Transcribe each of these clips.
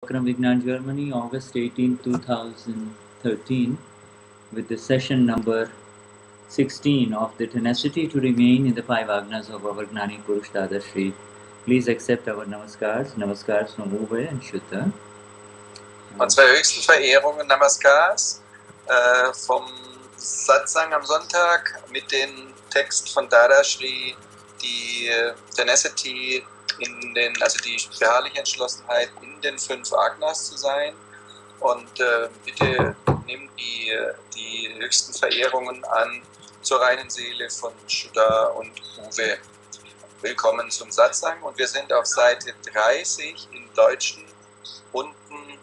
Akram Vignan, Germany, August 18, 2013, with the session number 16 of the tenacity to remain in the five Agnas of our Gnani Purush Dadashri. Please accept our namaskars from Uwe and Shuddha. Unsere höchsten Verehrungen, Namaskars, vom Satsang am Sonntag mit dem Text von Dadashri, die Tenacity also die beharrliche Entschlossenheit in den fünf Agnas zu sein. Und bitte nimm die höchsten Verehrungen an zur reinen Seele von Shuddha und Uwe. Willkommen zum Satsang und wir sind auf Seite 30 im Deutschen unten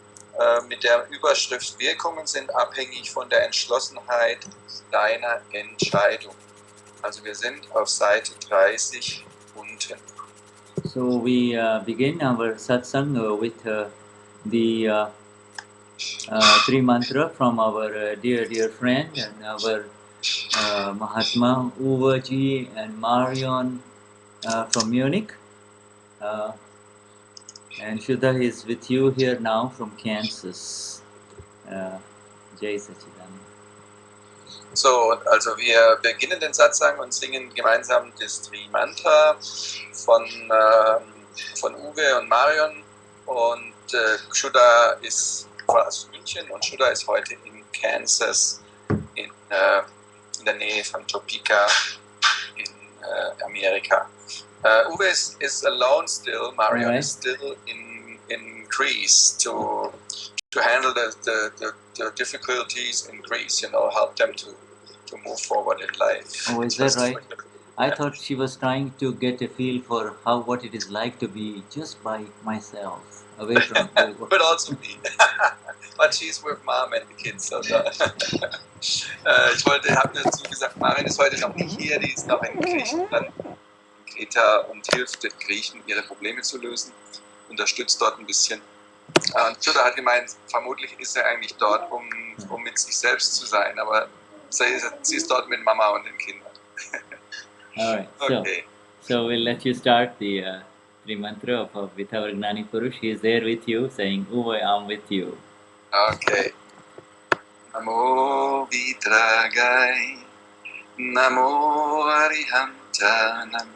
mit der Überschrift Wirkungen sind abhängig von der Entschlossenheit deiner Entscheidung. Also wir sind auf Seite 30 unten. So we begin our satsang with the three mantra from our dear friend and our Mahatma Uwe ji and Marion from Munich. And Shuddha is with you here now from Kansas. Jai Sachidananda. So, also wir beginnen den Satsang und singen gemeinsam das Tri-Mantra von Uwe und Marion und Shuddha ist aus München und Shuddha ist heute in Kansas in der Nähe von Topeka in Amerika. Uwe is alone still, Marion is still in Greece to handle the difficulties in Greece, help them to move forward in life. Oh, is that right? I thought she was trying to get a feel for what it is like to be just by myself, away from people. But also me. But she's with mom and the kids. So ich habe dazu gesagt, Marion ist heute noch nicht hier, die ist noch in Griechenland, in Kreta und hilft den Griechen, ihre Probleme zu lösen, unterstützt dort ein bisschen. Und Shuddha hat gemeint, vermutlich ist er eigentlich dort, um mit sich selbst zu sein, aber sie ist dort mit Mama und den Kindern. Alright, okay. So we'll let you start the mantra with our Gnani Purush. He is there with you, saying, Uwe, I'm with you. Okay. Namo Vitragai, Namo Arihantanam,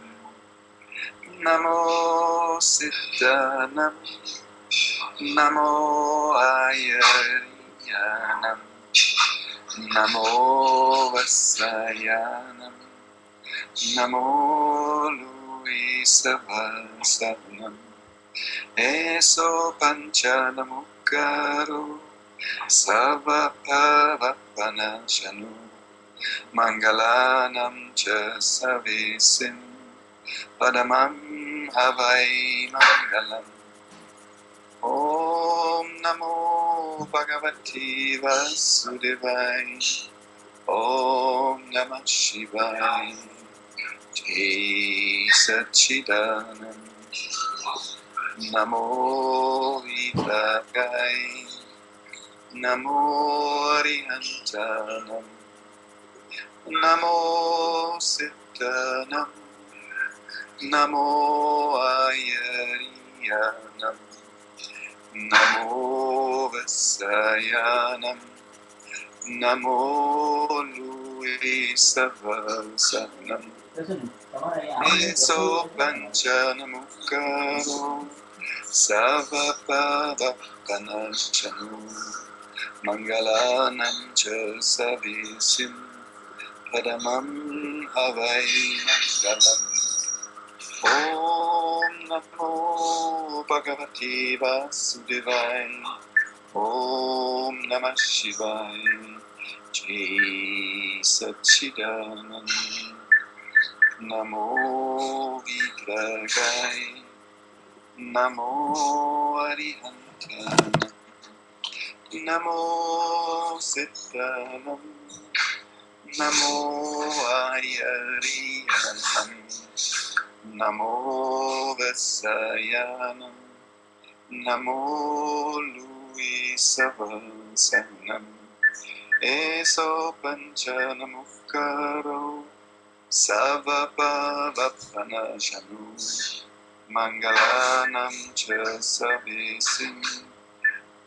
Namo Siddhanam, Namo Ayariyanam, Namo Vasayanam, Namo Luisavasanam, Eso Panchanamukaro, Savapavapanashanu, Mangalanam cha Savisim, Padamam Havai Mangalam. Om Namo Bhagavati Vasudevai, Om Namah Shivaya, Jai Sachidanand, Namo Vitragai, Namo Arihantanam, Namo Siddhanam, Namo Ayariyanam, Namo Vasayanam, Namo Luisavasanam, Eso Panchanamukaro, Savapavapanashanu, Mangalanam cha Savisim, Padamam Havai Mangalam. Om Namo Bhagavati Vasudevai, Om Namah Shivaya, Jai Sachidanand, Namo Vitragai, Namo Arihantanam, Namo Siddhanam, Namo Ayariyanam, Namo Vasayanam, Namo Luisavasanam, Eso Panchanamukaro, Savapavapanashanu, Mangalanam cha Savisim,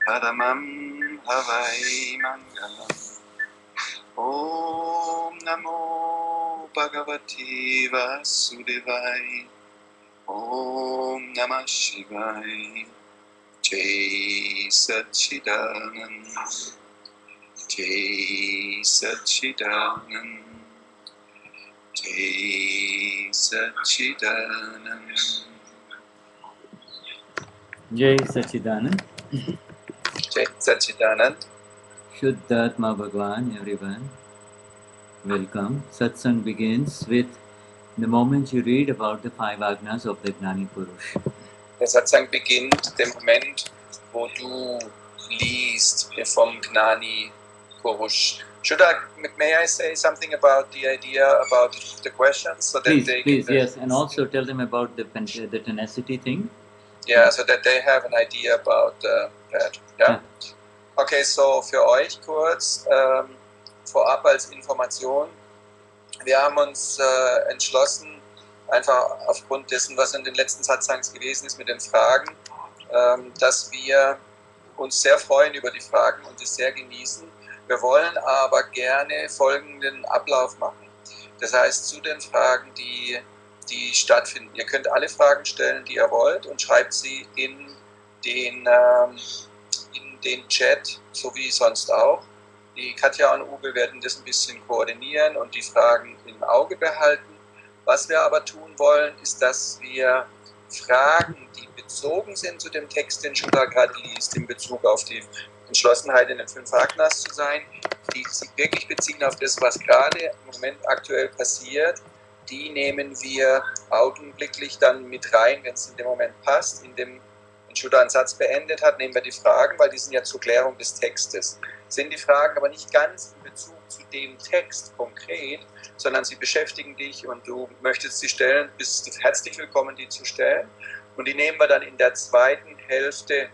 Paramam Havai Mangalam. Om Namo Bhagavati Vasudevai. Om Namah Shivai. Jai Satchidanand. Jai Satchidanand. Jai Satchidanand. Jai Sachidanand. Jai Satchidanand. Shuddha Atma Bhagwan, everyone. Welcome. Satsang begins with the moment you read about the 5 Agnas of the Gnani Purush. Der Satsang beginnt dem Moment, wo du liest vom Gnani Purush. May I say something about the idea about the questions so that Please, they please, can, yes, and also tell them about the tenacity thing. Yeah, so that they have an idea about that. Ja? Okay, so für euch kurz vorab als Information. Wir haben uns entschlossen, einfach aufgrund dessen, was in den letzten Satsangs gewesen ist mit den Fragen, dass wir uns sehr freuen über die Fragen und es sehr genießen. Wir wollen aber gerne folgenden Ablauf machen. Das heißt, zu den Fragen, die stattfinden. Ihr könnt alle Fragen stellen, die ihr wollt und schreibt sie in den Chat, so wie sonst auch. Die Katja und Uwe werden das ein bisschen koordinieren und die Fragen im Auge behalten. Was wir aber tun wollen, ist, dass wir Fragen, die bezogen sind zu dem Text, den Shuddha gerade liest, in Bezug auf die Entschlossenheit in den 5 Agnas zu sein, die sich wirklich beziehen auf das, was gerade im Moment aktuell passiert, die nehmen wir augenblicklich dann mit rein, wenn es in dem Moment passt. Wenn Shuddha einen Satz beendet hat, nehmen wir die Fragen, weil die sind ja zur Klärung des Textes. Sind die Fragen aber nicht ganz in Bezug zu dem Text konkret, sondern sie beschäftigen dich und du möchtest sie stellen, bist herzlich willkommen, die zu stellen. Und die nehmen wir dann in der zweiten Hälfte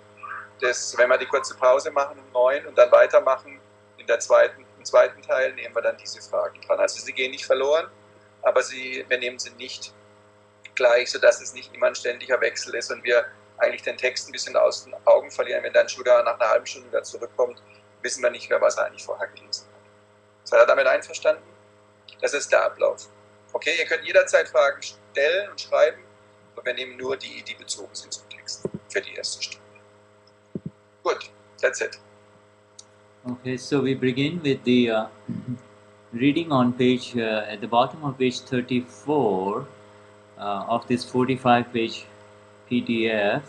wenn wir die kurze Pause machen um 9 und dann weitermachen, im zweiten Teil nehmen wir dann diese Fragen dran. Also sie gehen nicht verloren, aber wir nehmen sie nicht gleich, sodass es nicht immer ein ständiger Wechsel ist und wir eigentlich den Text ein bisschen aus den Augen verlieren. Wenn dann Shuddha nach einer halben Stunde wieder zurückkommt, wissen wir nicht mehr, was er eigentlich vorher gelesen hat. Seid ihr damit einverstanden? Das ist der Ablauf. Okay, ihr könnt jederzeit Fragen stellen und schreiben, aber wir nehmen nur die bezogen sind zum Text für die erste Stunde. Good, that's it. Okay, so we begin with the reading on page, at the bottom of page 34 of this 45-page PDF.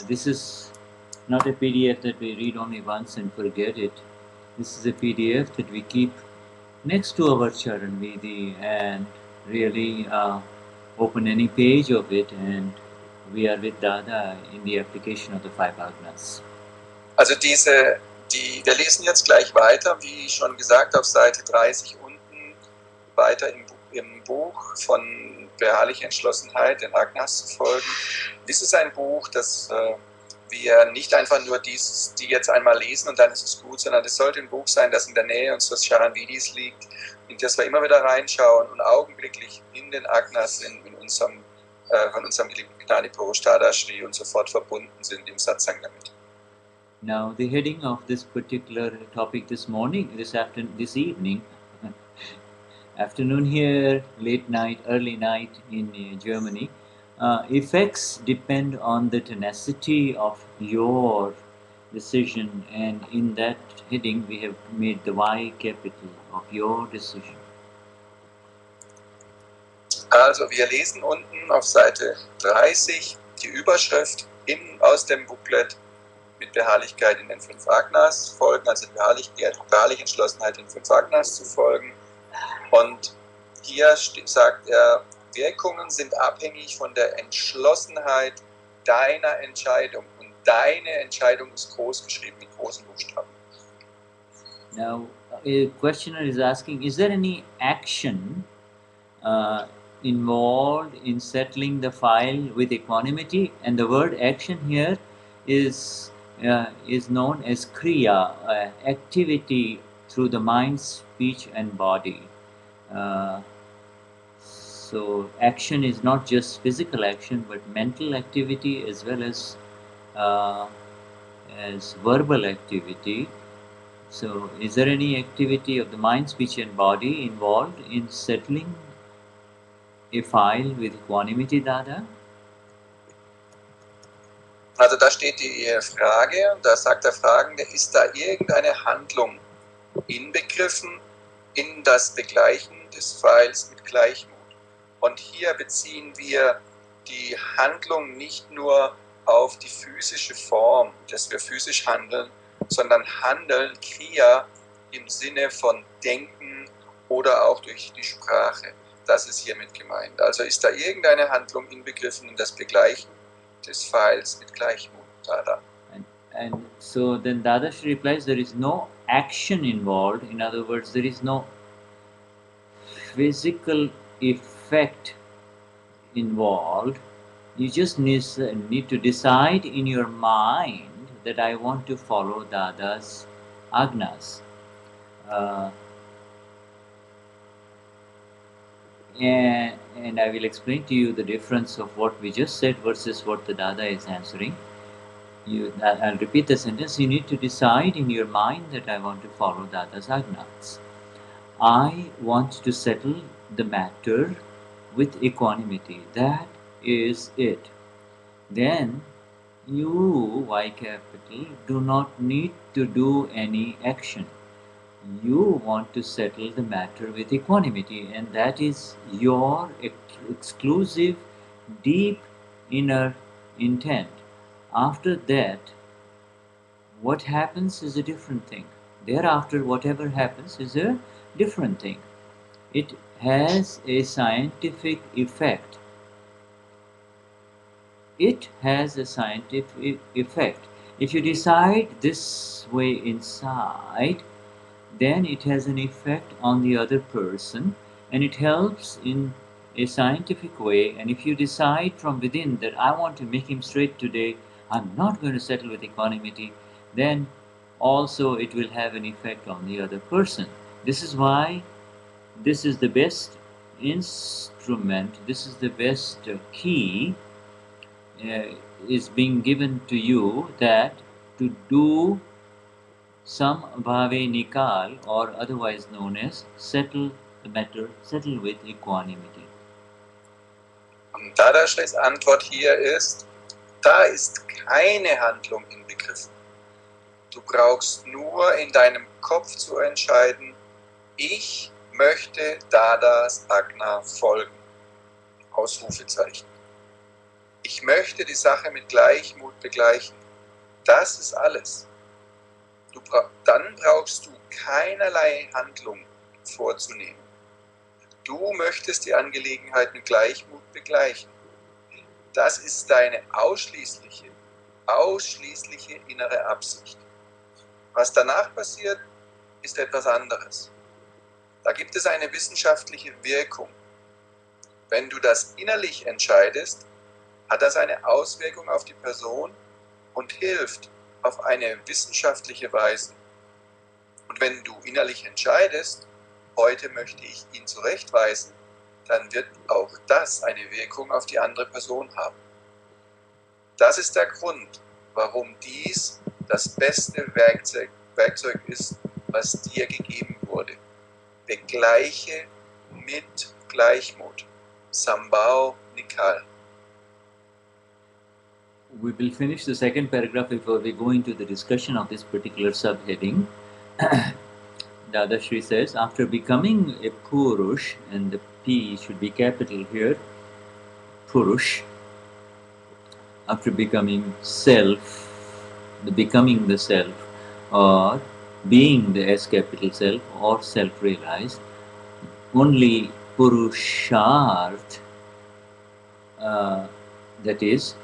This is not a PDF that we read only once and forget it. This is a PDF that we keep next to our Charan Vidhi and really open any page of it, and we are with Dada in the application of the 5 Agnas. Also wir lesen jetzt gleich weiter, wie schon gesagt, auf Seite 30 unten, weiter im Buch von beharrlicher Entschlossenheit, den Agnas zu folgen. Dies ist ein Buch, das wir nicht einfach nur die jetzt einmal lesen und dann ist es gut, sondern es sollte ein Buch sein, das in der Nähe unseres Charanvidis liegt, in das wir immer wieder reinschauen und augenblicklich in den Agnas von unserem geliebten Gnani Purush Dadashri und sofort verbunden sind im Satsang damit. Now, the heading of this particular topic this evening, afternoon here, late night, early night in Germany, effects depend on the tenacity of your decision, and in that heading we have made the Y capital of your decision. Also wir lesen unten auf Seite 30 die Überschrift aus dem Booklet mit Beharrlichkeit in den 5 Agnas folgen, also beharrliche Entschlossenheit in 5 Agnas zu folgen. Und hier sagt er, Wirkungen sind abhängig von der Entschlossenheit deiner Entscheidung. Und deine Entscheidung ist groß geschrieben, mit großen Buchstaben. Now, a questioner is asking, is there any action involved in settling the file with equanimity? And the word action here is known as kriya, activity through the mind, speech and body. So action is not just physical action, but mental activity as well as as verbal activity. So, is there any activity of the mind, speech, and body involved in settling a file with equanimity, Dada? Also da steht die Frage, und da sagt der Fragende, ist da irgendeine Handlung inbegriffen in das Begleichen des Pfeils mit Gleichmut? Und hier beziehen wir die Handlung nicht nur auf die physische Form, dass wir physisch handeln, sondern Handeln, Kriya, im Sinne von Denken oder auch durch die Sprache. Das ist hiermit gemeint. Also ist da irgendeine Handlung inbegriffen in das Begleichen des Pfeils mit Gleichmut, Dada. And so then Dadashri replies, there is no action involved. In other words, there is no physical effect involved. You just need to decide in your mind that I want to follow Dada's Agnas. And I will explain to you the difference of what we just said versus what the Dada is answering. I'll repeat the sentence. You need to decide in your mind that I want to follow Dada's Agnas. I want to settle the matter with equanimity. That is it. Then you, Y capital, do not need to do any action. You want to settle the matter with equanimity, and that is your exclusive, deep inner intent. After that, what happens is a different thing. Thereafter, whatever happens is a different thing. It has a scientific effect. It has a scientific effect. If you decide this way inside, then it has an effect on the other person, and it helps in a scientific way. And if you decide from within that I want to make him straight today, I'm not going to settle with equanimity, then also it will have an effect on the other person. This is why this is the best instrument, this is the best key is being given to you, that to do some bhave nikal, or otherwise known as settle the matter, settle with equanimity. Und Dadashris Antwort hier ist, da ist keine Handlung inbegriffen. Du brauchst nur in deinem Kopf zu entscheiden, ich möchte Dadas Agna folgen. Ausrufezeichen. Ich möchte die Sache mit Gleichmut begleichen. Das ist alles. Dann brauchst du keinerlei Handlung vorzunehmen. Du möchtest die Angelegenheit mit Gleichmut begleichen. Das ist deine ausschließliche innere Absicht. Was danach passiert, ist etwas anderes. Da gibt es eine wissenschaftliche Wirkung. Wenn du das innerlich entscheidest, hat das eine Auswirkung auf die Person und hilft auf eine wissenschaftliche Weise. Und wenn du innerlich entscheidest, heute möchte ich ihn zurechtweisen, dann wird auch das eine Wirkung auf die andere Person haben. Das ist der Grund, warum dies das beste Werkzeug ist, was dir gegeben wurde. Begleiche mit Gleichmut. Sambhao Nikal. We will finish the second paragraph before we go into the discussion of this particular subheading. Dadashri says, after becoming a Purush, and the P should be capital here, Purush, after becoming self, becoming the self, or being the S capital self, or self-realized, only Purusharth, that is,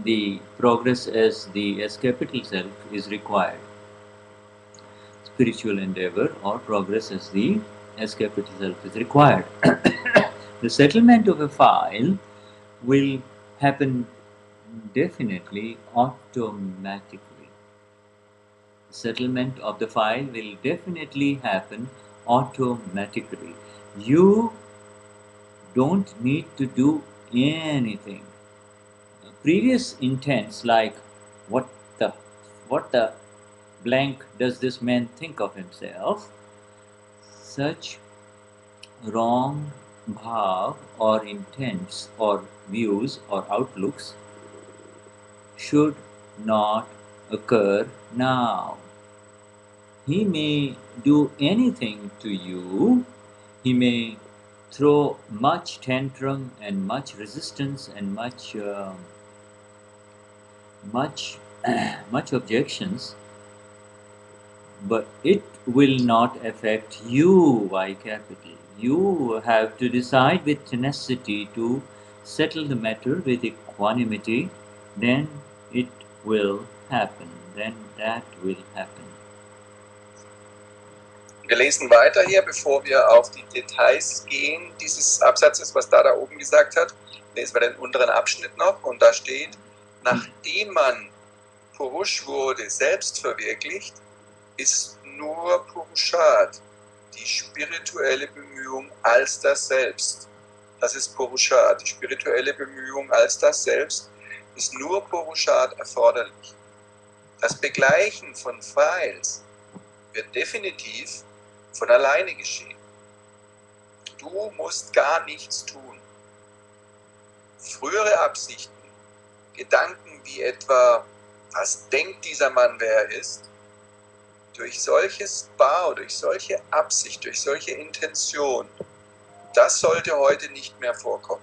the progress as the S capital self is required. Spiritual endeavor or progress as the S capital self is required. The settlement of a file will happen definitely automatically. Settlement of the file will definitely happen automatically. You don't need to do anything. Previous intents like what what the blank does this man think of himself, such wrong bhav or intents or views or outlooks should not occur now. He may do anything to you. He may throw much tantrum and much resistance and much objections, but it will not affect you, Y capital. You have to decide with tenacity to settle the matter with equanimity, then it will happen. Then that will happen. Wir lesen weiter hier, bevor wir auf die Details gehen dieses Absatzes, was da oben gesagt hat. Lesen wir den unteren Abschnitt noch und da steht, nachdem man Purush wurde, selbst verwirklicht, ist nur Purushat, die spirituelle Bemühung als das Selbst. Das ist Purushat, die spirituelle Bemühung als das Selbst ist nur Purushat erforderlich. Das Begleichen von Files wird definitiv von alleine geschehen. Du musst gar nichts tun. Frühere Absichten, Gedanken wie etwa, was denkt dieser Mann, wer er ist, durch solches Bau, durch solche Absicht, durch solche Intention, das sollte heute nicht mehr vorkommen.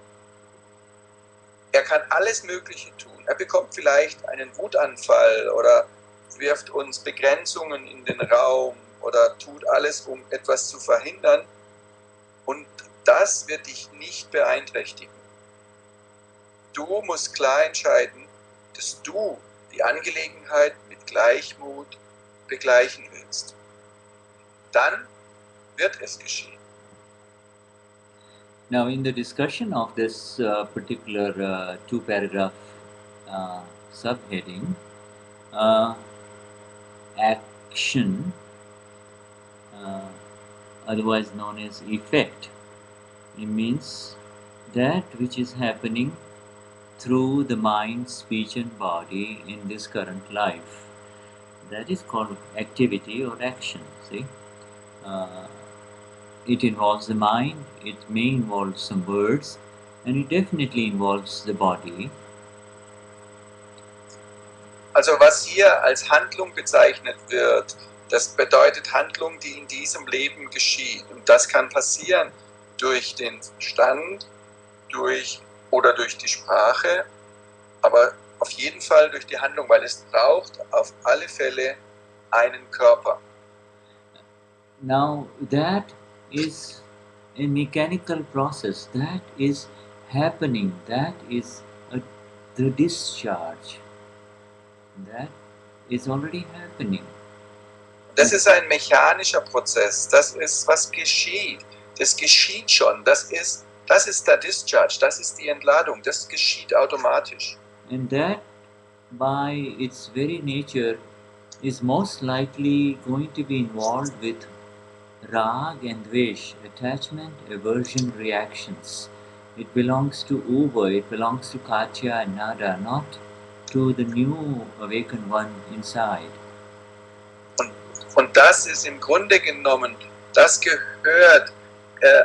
Er kann alles Mögliche tun. Er bekommt vielleicht einen Wutanfall oder wirft uns Begrenzungen in den Raum oder tut alles, um etwas zu verhindern. Und das wird dich nicht beeinträchtigen. Du musst klar entscheiden, dass du die Angelegenheit mit Gleichmut begleichen willst. Dann wird es geschehen. Now, in the discussion of this particular two-paragraph subheading, action, otherwise known as effect, it means that which is happening through the mind, speech and body in this current life. That is called activity or action, see. It involves the mind, it may involve some words, and it definitely involves the body. Also was hier als Handlung bezeichnet wird, das bedeutet Handlung, die in diesem Leben geschieht. Und das kann passieren durch den Verstand, durch die Sprache, aber auf jeden Fall durch die Handlung, weil es braucht auf alle Fälle einen Körper. Now that is a mechanical process, that is happening, that is the discharge, that is already happening. Das ist ein mechanischer Prozess, das ist, was geschieht, das geschieht schon, das ist der Discharge, das ist die Entladung, das geschieht automatisch. And that by its very nature is most likely going to be involved with rag and dvesh, attachment, aversion, reactions. It belongs to Uva, it belongs to Katya and Nada, not to the new awakened one inside. Und das ist im Grunde genommen, das gehört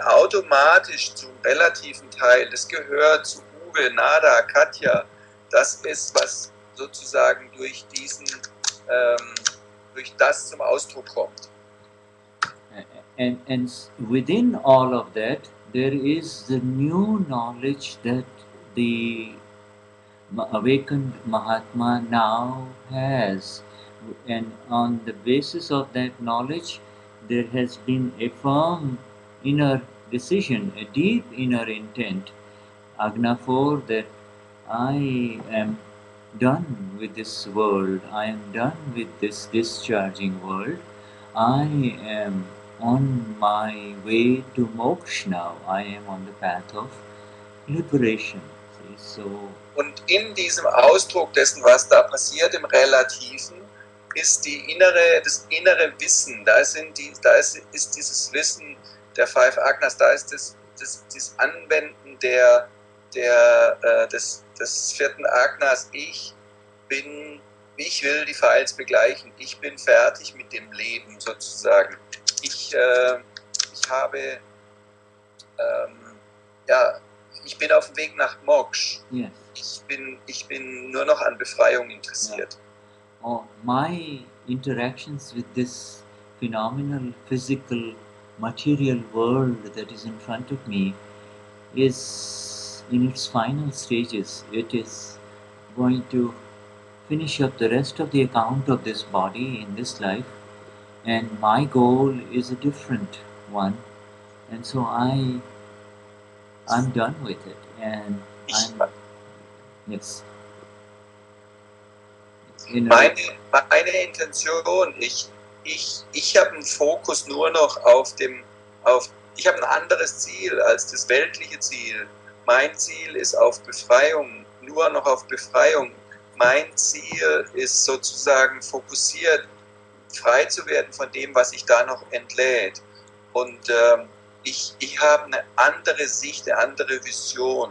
automatisch zum relativen Teil, das gehört zu Uwe, Nada, Katja, das ist, was sozusagen durch das zum Ausdruck kommt. And within all of that, there is the new knowledge that the awakened Mahatma now has. And on the basis of that knowledge, there has been a firm inner decision, a deep inner intent, Agna 4, that I am done with this world, I am done with this discharging world, I am on my way to moksha now, I am on the path of liberation. See, so, und in diesem Ausdruck dessen, was da passiert im Relativen, ist das innere Wissen, ist dieses Wissen der Five Agnas, da ist das Anwenden des vierten Agnas, ich bin ich will die Files begleichen. Ich bin fertig mit dem Leben sozusagen. Ich habe, ich bin auf dem Weg nach Moksha. Yes. Ich bin nur noch an Befreiung interessiert. Oh, my interactions with this phenomenal, physical, material world that is in front of me is in its final stages. It is going to finish up the rest of the account of this body in this life, and my goal is a different one, and so I'm done with it, and yes. Meine Intention, ich habe einen Fokus nur noch ich habe ein anderes Ziel als das weltliche Ziel. Mein Ziel ist auf Befreiung, nur noch auf Befreiung. Mein Ziel ist sozusagen fokussiert, frei zu werden von dem, was sich da noch entlädt. Und ich habe eine andere Sicht, eine andere Vision,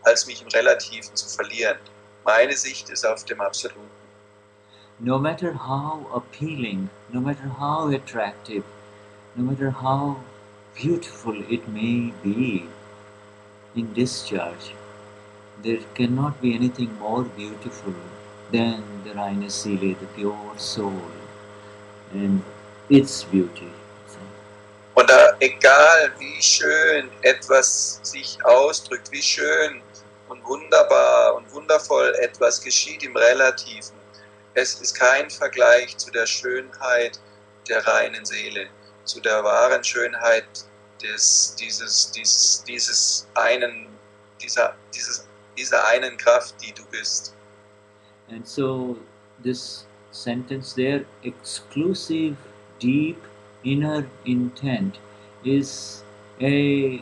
als mich im Relativen zu verlieren. Meine Sicht ist auf dem Absoluten. No matter how appealing, no matter how attractive, no matter how beautiful it may be in discharge, there cannot be anything more beautiful than the reine Seele, the pure soul, and its beauty. Und egal wie schön etwas sich ausdrückt, wie schön und wunderbar und wundervoll etwas geschieht im Relativen, es ist kein Vergleich zu der Schönheit der reinen Seele, zu der wahren Schönheit dieser einen Kraft, die du bist. And so this sentence there, exclusive, deep, inner intent, is the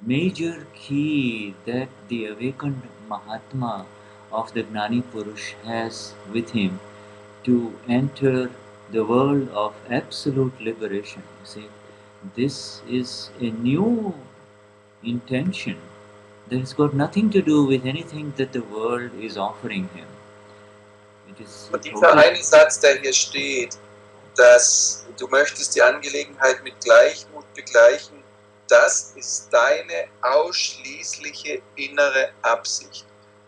major key that the awakened Mahatma of the Gnani Purush has with him to enter the world of absolute liberation. You see, this is a new intention that has got nothing to do with anything that the world is offering him. It is Und dieser eine Satz, der hier steht, dass du möchtest die Angelegenheit mit Gleichmut begleichen, das ist deine ausschließliche innere Absicht.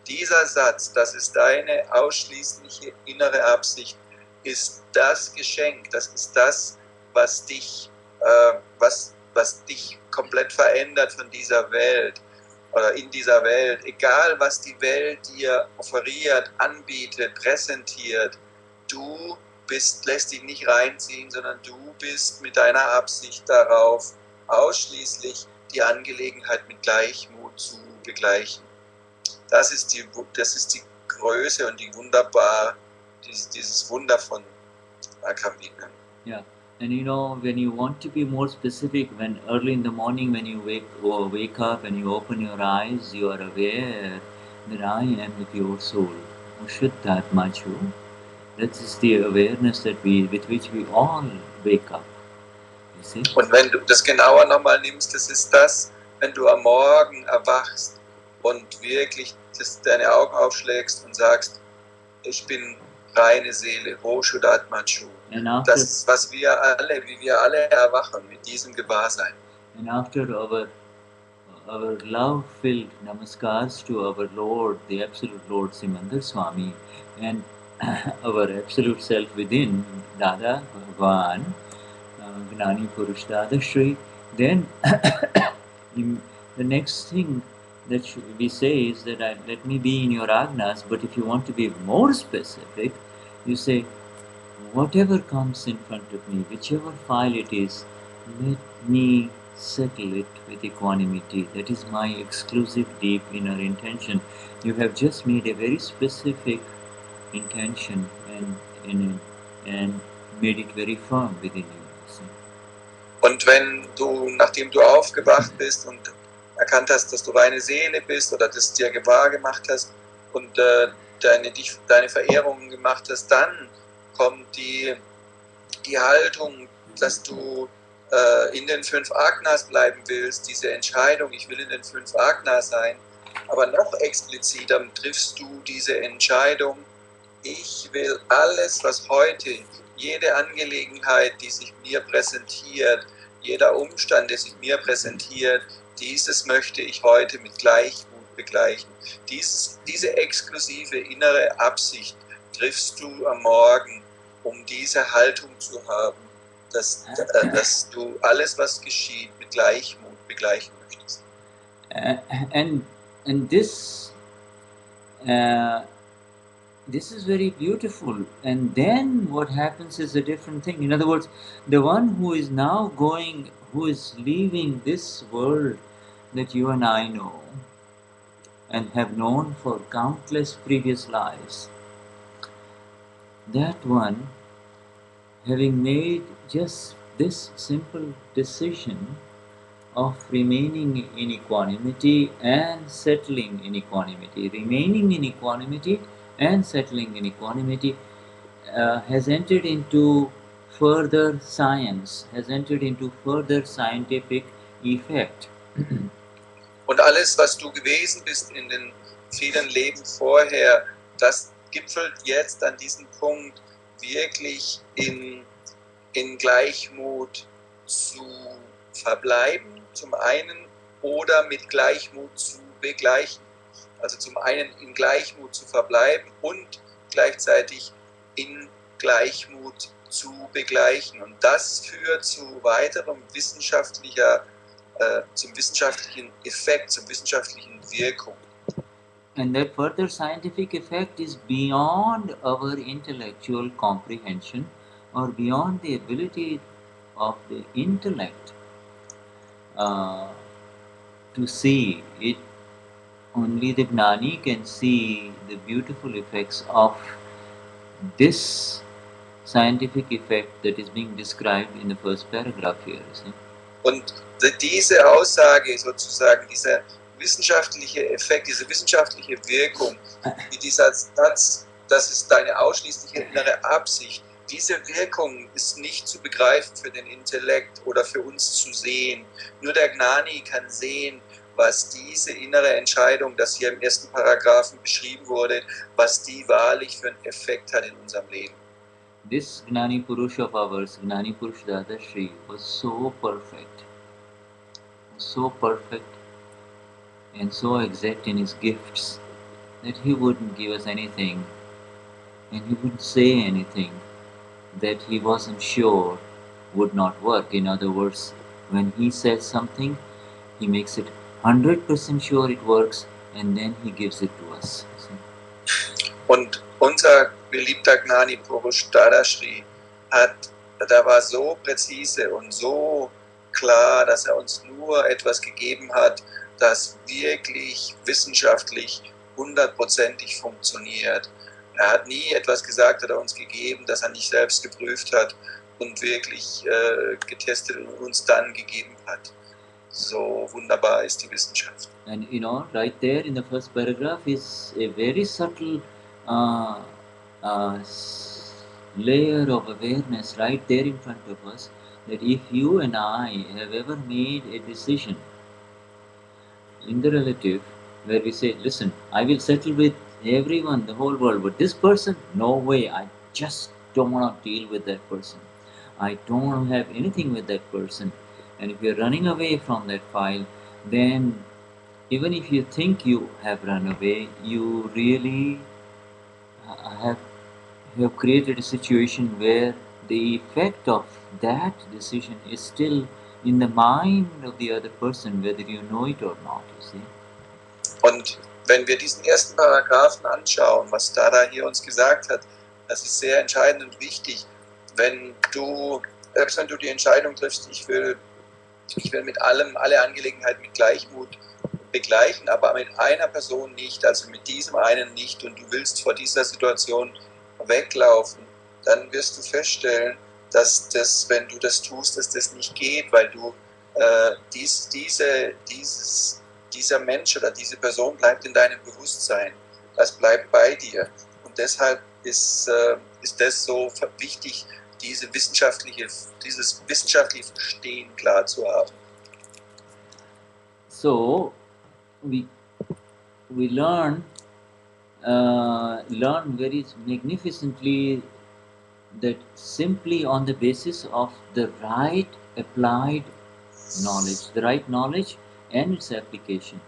Dieser Satz, das ist deine ausschließliche innere Absicht, ist das Geschenk, das ist das, was dich komplett verändert von dieser Welt oder in dieser Welt. Egal, was die Welt dir offeriert, anbietet, präsentiert, du lässt dich nicht reinziehen, sondern du bist mit deiner Absicht darauf, ausschließlich die Angelegenheit mit Gleichmut zu begleichen. Das ist die Größe und die dieses Wunder von Akram Vignan. Yeah, and you know, when you want to be more specific, when early in the morning when you wake up and you open your eyes, you are aware that I am the pure soul. Shuddha Machu. That is the awareness with which we all wake up. You see? Und wenn du das genauer nochmal nimmst, das ist das, wenn du am Morgen erwachst und wirklich deine Augen aufschlägst und sagst, ich bin reine Seele, Shuddha Machu. Das ist, wie wir alle erwachen mit diesem Gewahrsein. And after our love-filled namaskars to our Lord, the Absolute Lord Simandar Swami, and our Absolute Self within, Dada, Bhagwan, Gnani Purush Dadashri, then the next thing that we say is that let me be in your Agnas, but if you want to be more specific, you say, whatever comes in front of me, whichever file it is, let me settle it with equanimity. That is my exclusive deep inner intention. You have just made a very specific intention and made it very firm within you. See? Und wenn du, nachdem du aufgewacht bist und erkannt hast, dass du reine Seele bist oder das dir gewahr gemacht hast und deine Verehrungen gemacht hast, dann kommt die Haltung, dass du in den 5 Agnas bleiben willst, diese Entscheidung, ich will in den 5 Agnas sein, Aber noch expliziter triffst du diese Entscheidung, ich will alles, was heute, jede Angelegenheit, die sich mir präsentiert, jeder Umstand, der sich mir präsentiert, dieses möchte ich heute mit Gleichmut begleichen. Diese exklusive innere Absicht triffst du am Morgen, um diese Haltung zu haben, dass du alles, was geschieht, mit Gleichmut begleichen möchtest. And this this is very beautiful. And then what happens is a different thing. In other words, the one who is now going, who is leaving this world that you and I know and have known for countless previous lives, that one, having made just this simple decision of remaining in equanimity and settling in equanimity, remaining in equanimity and settling in equanimity, has entered into further science, has entered into further scientific effect. Und alles, was du gewesen bist in den vielen Leben vorher, das gipfelt jetzt an diesem Punkt wirklich in Gleichmut zu verbleiben, zum einen, oder mit Gleichmut zu begleichen. Also zum einen in Gleichmut zu verbleiben und gleichzeitig in Gleichmut zu begleichen. Und das führt zu weiterem zum wissenschaftlichen Effekt, zum wissenschaftlichen Wirkung. And that further scientific effect is beyond our intellectual comprehension or beyond the ability of the intellect to see it. Only the Gnani can see the beautiful effects of this scientific effect that is being described in the first paragraph here. See? Und diese Aussage sozusagen, dieser wissenschaftliche Effekt, diese wissenschaftliche Wirkung, wie dieser Satz, das ist deine ausschließliche innere Absicht, diese Wirkung ist nicht zu begreifen für den Intellekt oder für uns zu sehen. Nur der Gnani kann sehen, was diese innere Entscheidung, das hier im ersten Paragraphen beschrieben wurde, was die wahrlich für einen Effekt hat in unserem Leben. This Gnani Purush of ours, Gnani Purush Dadashri, was so perfect and so exact in his gifts that he wouldn't give us anything and he wouldn't say anything that he wasn't sure would not work. In other words, when he says something, he makes it 100% sure it works and then he gives it to us. Und unser geliebter Gnani Purush Dadashri der war so präzise und so klar, dass er uns nur etwas gegeben hat, das wirklich wissenschaftlich 100%ig funktioniert. Er hat nie etwas gesagt oder uns gegeben, das er nicht selbst geprüft hat und wirklich getestet und uns dann gegeben hat. So wunderbar ist die Wissenschaft. And right there in the first paragraph is a very subtle layer of awareness right there in front of us, that if you and I have ever made a decision in the relative where we say, listen, I will settle with everyone, the whole world, but this person, no way, I just don't want to deal with that person. I don't want to have anything with that person. And if you're running away from that file, then even if you think you have run away, you really have created a situation where the effect of that decision is still in the mind of the other person, whether you know it or not, you see. Und wenn wir diesen ersten Paragraphen anschauen, was Dada hier uns gesagt hat, das ist sehr entscheidend und wichtig. Selbst wenn du die Entscheidung triffst, ich will mit allem, alle Angelegenheiten mit Gleichmut begleichen, aber mit einer Person nicht, also mit diesem einen nicht, und du willst vor dieser Situation weglaufen, dann wirst du feststellen, dass das, wenn du das tust, dass das nicht geht, weil du dieser Mensch oder diese Person bleibt in deinem Bewusstsein, das bleibt bei dir, und deshalb ist das so wichtig, dieses wissenschaftliche Verstehen klar zu haben. So, we learn very magnificently that simply on the basis of the right applied knowledge, the right knowledge and its application.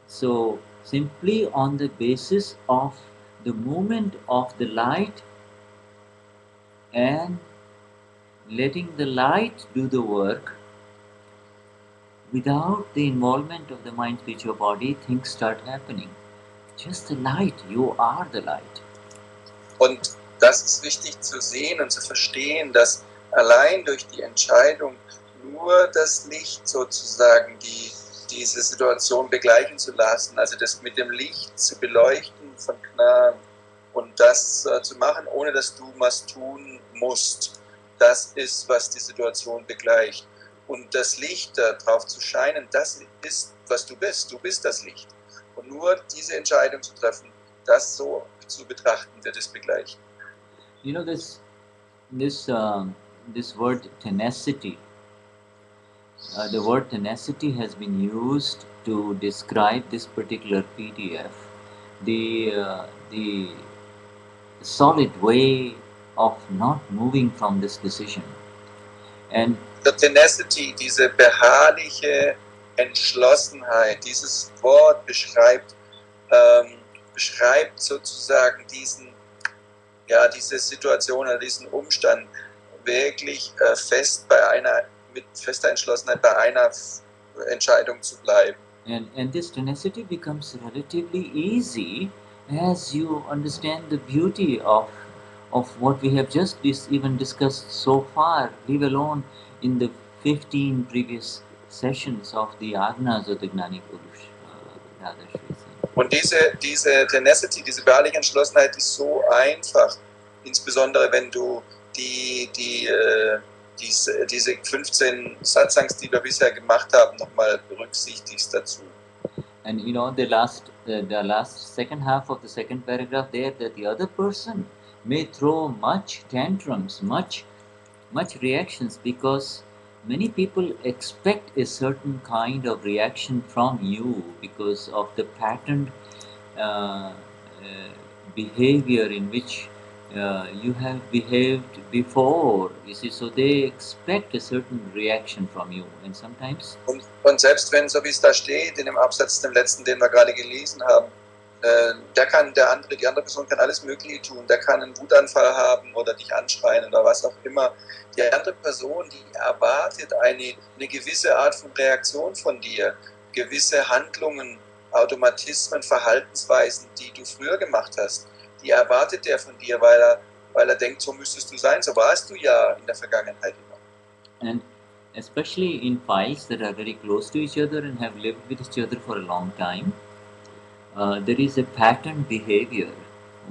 So simply on the basis of the movement of the light and letting the light do the work without the involvement of the mind, speech or body, things start happening. Just the light, you are the light. Und das ist wichtig zu sehen und zu verstehen, dass allein durch die Entscheidung, nur das Licht sozusagen diese Situation begleichen zu lassen, also das mit dem Licht zu beleuchten von Gnan und das zu machen, ohne dass du was tun musst, das ist, was die Situation begleicht. Und das Licht darauf zu scheinen, das ist, was du bist. Du bist das Licht. Und nur diese Entscheidung zu treffen, das so zu betrachten, wird es begleichen. You know, this word tenacity. The word tenacity has been used to describe this particular PDF. The solid way of not moving from this decision. And the tenacity, diese beharrliche Entschlossenheit, dieses Wort beschreibt sozusagen diese Situation oder diesen Umstand wirklich mit fester Entschlossenheit bei einer Entscheidung zu bleiben. And this tenacity becomes relatively easy as you understand the beauty of what we have just even discussed so far, leave alone in the 15 previous sessions of the Agnas of the Gnani Purush Dadashri. Und diese Tenacity, diese beharrliche Entschlossenheit ist so einfach, insbesondere wenn du diese 15 Satsangs, die wir bisher gemacht haben, nochmal berücksichtigst dazu. And you know, the last second half of the second paragraph there, that the other person may throw much tantrums, much reactions, because many people expect a certain kind of reaction from you because of the patterned behavior in which you have behaved before. You see, so they expect a certain reaction from you, and sometimes. Und selbst wenn, so wie es da steht in dem Absatz, dem letzten, den wir gerade gelesen haben, die andere Person kann alles Mögliche tun. Der kann einen Wutanfall haben oder dich anschreien oder was auch immer. Die andere Person, die erwartet eine gewisse Art von Reaktion von dir, gewisse Handlungen, Automatismen, Verhaltensweisen, die du früher gemacht hast. Die erwartet er von dir, weil er denkt, so müsstest du sein. So warst du ja in der Vergangenheit immer. And especially in files that are very close to each other and have lived with each other for a long time, there is a pattern behavior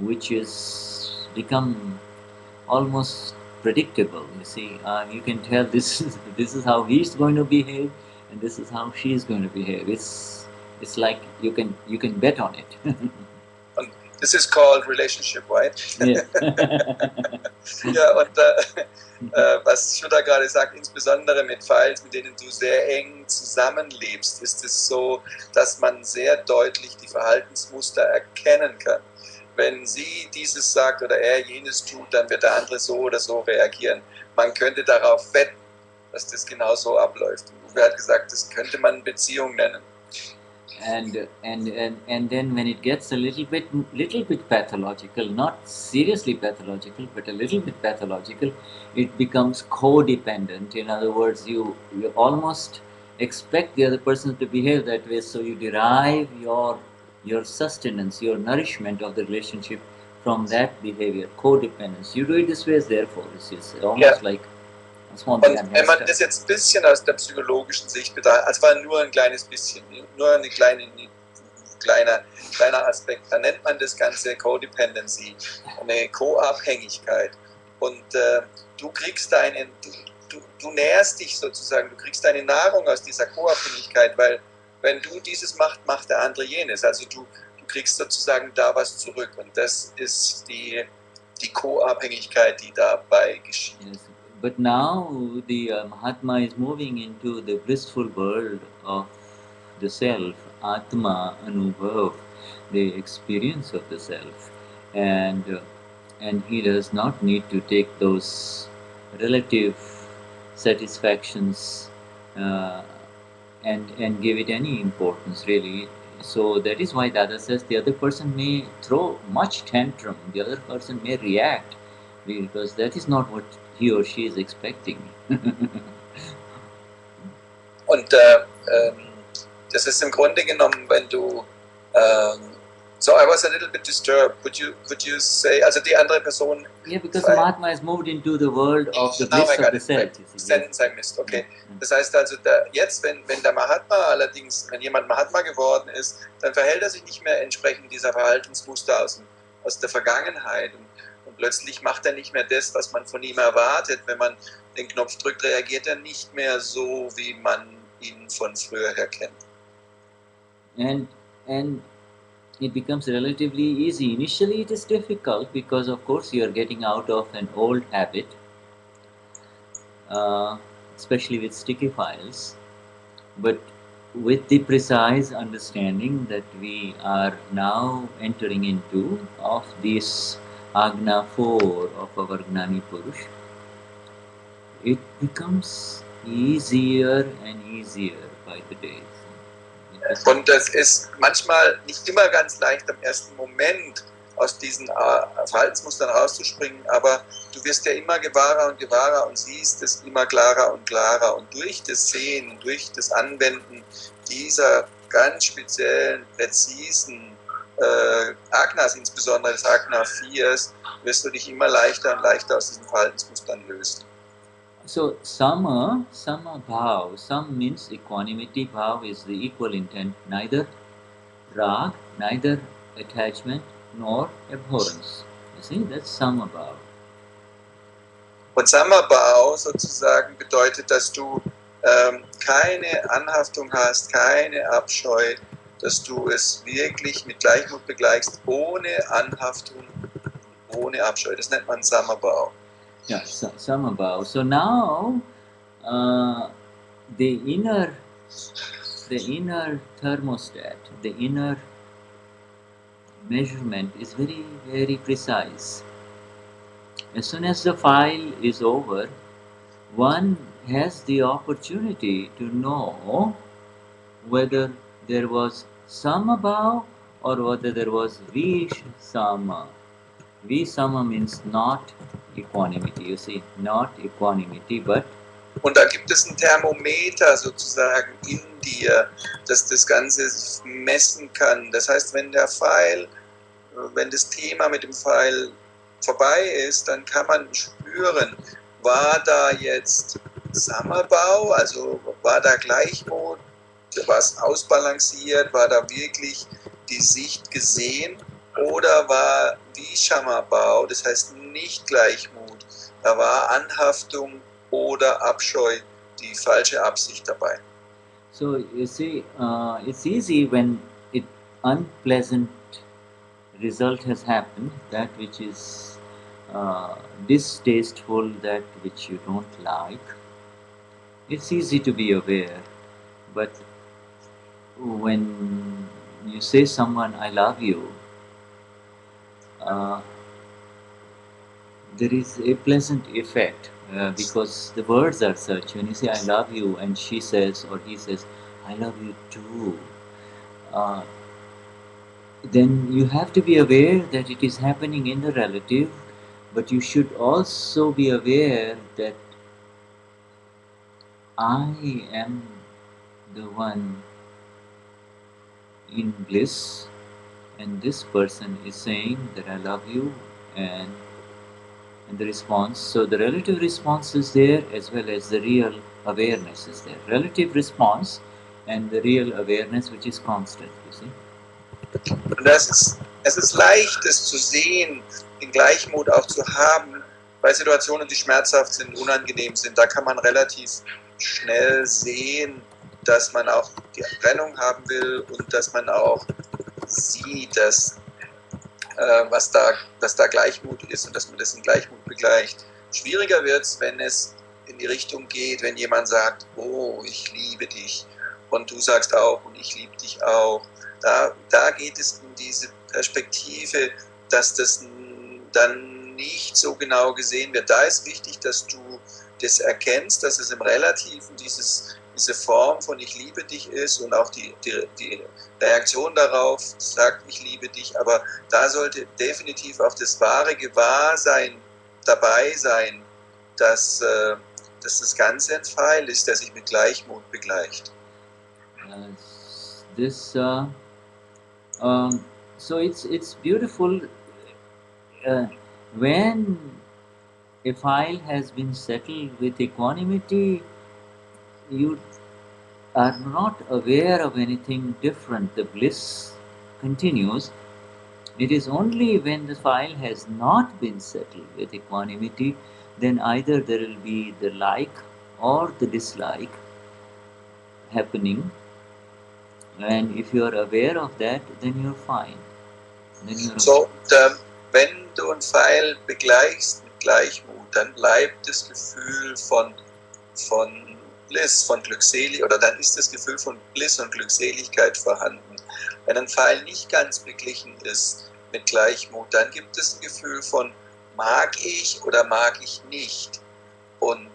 which is become almost predictable. You see, you can tell this is how he's going to behave, and this is how she is going to behave. It's like you can bet on it. And this is called relationship, right? Yeah. Ja, und was Shuddha gerade sagt, insbesondere mit Files, mit denen du sehr eng zusammenlebst, ist es so, dass man sehr deutlich die Verhaltensmuster erkennen kann. Wenn sie dieses sagt oder er jenes tut, dann wird der andere so oder so reagieren. Man könnte darauf wetten, dass das genau so abläuft. Und Uwe hat gesagt, das könnte man Beziehung nennen. And then when it gets a little bit pathological, not seriously pathological, but a little bit pathological, it becomes codependent. In other words, you almost expect the other person to behave that way, so you derive your sustenance, your nourishment of the relationship from that behavior, codependence. You do it this way, therefore, it's almost like a small. Und wenn man das jetzt ein bisschen aus der psychologischen Sicht betrachtet, also war nur ein kleines bisschen, nur ein kleiner Aspekt, dann nennt man das Ganze Codependency, eine Co-Abhängigkeit. Und du kriegst du nährst dich sozusagen, du kriegst deine Nahrung aus dieser Co-Abhängigkeit, weil wenn du dieses machst, macht der andere jenes. Also du kriegst sozusagen da was zurück, und das ist die Co-Abhängigkeit, die dabei geschieht. Yes. But now the Mahatma is moving into the blissful world of the self, Atma Anubhav, the experience of the self, and he does not need to take those relative satisfactions uh, and give it any importance really. So that is why Dada says the other person may throw much tantrum, the other person may react because that is not what he or she is expecting. Und das ist im Grunde genommen, wenn du so I was a little bit disturbed. Could you say, also die andere Person? Yeah, because Mahatma has moved into the world of the bliss of the self. Sentence I missed, okay. Das heißt also, jetzt, wenn der Mahatma allerdings, wenn jemand Mahatma geworden ist, dann verhält er sich nicht mehr entsprechend dieser Verhaltensmuster aus der Vergangenheit. Und plötzlich macht er nicht mehr das, was man von ihm erwartet. Wenn man den Knopf drückt, reagiert er nicht mehr so, wie man ihn von früher her kennt. And it becomes relatively easy. Initially it is difficult because of course you are getting out of an old habit, especially with sticky files, but with the precise understanding that we are now entering into of this Agna 4 of our Gnani Purush, it becomes easier and easier by the day. Und es ist manchmal nicht immer ganz leicht am ersten Moment aus diesen Verhaltensmustern rauszuspringen, aber du wirst ja immer gewahrer und siehst es immer klarer und klarer. Und durch das Sehen, durch das Anwenden dieser ganz speziellen, präzisen Agnas, insbesondere des Agna 4, wirst du dich immer leichter und leichter aus diesen Verhaltensmustern lösen. So sama bhav, sam means equanimity, bhav is the equal intent, neither rag, neither attachment nor abhorrence. You see, that's sama bhav. Und Samabhau sozusagen bedeutet, dass du keine Anhaftung hast, keine Abscheu, dass du es wirklich mit Gleichmut begleichst, ohne Anhaftung, ohne Abscheu. Das nennt man Samabhau. Yeah, samabhav. So now the inner thermostat, the inner measurement is very, very precise. As soon as the file is over, one has the opportunity to know whether there was samabhav or whether there was visama. Visama means not equanimity, you see, not equanimity, but Und da gibt es ein Thermometer sozusagen in dir, das das Ganze messen kann. Das heißt, wenn der Pfeil, wenn das Thema mit dem Pfeil vorbei ist, dann kann man spüren, war da jetzt Samabhau, also war da Gleichmut, war es ausbalanciert, war da wirklich die Sicht gesehen, oder war Vishamabhau, das heißt nicht Gleichmut, da war Anhaftung oder Abscheu, die falsche Absicht dabei. so you see, it's easy when it unpleasant result has happened, that which is distasteful, that which you don't like. It's easy to be aware, but when you say someone, I love you, there is a pleasant effect because the words are such. When you say I love you and she says or he says I love you too, then you have to be aware that it is happening in the relative, but you should also be aware that I am the one in bliss and this person is saying that I love you, and the response. So the relative response is there as well as the real awareness is there. Relative response and the real awareness which is constant, you see. Und es ist leicht, es zu sehen, den Gleichmut auch zu haben, bei Situationen, die schmerzhaft sind, unangenehm sind. Da kann man relativ schnell sehen, dass man auch die Trennung haben will und dass man auch sieht, dass dass da Gleichmut ist und dass man das in Gleichmut begleicht. Schwieriger wird es, wenn es in die Richtung geht, wenn jemand sagt, oh, ich liebe dich, und du sagst auch und ich liebe dich auch. Da geht es in diese Perspektive, dass das dann nicht so genau gesehen wird. Da ist wichtig, dass du das erkennst, dass es im Relativen diese Form von ich liebe dich ist und auch die Reaktion darauf sagt, ich liebe dich, aber da sollte definitiv auch das wahre Gewahrsein dabei sein, dass das Ganze ein Pfeil ist, der sich mit Gleichmut begleicht. So it's beautiful when a file has been settled with equanimity. You are not aware of anything different. The bliss continues. It is only when the file has not been settled with equanimity, then either there will be the like or the dislike happening. And if you are aware of that, then you're fine. So, wenn du einen Pfeil begleichst mit Gleichmut, dann bleibt das Gefühl von Bliss, von Glückseligkeit, oder dann ist das Gefühl von Bliss und Glückseligkeit vorhanden. Wenn ein Pfeil nicht ganz beglichen ist mit Gleichmut, dann gibt es ein Gefühl von mag ich oder mag ich nicht. Und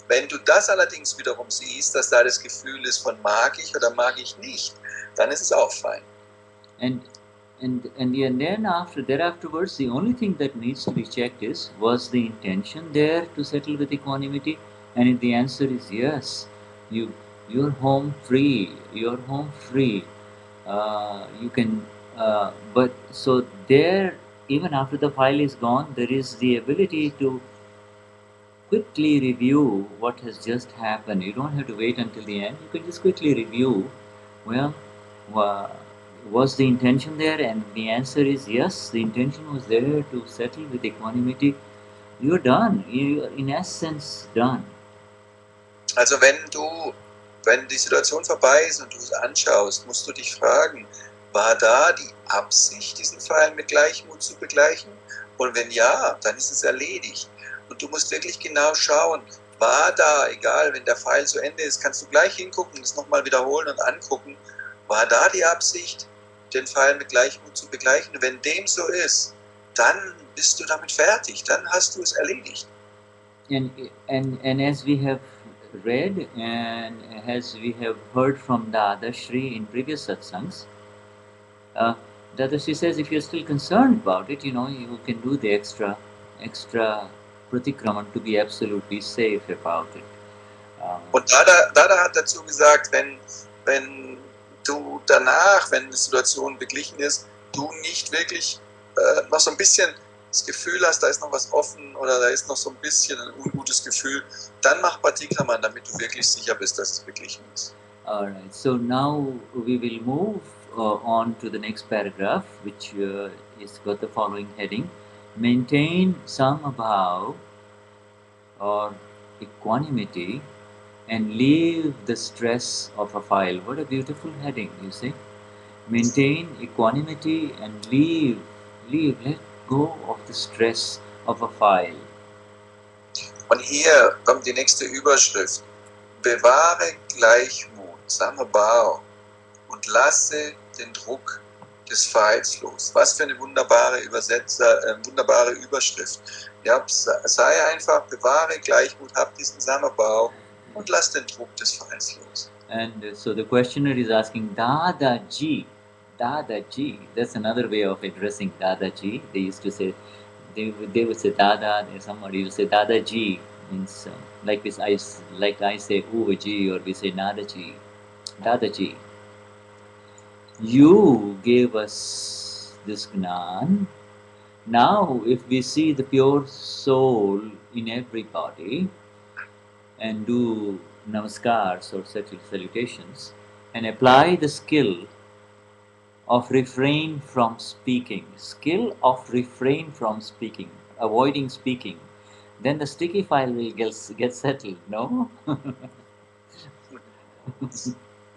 wenn du das allerdings wiederum siehst, dass da das Gefühl ist von mag ich oder mag ich nicht, dann ist es auch fein. And then thereafterwards, the only thing that needs to be checked is, was the intention there to settle with equanimity? And if the answer is yes, you're home free. You're home free. You can, but so there, even after the file is gone, there is the ability to quickly review what has just happened. You don't have to wait until the end. You can just quickly review. Well, was the intention there? And the answer is yes, the intention was there to settle with equanimity. You're done. You're in essence done. Also wenn die Situation vorbei ist und du es anschaust, musst du dich fragen, war da die Absicht, diesen Pfeil mit Gleichmut zu begleichen? Und wenn ja, dann ist es erledigt. Und du musst wirklich genau schauen, war da, egal, wenn der Pfeil zu Ende ist, kannst du gleich hingucken, es nochmal wiederholen und angucken, war da die Absicht, den Pfeil mit Gleichmut zu begleichen? Und wenn dem so ist, dann bist du damit fertig, dann hast du es erledigt. And as we have read and as we have heard from Dadashri in previous satsangs, Dadashri says if you're still concerned about it, you can do the extra pratikraman to be absolutely safe about it. Und Dada hat dazu gesagt, wenn du danach, wenn die Situation beglichen ist, du nicht wirklich noch so ein bisschen das Gefühl hast, da ist noch was offen oder da ist noch so ein bisschen ein ungutes Gefühl, dann mach Pratikraman, damit du wirklich sicher bist, dass es beglichen ist. Alright, so now we will move on to the next paragraph, which is got the following heading: maintain samabhav or equanimity and leave the stress of a file. What a beautiful heading, you see. Maintain equanimity and let go of the stress of a file. Und hier kommt die nächste Überschrift: Bewahre Gleichmut, Samabhav, und lasse den Druck des Pfeils los. Was für eine wunderbare wunderbare Überschrift. Ja, sei einfach, bewahre Gleichmut, hab diesen Samabhav und lass den Druck des Pfeils los. And so the questioner is asking, Dadaji, that's another way of addressing Dadaji. They used to say, they would say Dada, somebody would say Dadaji, means like I say Uvaji, or we say Nadaji. Dadaji, you gave us this Gnan. Now if we see the pure soul in everybody and do namaskars or salutations and apply the skill of refrain from speaking, avoiding speaking, then the sticky file will get settled, no?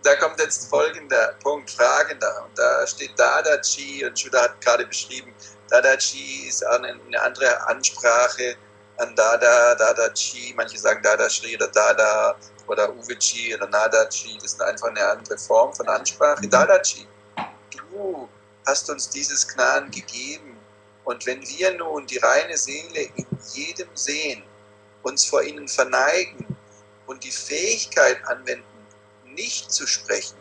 Da kommt jetzt folgender Punkt, fragender. Und da steht Dadaji, und Shuddha hat gerade beschrieben, Dadaji ist eine andere Ansprache, an Dada, Dadachi, manche sagen Dadashri oder Dada oder Uvichi oder Nadachi, das ist einfach eine andere Form von Ansprache. Dadachi, du hast uns dieses Gnan gegeben und wenn wir nun die reine Seele in jedem sehen, uns vor ihnen verneigen und die Fähigkeit anwenden, nicht zu sprechen,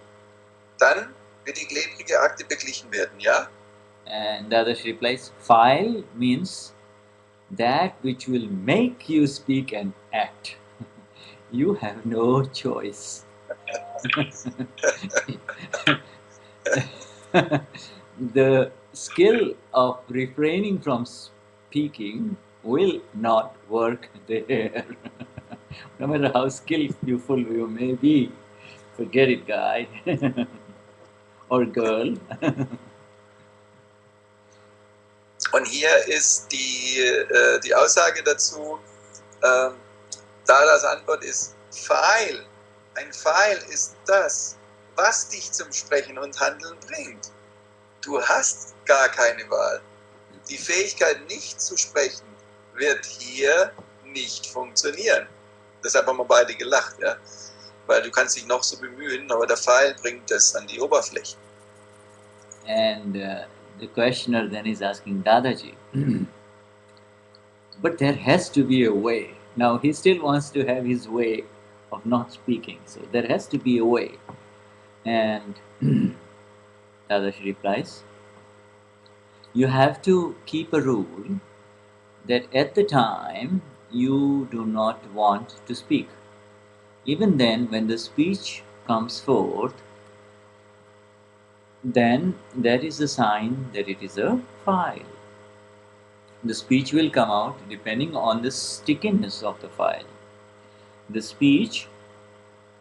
dann wird die klebrige Akte beglichen werden, ja? And Dadashri replies, file means that which will make you speak and act. You have no choice. The skill of refraining from speaking will not work there. No matter how skillful you may be, forget it, guy or girl. Und hier ist die Aussage dazu, Dadas Antwort ist, Pfeil. Ein Pfeil ist das, was dich zum Sprechen und Handeln bringt. Du hast gar keine Wahl. Die Fähigkeit, nicht zu sprechen, wird hier nicht funktionieren. Deshalb haben wir beide gelacht, ja? Weil du kannst dich noch so bemühen, aber der Pfeil bringt es an die Oberfläche. And the questioner then is asking Dadaji, but there has to be a way. Now he still wants to have his way of not speaking, so there has to be a way. And Dadaji replies, you have to keep a rule that at the time you do not want to speak. Even then, when the speech comes forth, then that is a sign that it is a file. The speech will come out depending on the stickiness of the file. The speech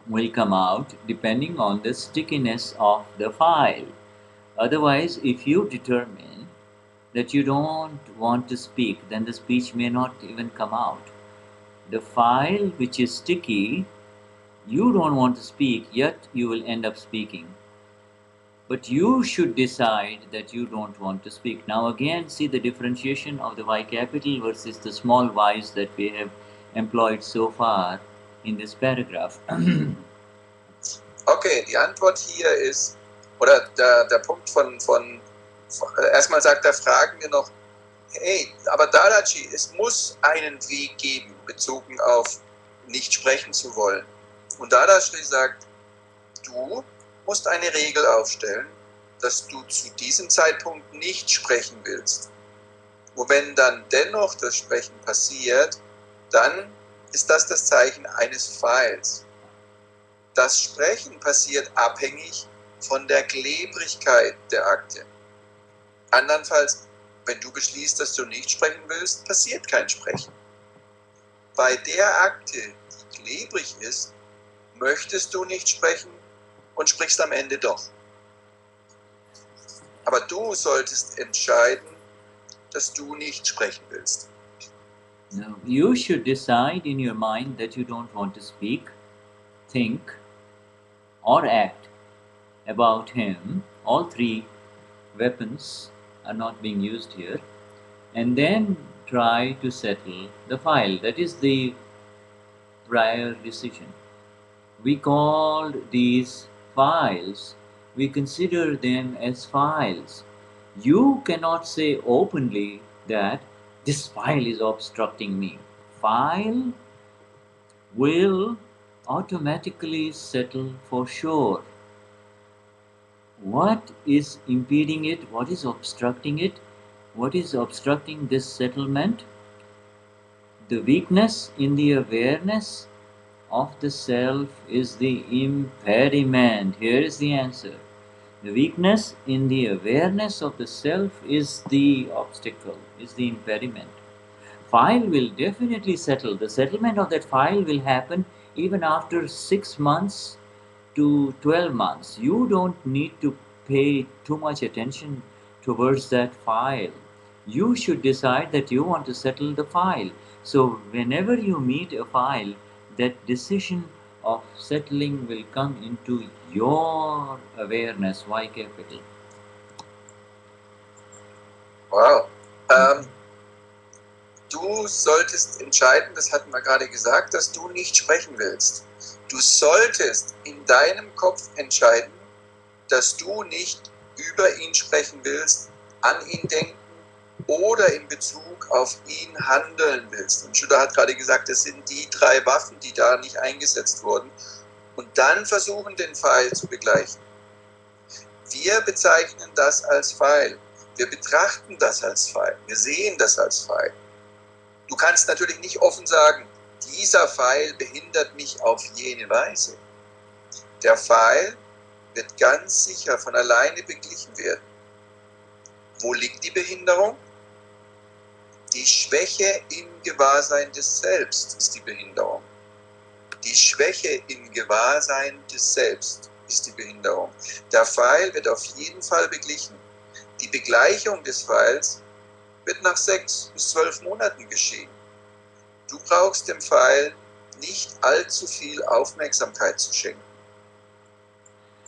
will come out depending on the stickiness of the file. Otherwise, if you determine that you don't want to speak, then the speech may not even come out. The file which is sticky, you don't want to speak, yet you will end up speaking. But you should decide that you don't want to speak. Now again, see the differentiation of the Y capital versus the small y's that we have employed so far in this paragraph. Okay, die Antwort hier ist, oder der Punkt von erstmal sagt er, fragen wir noch, hey, aber Dadachi, es muss einen Weg geben, bezogen auf nicht sprechen zu wollen. Und Dadashri sagt, du musst eine Regel aufstellen, dass du zu diesem Zeitpunkt nicht sprechen willst. Und wenn dann dennoch das Sprechen passiert, dann ist das das Zeichen eines Pfeils. Das Sprechen passiert abhängig von der Klebrigkeit der Akte. Andernfalls, wenn du beschließt, dass du nicht sprechen willst, passiert kein Sprechen. Bei der Akte, die klebrig ist, möchtest du nicht sprechen und sprichst am Ende doch. Aber du solltest entscheiden, dass du nicht sprechen willst. Now, you should decide in your mind that you don't want to speak, think, or act about him. All three weapons are not being used here. And then try to settle the file. That is the prior decision. We called these files, we consider them as files. You cannot say openly that this file is obstructing me. File will automatically settle for sure. What is impeding it? What is obstructing it? What is obstructing this settlement? The weakness in the awareness of the self is the impediment. Here is the answer. The weakness in the awareness of the self is the obstacle, is the impediment. File will definitely settle. The settlement of that file will happen even after 6 months to 12 months. You don't need to pay too much attention towards that file. You should decide that you want to settle the file. So whenever you meet a file, that decision of settling will come into your awareness, Y capital. Wow. Du du solltest entscheiden, das hatten wir gerade gesagt, dass du nicht sprechen willst. Du solltest in deinem Kopf entscheiden, dass du nicht über ihn sprechen willst, an ihn denken oder in Bezug auf ihn handeln willst. Und Shuddha hat gerade gesagt, das sind die 3 Waffen, die da nicht eingesetzt wurden. Und dann versuchen, den Pfeil zu begleichen. Wir bezeichnen das als Pfeil. Wir betrachten das als Pfeil. Wir sehen das als Pfeil. Du kannst natürlich nicht offen sagen, dieser Pfeil behindert mich auf jene Weise. Der Pfeil wird ganz sicher von alleine beglichen werden. Wo liegt die Behinderung? Die Schwäche im Gewahrsein des Selbst ist die Behinderung. Die Schwäche im Gewahrsein des Selbst ist die Behinderung. Der Pfeil wird auf jeden Fall beglichen. Die Begleichung des Pfeils wird nach 6 bis 12 Monaten geschehen. Du brauchst dem Pfeil nicht allzu viel Aufmerksamkeit zu schenken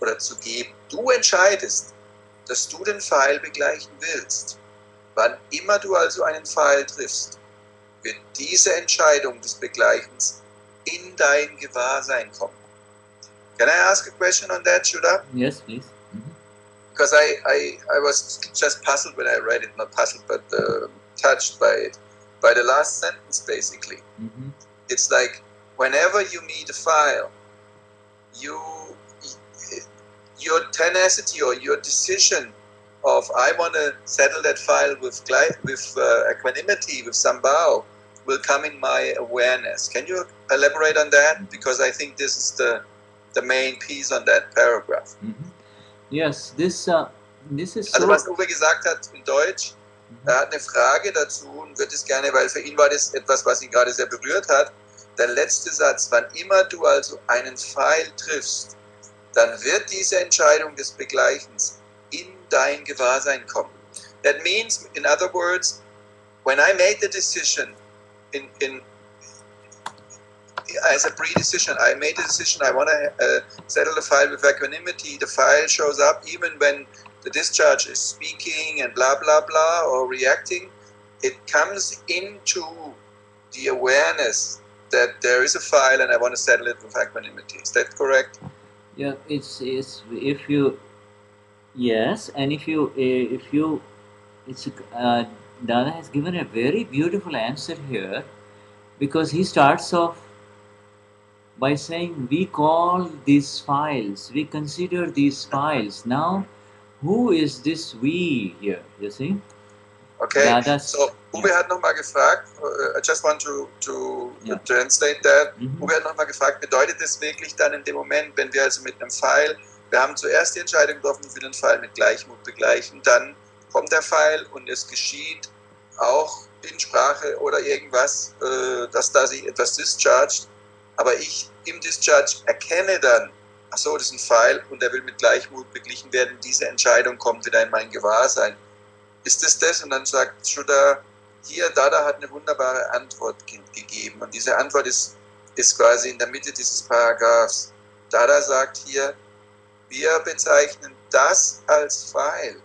oder zu geben. Du entscheidest, dass du den Pfeil begleichen willst. Wann immer du also einen Pfeil triffst, wird diese Entscheidung des Begleichens in dein Gewahrsein kommen. Can I ask a question on that, Shuddha? Yes, please. Because I was just puzzled when I read it, not puzzled, but touched by it, by the last sentence basically. It's like, whenever you meet a file, your tenacity or your decision of, I want to settle that file with equanimity, with sambhava, will come in my awareness. Can you elaborate on that? Because I think this is the main piece on that paragraph. Yes, this is Also so... was Uwe gesagt hat in Deutsch, er hat eine Frage dazu und wird es gerne, weil für ihn war das etwas, was ihn gerade sehr berührt hat. Der letzte Satz, wann immer du also einen Pfeil triffst, dann wird diese Entscheidung des Begleichens in dein Gewahrsein kommen. That means, in other words, when I made the decision as a pre-decision, I made a decision, I want to settle the file with equanimity. The file shows up even when the discharge is speaking and blah, blah, blah, or reacting. It comes into the awareness that there is a file and I want to settle it with equanimity. Is that correct? Yeah, it's if you... Yes, and if you Dada has given a very beautiful answer here, because he starts off by saying, we call these files, we consider these files. Now, who is this we here, you see? Okay, Dada's, so Uwe hat nochmal gefragt, I just want to translate that. Uwe hat nochmal gefragt, bedeutet es wirklich dann in dem Moment, wenn wir also mit einem Pfeil, wir haben zuerst die Entscheidung getroffen, wir den Pfeil mit Gleichmut begleichen, dann kommt der Pfeil und es geschieht auch in Sprache oder irgendwas, dass da sich etwas dischargt, aber ich im Discharge erkenne dann, ach so, das ist ein Pfeil und der will mit Gleichmut beglichen werden, diese Entscheidung kommt wieder in mein Gewahrsein. Ist es das? Und dann sagt Shuddha, hier, Dada hat eine wunderbare Antwort gegeben und diese Antwort ist quasi in der Mitte dieses Paragraphs. Dada sagt hier, wir bezeichnen das als Pfeil.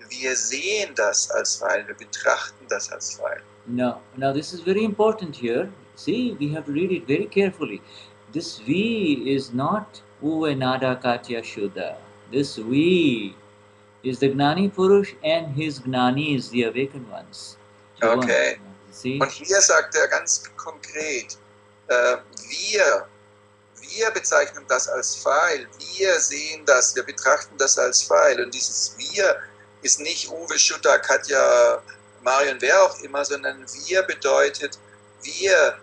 Wir sehen das als Pfeil, wir betrachten das als Pfeil. Now this is very important here. See, we have to read it very carefully. This we is not Uve Nada Katya Shuddha. This we is the Gnani Purush and his Gnanis, the awakened ones. Okay. See? Und hier sagt er ganz konkret, wir bezeichnen das als Pfeil, wir sehen das, wir betrachten das als Pfeil. Und dieses wir ist nicht Uwe, Shuddha, Katja, Marion, wer auch immer, sondern wir bedeutet wir,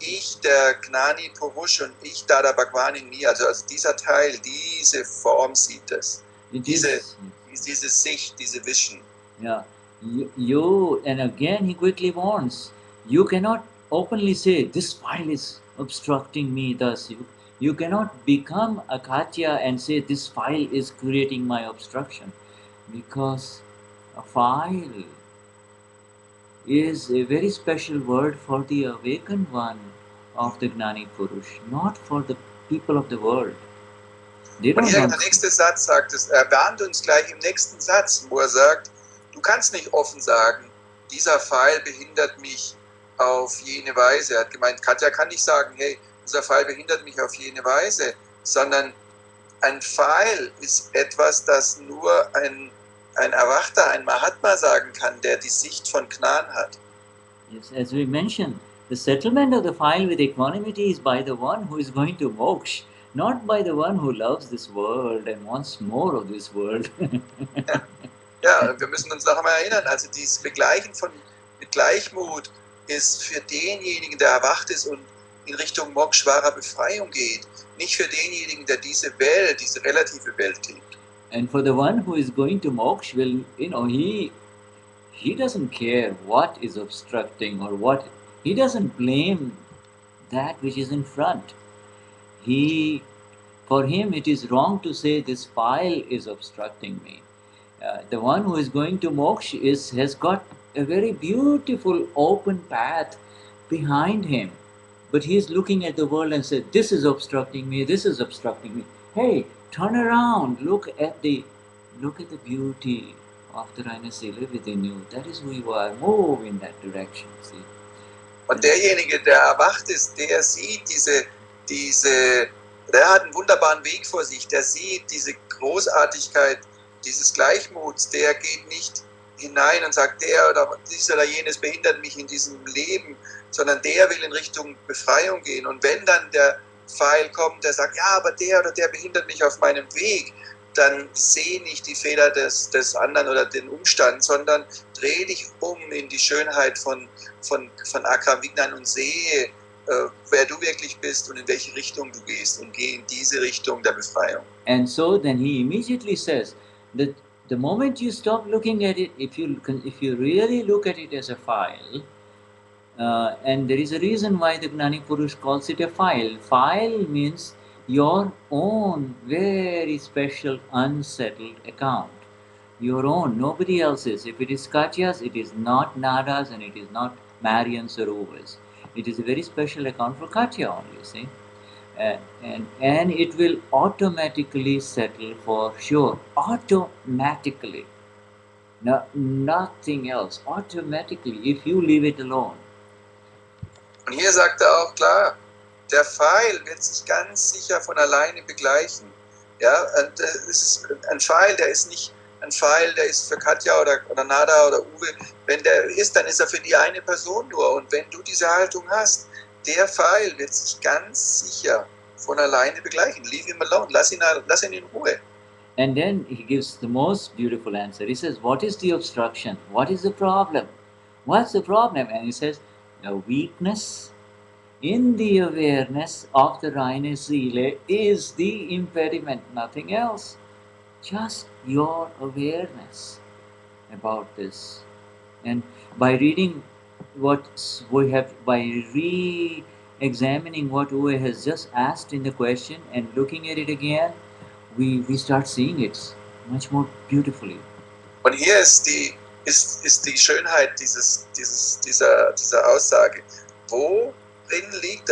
ich, der Gnani Purush und ich, Dada Bhagwan in mir, also dieser Teil, diese Form sieht es. Diese Sicht, diese Vision. Yeah, you and again he quickly warns, you cannot openly say, this file is obstructing me, thus you cannot become a Katya and say, this file is creating my obstruction, because a file is a very special word for the awakened one of the Gnani Purush, not for the people of the world. Und hier der nächste Satz sagt es, er warnt uns gleich im nächsten Satz, wo er sagt, du kannst nicht offen sagen, dieser Pfeil behindert mich auf jene Weise. Er hat gemeint, Katja kann nicht sagen, hey, dieser Pfeil behindert mich auf jene Weise, sondern ein Pfeil ist etwas, das nur ein Erwachter, ein Mahatma sagen kann, der die Sicht von Gnan hat. Yes, as we mentioned, the settlement of the file with equanimity is by the one who is going to moksha, not by the one who loves this world and wants more of this world. Ja, wir müssen uns noch einmal erinnern, also dieses Begleichen mit Gleichmut ist für denjenigen, der erwacht ist und in Richtung Mokshvara Befreiung geht, nicht für denjenigen, der diese Welt, diese relative Welt liebt. And for the one who is going to moksha, well, he doesn't care what is obstructing or what. He doesn't blame that which is in front. For him, it is wrong to say this file is obstructing me. The one who is going to moksha has got a very beautiful open path behind him. But he is looking at the world and says, this is obstructing me, this is obstructing me. Hey, turn around, look at the beauty of the reine Seele within you. That is who you are. Move in that direction. See? Und derjenige, der erwacht ist, der sieht der hat einen wunderbaren Weg vor sich, der sieht diese Großartigkeit dieses Gleichmuts, der geht nicht hinein und sagt, der oder dies oder jenes behindert mich in diesem Leben, sondern der will in Richtung Befreiung gehen. Und wenn dann der Pfeil kommt, der sagt, ja, aber der oder der behindert mich auf meinem Weg, dann seh nicht die Fehler des anderen oder den Umstand, sondern dreh dich um in die Schönheit von Akram Vignan und sehe, wer du wirklich bist und in welche Richtung du gehst und geh in diese Richtung der Befreiung. And so then he immediately says that the moment you stop looking at it, if you really look at it as a file, and there is a reason why the Gnani Purush calls it a file. File means your own very special unsettled account. Your own, nobody else's. If it is Katyas, it is not Nadas and it is not Marians or Uvas. It is a very special account for Katya only, see. And it will automatically settle for sure. Automatically. No, nothing else. Automatically, if you leave it alone. Und hier sagt er auch klar, der Pfeil wird sich ganz sicher von alleine begleichen. Ja, und es ist ein Pfeil, der ist nicht ein Pfeil, der ist für Katja oder Nada oder Uwe. Wenn der ist, dann ist er für die eine Person nur. Und wenn du diese Haltung hast, der Pfeil wird sich ganz sicher von alleine begleichen. Leave him alone. Lass ihn in Ruhe. And then he gives the most beautiful answer. He says, what is the obstruction? What is the problem? What's the problem? And he says, a weakness in the awareness of the reine Seele is the impediment, nothing else. Just your awareness about this. And by reading what we have, by re-examining what Uwe has just asked in the question and looking at it again, we start seeing it much more beautifully. Und hier ist die Schönheit dieser Aussage. Worin liegt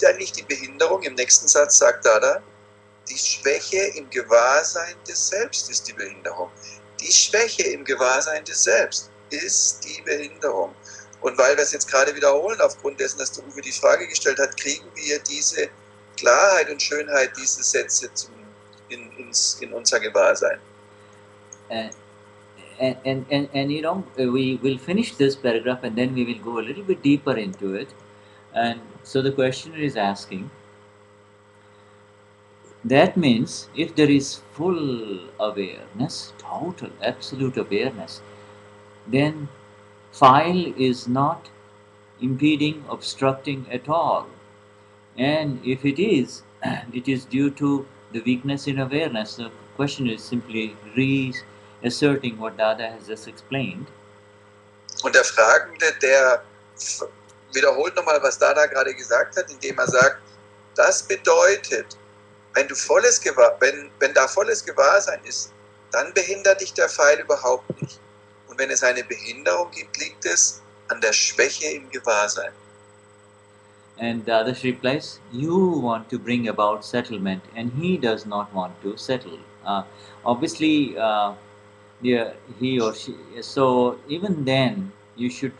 eigentlich die Behinderung? Im nächsten Satz sagt Dada, die Schwäche im Gewahrsein des Selbst ist die Behinderung. Die Schwäche im Gewahrsein des Selbst ist die Behinderung. Und weil wir es jetzt gerade wiederholen, aufgrund dessen, dass der Uwe die Frage gestellt hat, kriegen wir diese Klarheit und Schönheit, diese Sätze in unser Gewahrsein. And you know, we will finish this paragraph and then we will go a little bit deeper into it. And so the questioner is asking, that means if there is full awareness, total, absolute awareness, then file is not impeding, obstructing at all. And if it is due to the weakness in awareness. The question is simply reasserting what Dada has just explained. Und der Fragende, der wiederholt nochmal, was Dada gerade gesagt hat, indem er sagt, das bedeutet, wenn da volles Gewahrsein ist, dann behindert dich der Pfeil überhaupt nicht. Und wenn es eine Behinderung gibt, liegt es an der Schwäche im Gewahrsein. And Dadashri replies, you want to bring about settlement and he does not want to settle. Obviously, he or she, so even then, you should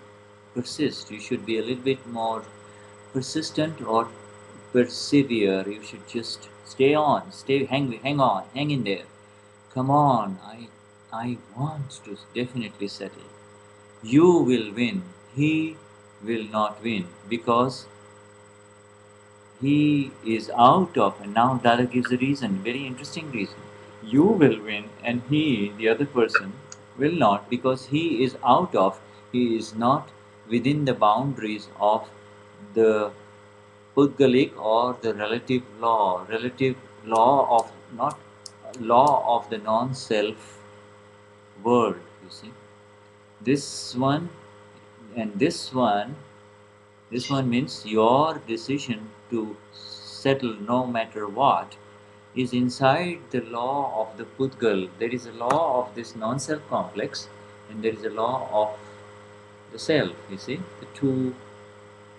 persist. You should be a little bit more persistent or persevere. You should just stay on, hang on, hang in there. Come on, I want to definitely settle. You will win. He will not win because he is out of, and now Dada gives a reason, very interesting reason. You will win, and he, the other person, will not because he is out of, he is not within the boundaries of the Pudgalik or the relative law of not law of the non-self world. You see, this one and this one means your decision to settle no matter what is inside the law of the Pudgal. There is a law of this non-self complex and there is a law of the self, you see, the two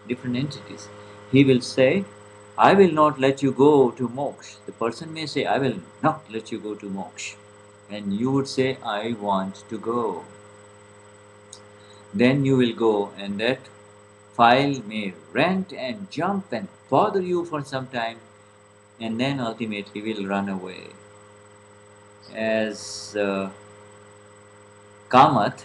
different entities. He will say, I will not let you go to moksha. The person may say, I will not let you go to moksha. And you would say, I want to go. Then you will go, and that file may rant and jump and bother you for some time, and then ultimately will run away. As Kamath,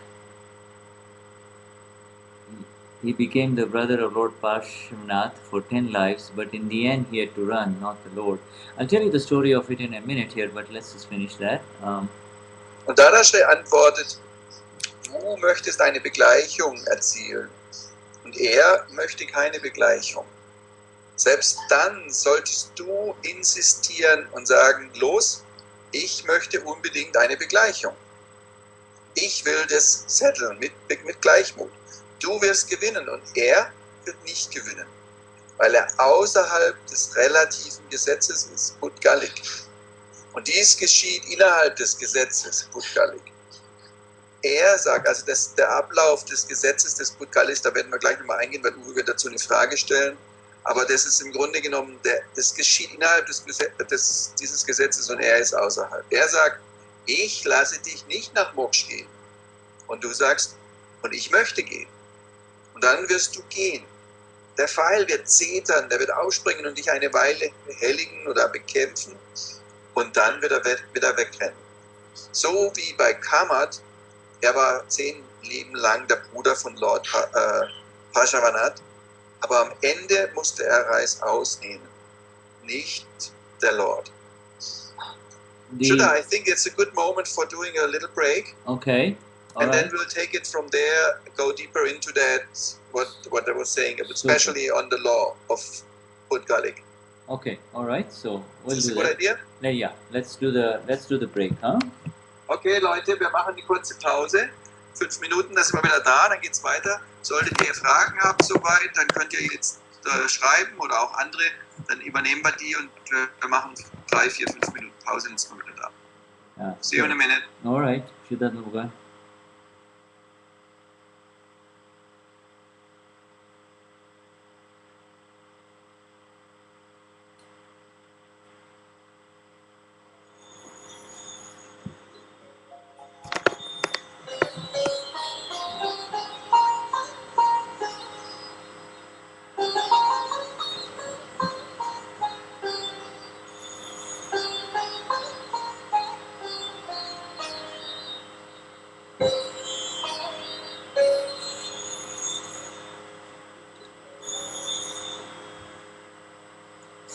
he became the brother of Lord Parshvanath for 10 lives, but in the end he had to run, not the Lord. I'll tell you the story of it in a minute here, but let's just finish that. Und Dadashri antwortet, du möchtest eine Begleichung erzielen und er möchte keine Begleichung. Selbst dann solltest du insistieren und sagen, los, ich möchte unbedingt eine Begleichung. Ich will das setteln mit Gleichmut. Du wirst gewinnen und er wird nicht gewinnen, weil er außerhalb des relativen Gesetzes ist, Pudgalik. Und dies geschieht innerhalb des Gesetzes, Pudgalik. Er sagt, also der Ablauf des Gesetzes des Pudgaliks, da werden wir gleich nochmal eingehen, weil Uwe wird dazu eine Frage stellen, aber das ist im Grunde genommen, das geschieht innerhalb dieses Gesetzes und er ist außerhalb. Er sagt, ich lasse dich nicht nach Moksha gehen. Und du sagst, und ich möchte gehen. Und dann wirst du gehen. Der Pfeil wird zetern, der wird ausspringen und dich eine Weile behelligen oder bekämpfen. Und dann wird er wegrennen. So wie bei Kamath, er war 10 Leben lang der Bruder von Lord Parshvanath, aber am Ende musste er Reis ausnehmen, nicht der Lord. Shuddha, I think it's a good moment for doing a little break. Okay. And then we'll take it from there, go deeper into that, what I was saying, especially on the law of Pudgalik. Okay, all right. So we'll Is this do a good that. idea? Yeah, let's do the break, huh? Okay, Leute, wir machen die kurze Pause. 5 Minuten, dann sind wir wieder da, dann geht's weiter. Solltet ihr Fragen haben soweit, dann könnt ihr jetzt schreiben oder auch andere, dann übernehmen wir die und wir machen 3, 4, 5 Minuten Pause, dann sind wir wieder da. Yeah. See you in a minute. All right. Shuddha Nuga.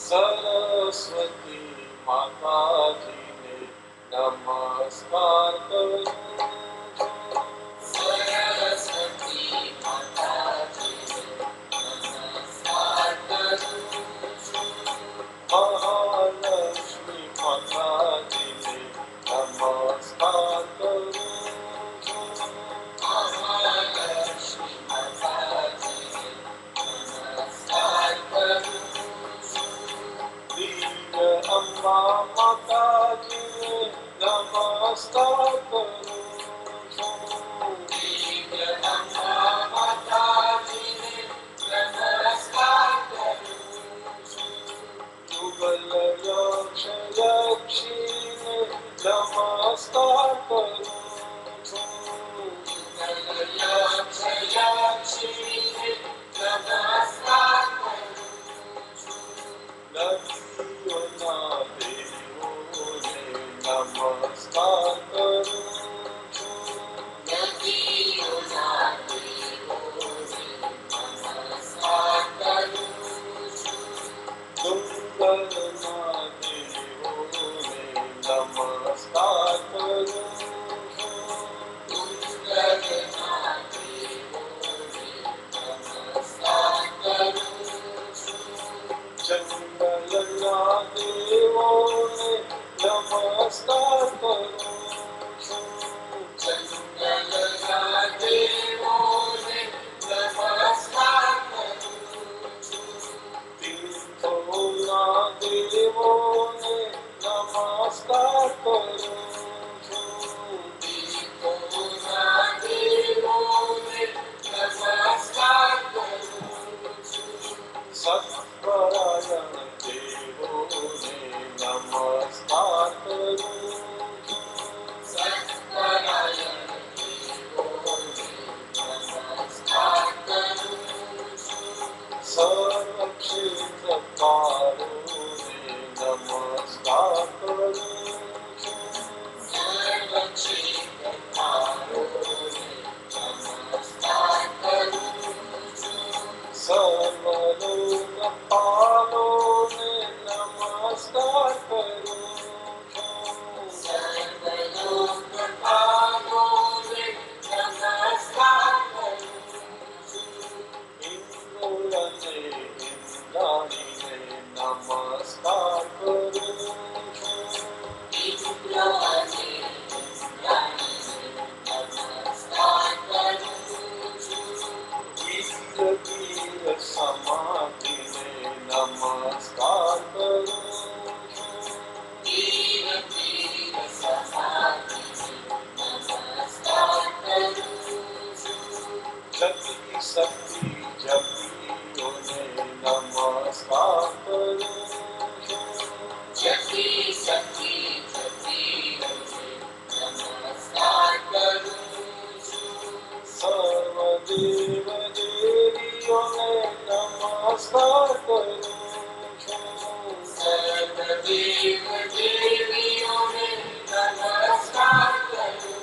Saraswati माता जी ने नमस्कार करो। सरस्वती माता जी ने नमस्कार करो। महालक्ष्मी माता जी ने नमस्कार करो। महालक्ष्मी माता जी ने नमस्कार करो। अम्बा माता जी ने नमस्कार करो। धीर समाधि में नमस्कार करूं धीर धीर समाधि में नमस्कार करूं जपी शक्ति जपी उन्हें नमस्कार करूं जपी शक्ति जपी उन्हें नमस्कार करूं सर्वदेव देवियों ने नमस्कार करूं सर्वदेव देवियों ने नमस्कार करूं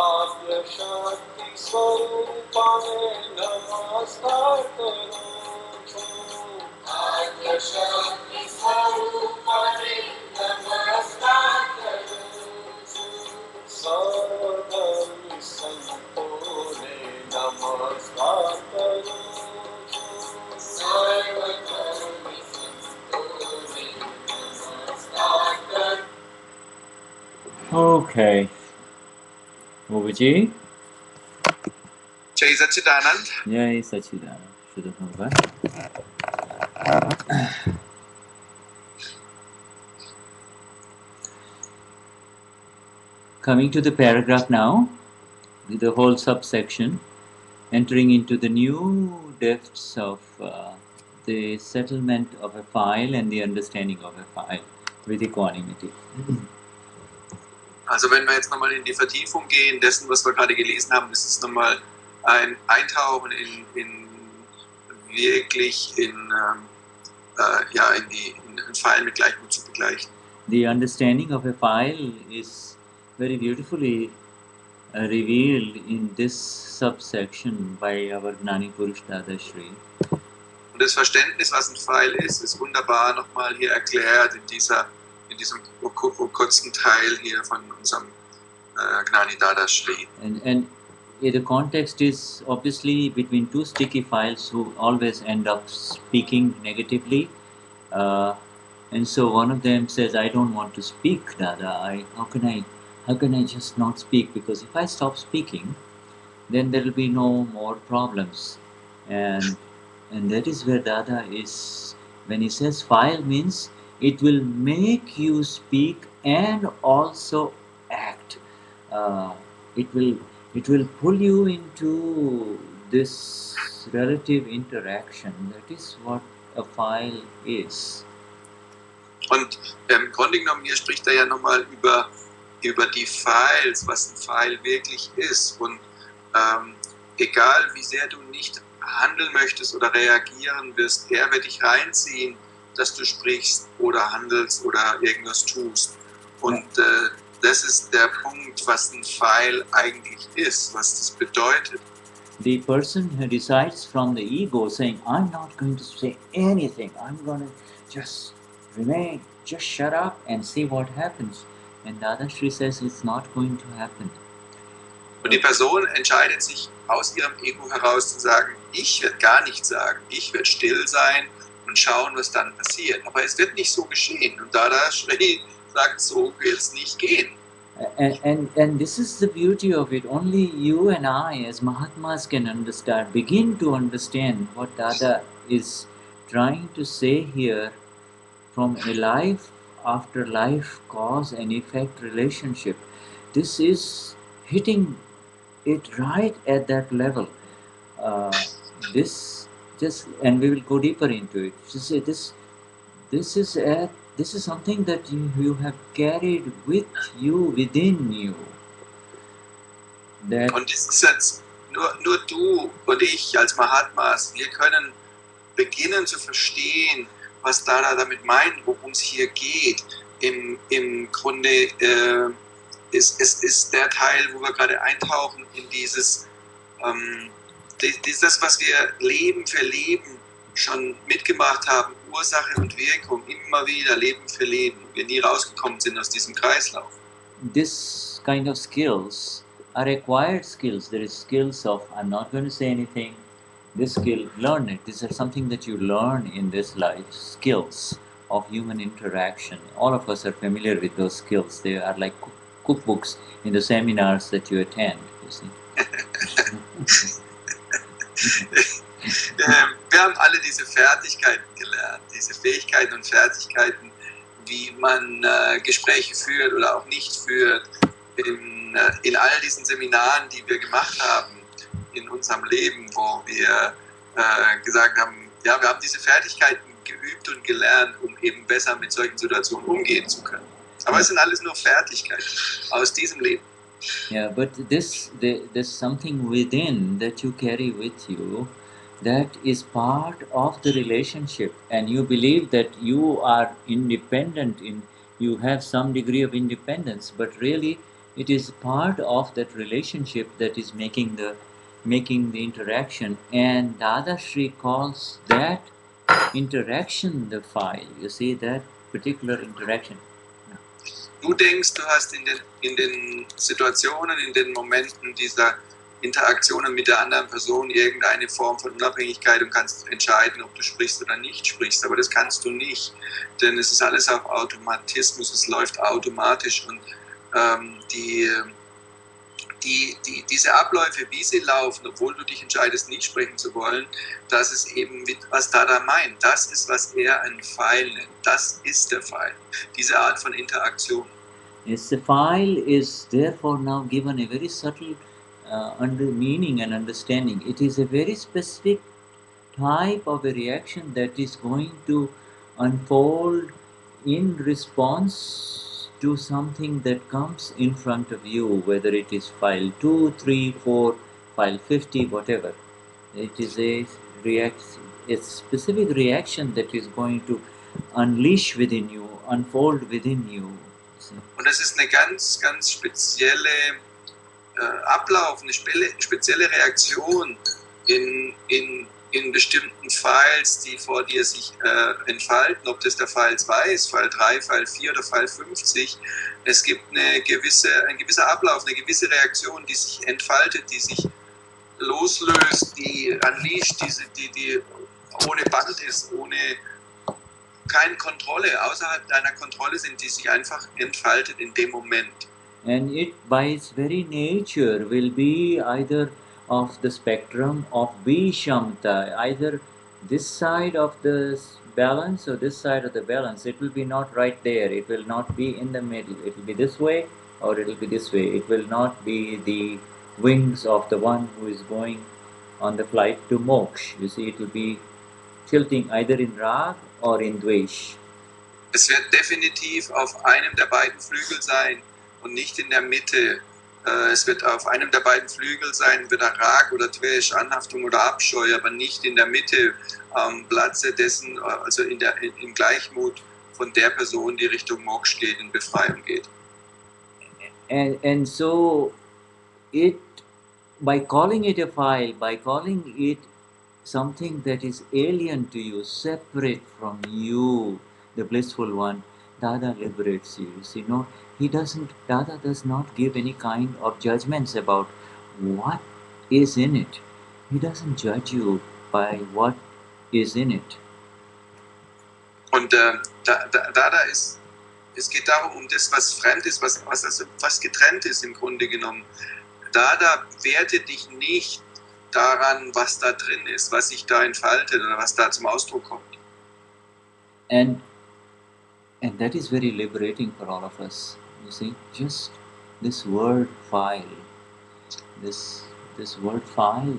आद्य शक्ति स्वरूपा ने नमस्कार करूं आद्य शक्ति स्वरूपा ने नमस्कार करूं सर्वधर्मी संतों ने नमस्कार करूं सर्वधर्मी संतों ने नमस्कार करूं Okay. Overji? Jai Satchidanand. Jai Satchidanand. Shuddha Bhava. Coming to the paragraph now, with the whole subsection, entering into the new depths of the settlement of a file and the understanding of a file with equanimity. Also wenn wir jetzt nochmal in die Vertiefung gehen dessen, was wir gerade gelesen haben, ist es nochmal ein Eintauchen in wirklich in den Pfeil mit Gleichmut zu begleichen. The understanding of a file is very beautifully revealed in this subsection by our Gnani Purush Dadashri. Und das Verständnis, was ein Pfeil ist wunderbar nochmal hier erklärt in diesem kurzen Teil hier von unserem Gnani Dadashri. And the context is obviously between two sticky files who always end up speaking negatively. And so one of them says, I don't want to speak, Dada. How can I just not speak? Because if I stop speaking, then there will be no more problems. And that is where Dada is. When he says file means it will make you speak and also act. It will pull you into this relative interaction. That is what a file is. Und im Grunde genommen hier spricht er ja nochmal über die Files, was ein File wirklich ist. Und egal wie sehr du nicht handeln möchtest oder reagieren wirst, er wird dich reinziehen, dass du sprichst oder handelst oder irgendwas tust. Und das ist der Punkt, was ein File eigentlich ist, was das bedeutet. The person who decides from the ego saying, I'm not going to say anything, I'm going to just remain, just shut up and see what happens. And Dadashri says it's not going to happen. Und die Person entscheidet sich aus ihrem Ego heraus zu sagen, ich werde gar nichts sagen, ich werde still sein und schauen, was dann passiert. Aber es wird nicht so geschehen. Und Dadashri sagt, so wird es nicht gehen. And this is the beauty of it. Only you and I as Mahatmas can begin to understand what Dada is trying to say here from a life after life cause and effect relationship. This is hitting it right at that level. And we will go deeper into it. To say this is something that you have carried with you, within you. Und das ist jetzt nur du und ich als Mahatmas, wir können beginnen zu verstehen, was Dada damit meint, worum es hier geht. Im Grunde es ist der Teil, wo wir gerade eintauchen in dieses, was wir Leben für Leben schon mitgemacht haben, Ursache und Wirkung, immer wieder Leben für Leben, wir nie rausgekommen sind aus diesem Kreislauf. This kind of skills are acquired skills. There is skills of, I'm not going to say anything, this skill, learn it. These are something that you learn in this life, skills of human interaction. All of us are familiar with those skills. They are like cookbooks in the seminars that you attend, you see. Wir haben alle diese Fertigkeiten gelernt, diese Fähigkeiten und Fertigkeiten, wie man Gespräche führt oder auch nicht führt, in all diesen Seminaren, die wir gemacht haben in unserem Leben, wo wir gesagt haben, ja, wir haben diese Fertigkeiten geübt und gelernt, um eben besser mit solchen Situationen umgehen zu können. Aber es sind alles nur Fertigkeiten aus diesem Leben. Yeah, but there's something within that you carry with you that is part of the relationship, and you believe that you are independent you have some degree of independence, but really it is part of that relationship that is making the interaction, and Dadashri calls that interaction the file. You see that particular interaction. Du denkst, du hast in den Situationen, in den Momenten dieser Interaktionen mit der anderen Person irgendeine Form von Unabhängigkeit und kannst entscheiden, ob du sprichst oder nicht sprichst. Aber das kannst du nicht, denn es ist alles auf Automatismus, es läuft automatisch und diese Abläufe, wie sie laufen, obwohl du dich entscheidest, nicht sprechen zu wollen, das ist eben, was Dada meint. Das ist, was er einen Pfeil nennt. Das ist der Pfeil. Diese Art von Interaktion. Yes, the file is therefore now given a very subtle meaning and understanding. It is a very specific type of a reaction that is going to unfold in response to something that comes in front of you, whether it is file 2, 3, 4, file 50, whatever. It is a specific reaction that is going to unleash within you, unfold within you. Und es ist eine ganz, ganz spezielle Ablauf, eine spezielle Reaktion in bestimmten Files, die vor dir sich entfalten, ob das der File 2 ist, File 3, File 4 oder File 50. Es gibt ein gewisser Ablauf, eine gewisse Reaktion, die sich entfaltet, die sich loslöst, die unleasht, die ohne Band ist, ohne keine Kontrolle, außerhalb deiner Kontrolle sind, die sich einfach entfaltet in dem Moment. And it by its very nature will be either of the spectrum of Vishamta, either this side of the balance or this side of the balance. It will be not right there, it will not be in the middle, it will be this way or it will be this way. It will not be the wings of the one who is going on the flight to moksha. You see, it will be tilting either in Rag or in Dvesh. Es wird definitiv auf einem der beiden Flügel sein und nicht in der Mitte. Es wird auf einem der beiden Flügel sein, entweder Rag oder Dvesh, Anhaftung oder Abscheu, aber nicht in der Mitte am Platze dessen, also im Gleichmut von der Person, die Richtung Moksha geht, in Befreiung geht. And so it, by calling it a file, by calling it something that is alien to you, separate from you, the blissful one, Dada liberates you. You see, no, Dada does not give any kind of judgments about what is in it. He doesn't judge you by what is in it. Und Dada ist, es geht darum, das, was fremd ist, was getrennt ist im Grunde genommen. Dada wertet dich nicht daran, was da drin ist, was sich da entfaltet oder was da zum Ausdruck kommt. And that is very liberating for all of us. You see, just this word file, this word file,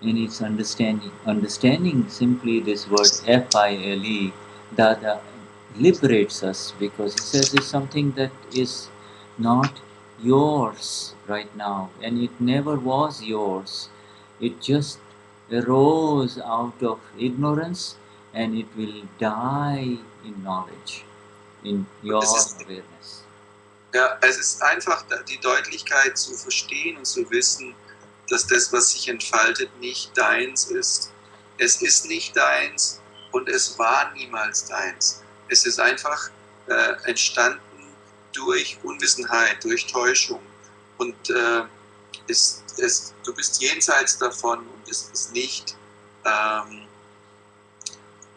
in its understanding simply this word F-I-L-E, Dada liberates us, because it says it's something that is not yours right now, and it never was yours. It just arose out of ignorance, and it will die in knowledge, in your awareness. Ja, es ist einfach die Deutlichkeit zu verstehen und zu wissen, dass das, was sich entfaltet, nicht deins ist. Es ist nicht deins und es war niemals deins. Es ist einfach entstanden durch Unwissenheit, durch Täuschung. Und du bist jenseits davon und es ist nicht,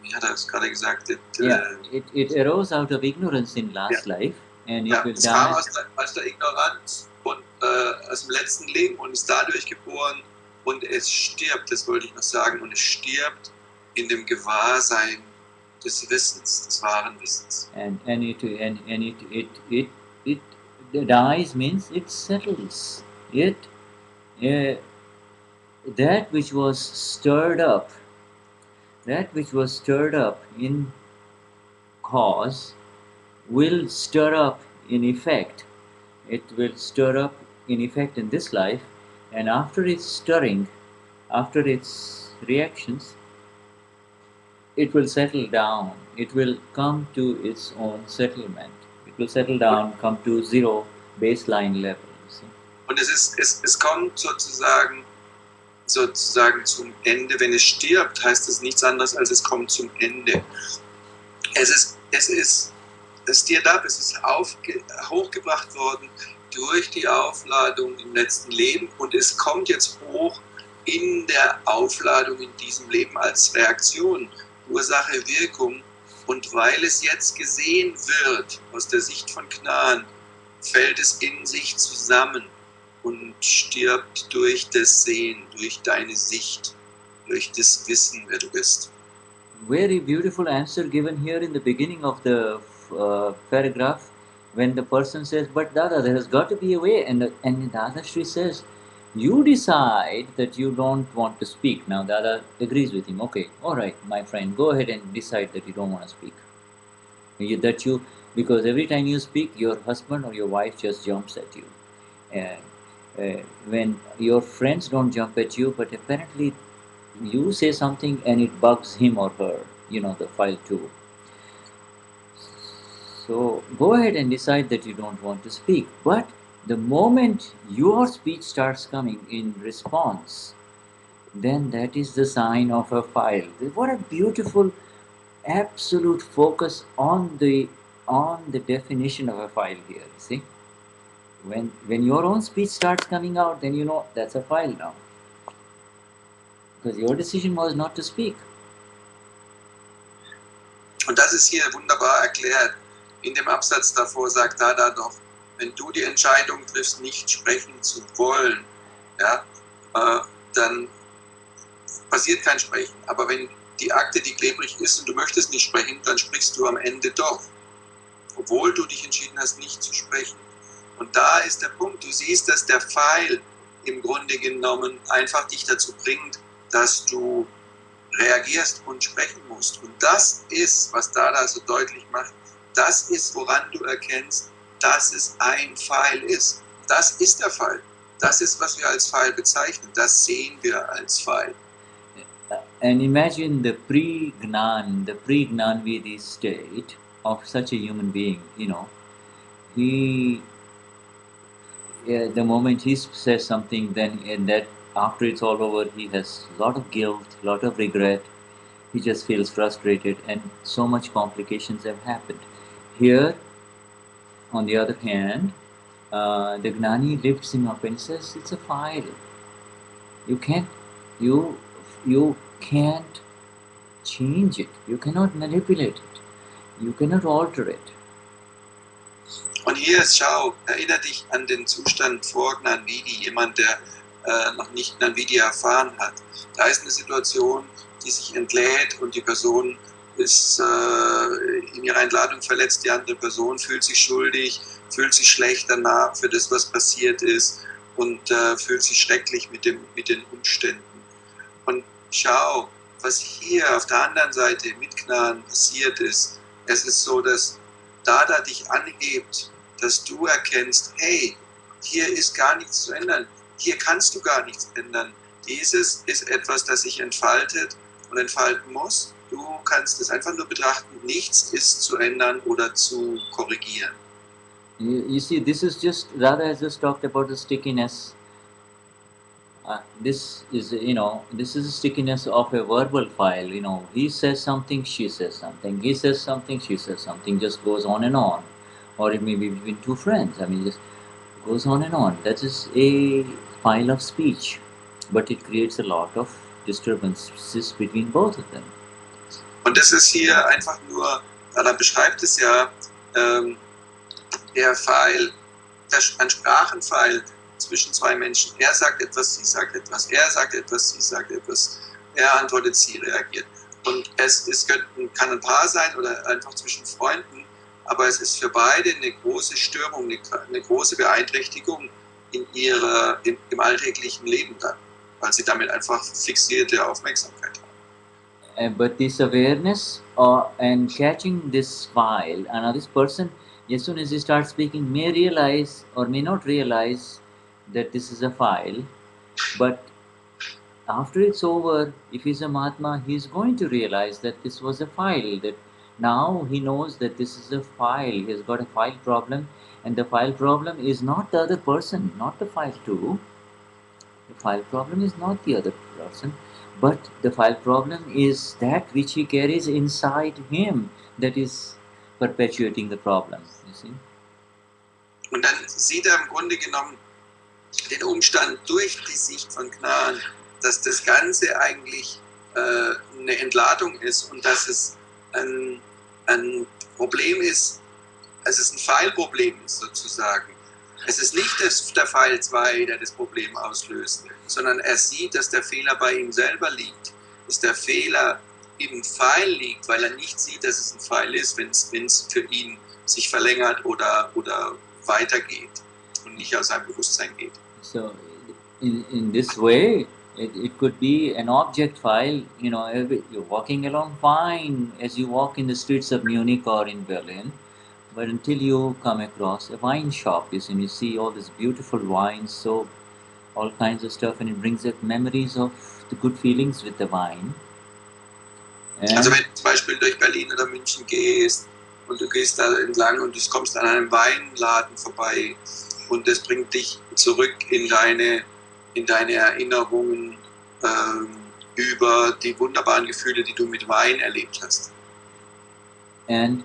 wie hat er es gerade gesagt? It arose out of ignorance in last life, and it will es die. kam aus der Ignoranz und aus dem letzten Leben und ist dadurch geboren und es stirbt, das wollte ich noch sagen, und es stirbt in dem Gewahrsein des Wissens, des wahren Wissens. And it dies means it settles. That which was stirred up in cause will stir up in effect. It will stir up in effect in this life, and after its stirring, after its reactions, it will settle down. It will come to its own settlement. It will settle down, come to zero baseline level. See? Und es kommt sozusagen zum Ende. Wenn es stirbt, heißt es nichts anderes, als es kommt zum Ende. Es ist stirred up, es ist hochgebracht worden durch die Aufladung im letzten Leben und es kommt jetzt hoch in der Aufladung in diesem Leben als Reaktion, Ursache, Wirkung. Und weil es jetzt gesehen wird aus der Sicht von Gnan, fällt es in sich zusammen und stirbt durch das Sehen, durch deine Sicht, durch das Wissen, wer du bist. Very beautiful answer given here in the beginning of the paragraph when the person says, but Dada, there has got to be a way. And Dadashri says, you decide that you don't want to speak. Now Dada agrees with him. Okay, all right, my friend, go ahead and decide that you don't want to speak. Because every time you speak, your husband or your wife just jumps at you. When your friends don't jump at you, but apparently you say something and it bugs him or her, the file too. So go ahead and decide that you don't want to speak. But the moment your speech starts coming in response, then that is the sign of a file. What a beautiful, absolute focus on the definition of a file here. See, when your own speech starts coming out, then you know that's a file now. Because your decision was not to speak. Und das ist hier wunderbar erklärt. In dem Absatz davor sagt Dada doch, wenn du die Entscheidung triffst, nicht sprechen zu wollen, ja, dann passiert kein Sprechen. Aber wenn die Akte, die klebrig ist und du möchtest nicht sprechen, dann sprichst du am Ende doch. Obwohl du dich entschieden hast, nicht zu sprechen. Und da ist der Punkt, du siehst, dass der Pfeil im Grunde genommen einfach dich dazu bringt, dass du reagierst und sprechen musst. Und das ist, was Dada so deutlich macht, das ist, woran du erkennst, dass es ein Pfeil ist. Das ist der Pfeil. Das ist, was wir als Pfeil bezeichnen. Das sehen wir als Pfeil. And imagine the pre-Gnanvedi state of such a human being, the moment he says something, then in that after it's all over, he has a lot of guilt, a lot of regret. He just feels frustrated, and so much complications have happened. Here, on the other hand, the Gnani lifts him up and says, "It's a file. You can't change it. You cannot manipulate it. You cannot alter it." Und hier ist, schau, erinnere dich an den Zustand vor Gnanvidi, jemand, der noch nicht Gnanvidi erfahren hat. Da ist eine Situation, die sich entlädt und die Person ist in ihrer Entladung verletzt, die andere Person fühlt sich schuldig, fühlt sich schlecht danach für das, was passiert ist und fühlt sich schrecklich mit den Umständen. Und schau, was hier auf der anderen Seite mit Gnan passiert ist. Es ist so, dass Dada dich anhebt, dass du erkennst, hey, hier ist gar nichts zu ändern, hier kannst du gar nichts ändern. Dieses ist etwas, das sich entfaltet und entfalten muss. Du kannst es einfach nur betrachten, nichts ist zu ändern oder zu korrigieren. You see, this is just, Radha has just talked about the stickiness. This is a stickiness of a verbal file. He says something, she says something. He says something, she says something. Just goes on and on, or it may be between two friends. Just goes on and on. That is a file of speech, but it creates a lot of disturbances between both of them. Und das ist hier einfach nur, Dada beschreibt es ja, der Pfeil, ein Sprachenpfeil zwischen zwei Menschen. Er sagt etwas, sie sagt etwas. Er sagt etwas, sie sagt etwas. Er antwortet, sie reagiert. Und kann ein Paar sein oder einfach zwischen Freunden, aber es ist für beide eine große Störung, eine große Beeinträchtigung im alltäglichen Leben dann, weil sie damit einfach fixierte Aufmerksamkeit haben. But this awareness and catching this file, and this person, as soon as he starts speaking, may realize or may not realize that this is a file, but after it's over, if he's a Mahatma, he's going to realize that this was a file, that now he knows that this is a file, he has got a file problem, and the file problem is not the other person, not the file too. The file problem is not the other person, but the file problem is that which he carries inside him that is perpetuating the problem, you see. Und dann sieht er im Grunde genommen den Umstand durch die Sicht von Gnan, dass das Ganze eigentlich eine Entladung ist und dass es ein Problem ist, dass es ein Pfeilproblem ist sozusagen. Es ist nicht der Pfeil 2, der das Problem auslöst, sondern er sieht, dass der Fehler bei ihm selber liegt, dass der Fehler im Pfeil liegt, weil er nicht sieht, dass es ein Pfeil ist, wenn es für ihn sich verlängert oder weitergeht und nicht aus seinem Bewusstsein geht. So in this way, it could be an object file, you know, you're walking along fine as you walk in the streets of Munich or in Berlin, but until you come across a wine shop, you see all these beautiful wines, so all kinds of stuff, and it brings up memories of the good feelings with the wine. And Also wenn du zum Beispiel durch Berlin oder München gehst und du gehst da entlang und du kommst an einem Weinladen vorbei und das bringt dich zurück in deine Erinnerungen über die wunderbaren Gefühle, die du mit Wein erlebt hast. and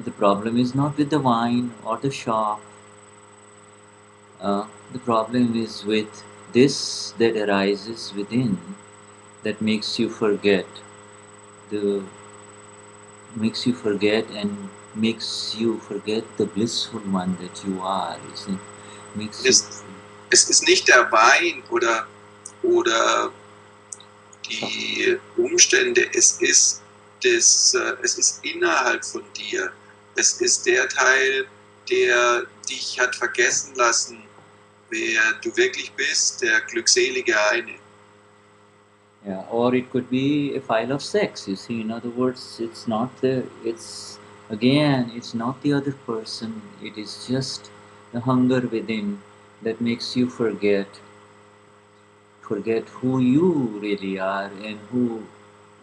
the problem is not with the wine or the shop. The problem is with this that arises within, that makes you forget and makes you forget the blissful one that you are. You see, makes you. Es ist nicht der Wein oder die Umstände, es ist innerhalb von dir. Es ist der Teil, der dich hat vergessen lassen, wer du wirklich bist, der glückselige eine. Yeah, or it could be a file of sex. You see, in other words, it's not the other person. It is just the hunger within that makes you forget who you really are and who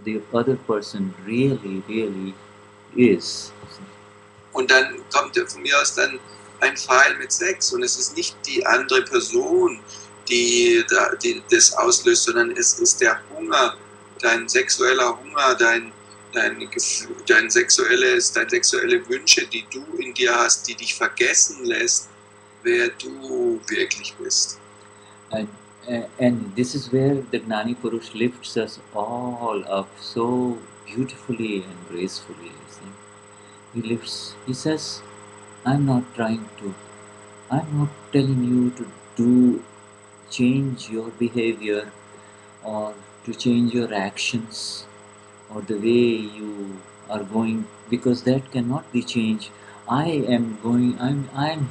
the other person really is. Und dann kommt von mir aus dann ein Pfeil mit Sex und es ist nicht die andere Person, die das auslöst, sondern es ist der Hunger, dein sexueller Hunger, deine sexuelle Wünsche, die du in dir hast, die dich vergessen lässt, wer du wirklich bist. And this is where the Gnani Purush lifts us all up so beautifully and gracefully. You see, he says, I'm not telling you to change your behavior or to change your actions or the way you are going, because that cannot be changed. I am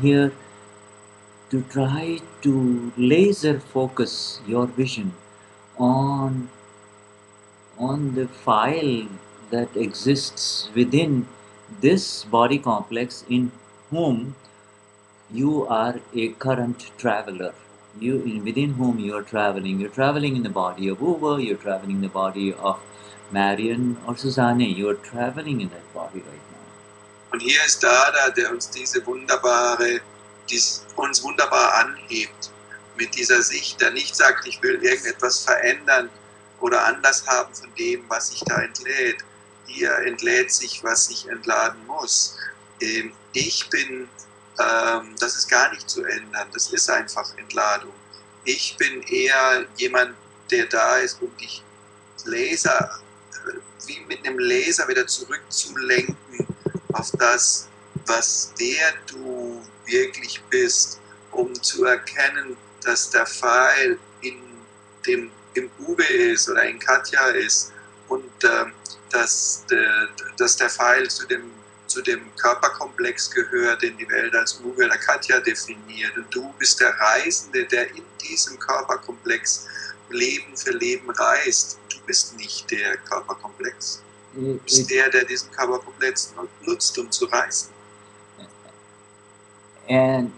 here to try to laser focus your vision on the file that exists within this body complex in whom you are a current traveler. Within whom you are traveling. You're traveling in the body of Uwe, you're traveling in the body of Marion or Susanne. You're traveling in that body right now. Und hier ist Dada, der uns uns wunderbar anhebt mit dieser Sicht, der nicht sagt, ich will irgendetwas verändern oder anders haben von dem, was sich da entlädt. Hier entlädt sich, was sich entladen muss. Das ist gar nicht zu ändern, das ist einfach Entladung. Ich bin eher jemand, der da ist, um dich wie mit einem Laser wieder zurückzulenken auf das, wer du wirklich bist, um zu erkennen, dass der Pfeil im Uwe ist oder in Katja ist und dass der Pfeil zu dem Körperkomplex gehört, den die Welt als Uwe oder Katja definiert. Und du bist der Reisende, der in diesem Körperkomplex Leben für Leben reist. Du bist nicht der Körperkomplex. Du bist der diesen Körperkomplex nutzt, um zu reisen. And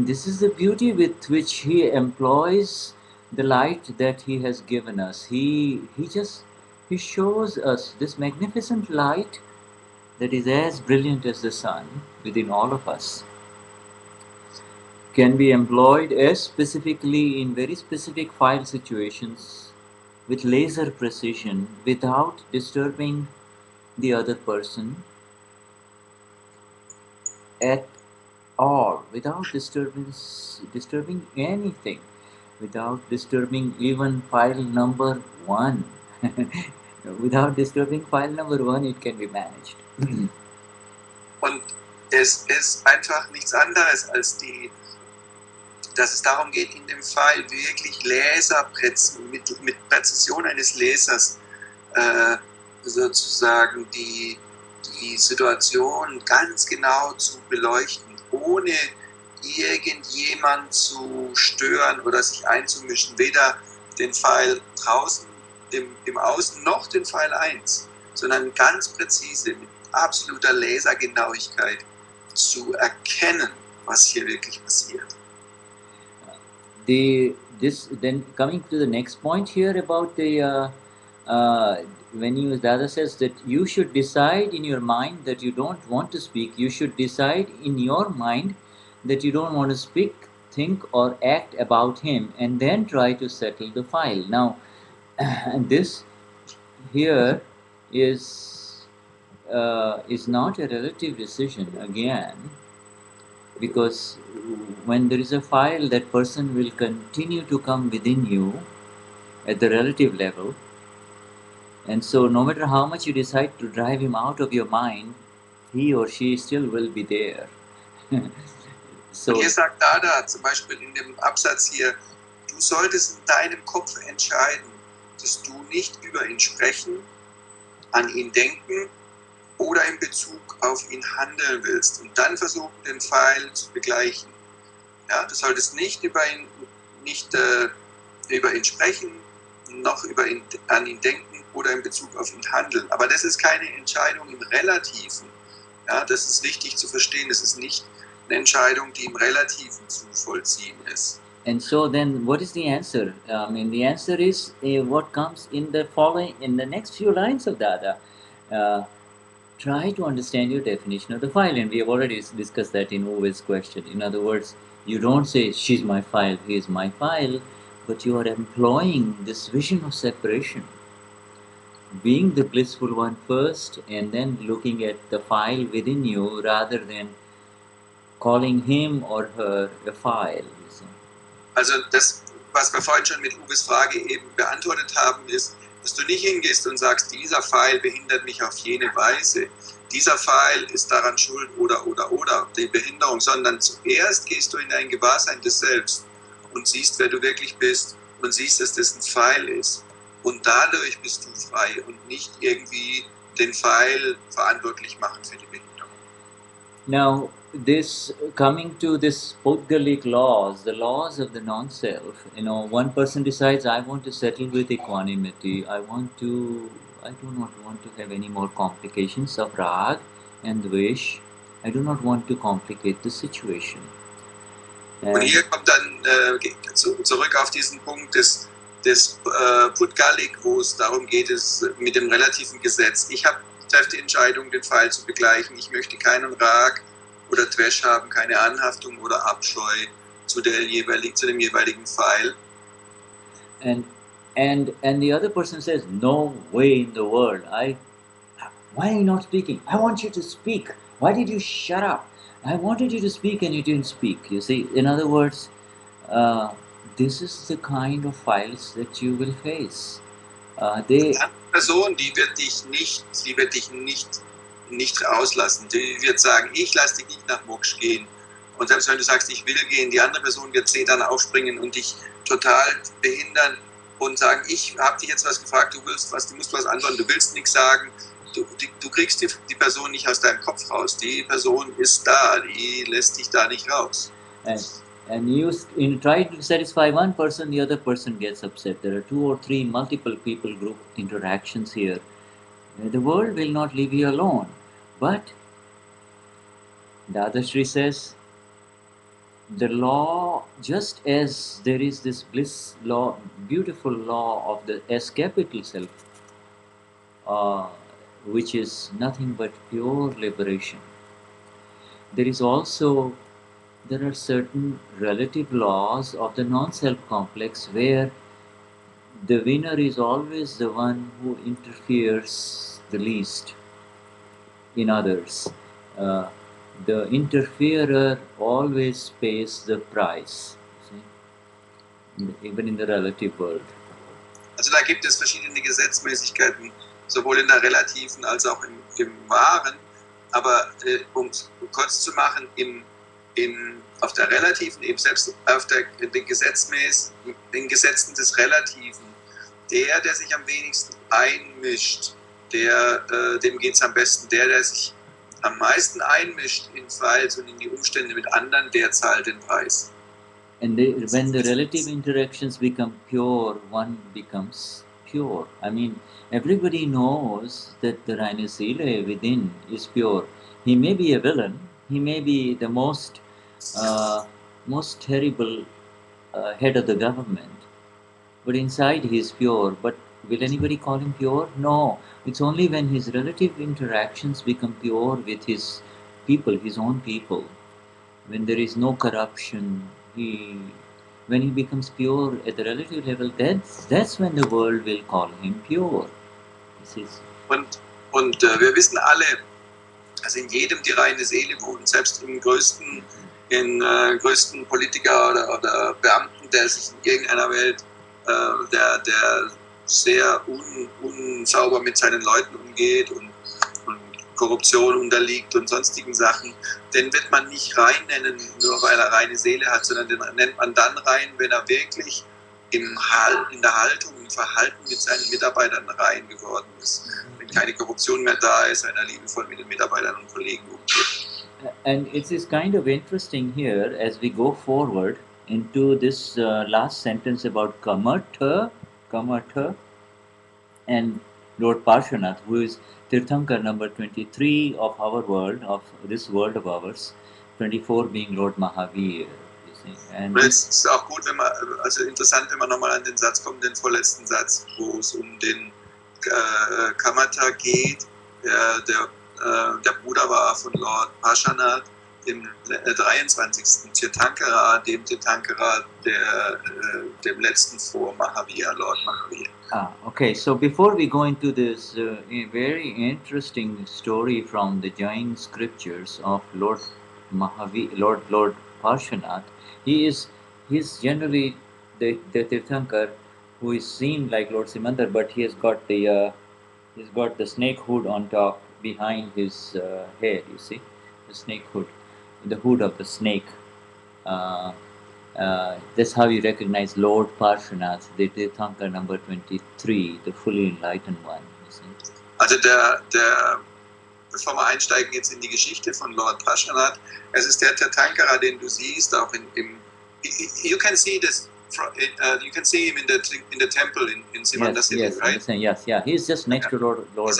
this is the beauty with which he employs the light that he has given us. He shows us this magnificent light that is as brilliant as the sun within all of us, can be employed as specifically in very specific file situations with laser precision without disturbing the other person at all, without disturbing anything, without disturbing even file number 1. Without disturbing file number 1, it can be managed. Und es ist einfach nichts anderes als dass es darum geht, in dem Pfeil wirklich mit Präzision eines Lasers sozusagen die Situation ganz genau zu beleuchten, ohne irgendjemand zu stören oder sich einzumischen, weder den Pfeil draußen im Außen noch den Pfeil 1, sondern ganz präzise mit absoluter Lasergenauigkeit zu erkennen, was hier wirklich passiert. Then coming to the next point here about when Dada says that you should decide in your mind that you don't want to speak, you should decide in your mind that you don't want to speak, think or act about him, and then try to settle the file. Now, this here is not a relative decision again, because when there is a file, that person will continue to come within you at the relative level. And so no matter how much you decide to drive him out of your mind, he or she still will be there. So, und hier sagt Dada zum Beispiel in dem Absatz hier, du solltest in deinem Kopf entscheiden, dass du nicht über ihn sprechen, an ihn denken oder in Bezug auf ihn handeln willst und dann versuchen, den Pfeil zu begleichen. Ja, du solltest nicht über ihn sprechen, noch an ihn denken oder in Bezug auf ihn handeln. Aber das ist keine Entscheidung im Relativen. Ja, das ist wichtig zu verstehen. Das ist nicht eine Entscheidung, die im Relativen zu vollziehen ist. And so then, what is the answer? The answer is what comes in the next few lines of Dada. Try to understand your definition of the file, and we have already discussed that in Uwe's question. In other words, you don't say, she's my file, he is my file, but you are employing this vision of separation. Being the blissful one first, and then looking at the file within you, rather than calling him or her a file. You see. Also das, was wir vorhin schon mit Uwes Frage eben beantwortet haben, ist, dass du nicht hingehst und sagst, dieser Pfeil behindert mich auf jene Weise, dieser Pfeil ist daran schuld oder die Behinderung, sondern zuerst gehst du in dein Gewahrsein des Selbst und siehst, wer du wirklich bist und siehst, dass das ein Pfeil ist. Und dadurch bist du frei und nicht irgendwie den Pfeil verantwortlich machen für die Behinderung. Now, this coming to this Podgalic laws, the laws of the non-self, one person decides, I want to settle with equanimity, I do not want to have any more complications of rag and dvesh, I do not want to complicate the situation. Und hier kommt dann zurück auf diesen Punkt des Pudgalik, wo es darum geht, mit dem relativen Gesetz. Ich treffe die Entscheidung, den Pfeil zu begleichen. Ich möchte keinen Rag oder Dvesh haben, keine Anhaftung oder Abscheu zu dem jeweiligen Pfeil. And the other person says, no way in the world. Why are you not speaking? I want you to speak. Why did you shut up? I wanted you to speak and you didn't speak. You see, in other words, this is the kind of files that you will face. Die andere Person, die wird dich nicht rauslassen. Die wird sagen, ich lasse dich nicht nach Moksha gehen. Und selbst wenn du sagst, ich will gehen, die andere Person wird dann aufspringen und dich total behindern und sagen, ich habe dich jetzt was gefragt, du musst was antworten, du willst nichts sagen, du kriegst die Person nicht aus deinem Kopf raus. Die Person ist da, die lässt dich da nicht raus. And you try to satisfy one person, the other person gets upset. There are 2 or 3 multiple people group interactions here. The world will not leave you alone. But Dadashri says, the law, just as there is this bliss law, beautiful law of the S capital self, which is nothing but pure liberation. There are certain relative laws of the non-self complex where the winner is always the one who interferes the least in others. The interferer always pays the price, even in the relative world. Also da gibt es verschiedene Gesetzmäßigkeiten, sowohl in der relativen als auch im wahren. Aber um es kurz zu machen, auf der relativen Ebene, selbst auf den Gesetzen des Relativen, der sich am wenigsten einmischt, dem geht es am besten. Der sich am meisten einmischt in Files und in die Umstände mit anderen, der zahlt den Preis. And when the relative interactions become pure, one becomes pure. I mean, everybody knows that the reine Seele within is pure. He may be a villain, he may be the most terrible head of the government, but inside he is pure. But will anybody call him pure? No. It's only when his relative interactions become pure with his people, his own people, when there is no corruption, when he becomes pure at the relative level, that's when the world will call him pure. Und wir wissen alle, dass in jedem die reine Seele wohnt, selbst im größten Politiker oder Beamten, der sich in irgendeiner Welt, der sehr unsauber mit seinen Leuten umgeht und Korruption unterliegt und sonstigen Sachen, den wird man nicht rein nennen, nur weil er reine Seele hat, sondern den nennt man dann rein, wenn er wirklich in der Haltung, im Verhalten mit seinen Mitarbeitern rein geworden ist. Wenn keine Korruption mehr da ist, wenn er liebevoll mit den Mitarbeitern und Kollegen umgeht. And it is kind of interesting here as we go forward into this last sentence about Kamatha, and Lord Parshvanath, who is Tirthankar number 23 of our world, of this world of ours, 24 being Lord Mahavir. You see. And es ist auch gut, interessant, wenn man nochmal an den Satz kommt, den vorletzten Satz, wo es um den Kamatha geht, der Bruder war von Lord Parshvanath, dem 23. Tirthankara, dem Tirthankara, dem letzten vor Mahavir, Lord Mahavir. Okay, so before we go into this very interesting story from the Jain scriptures of Lord Mahavir, Lord Parshvanath, he's generally the Tirthankar who is seen like Lord Simandar, but he's got the snake hood on top behind his head. You see, the snake hood, the hood of the snake. That's how you recognize Lord Parshvanath, the Tirthankar number 23, the fully enlightened one. You see. Also bevor wir einsteigen jetzt in die Geschichte von Lord Parshvanath, es ist der Tirthankara, den du siehst, auch you can see this. You can see him in the temple in Simandar City, yes, right? Yes, yeah. He's just next to Lord. Das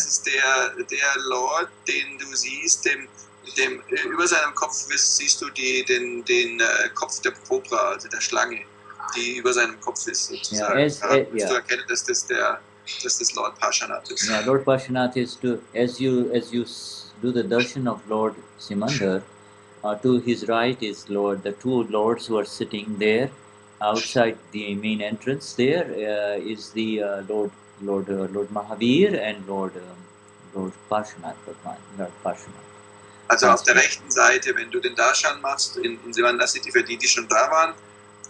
ist der Lord, den du siehst, über seinem Kopf siehst du den Kopf der Cobra, also der Schlange, die über seinem Kopf ist sozusagen. Du erkennen, dass das Lord Parshvanath ist. Yeah, Lord Parshvanath is as you do the darshan of Lord Simandar, to his right is the two lords who are sitting there outside the main entrance. There is the Lord Mahavir and Lord Parshvanath. Lord Parshvanath. Also auf der rechten Seite, wenn du den Darshan machst in Simandar City, für die schon da waren,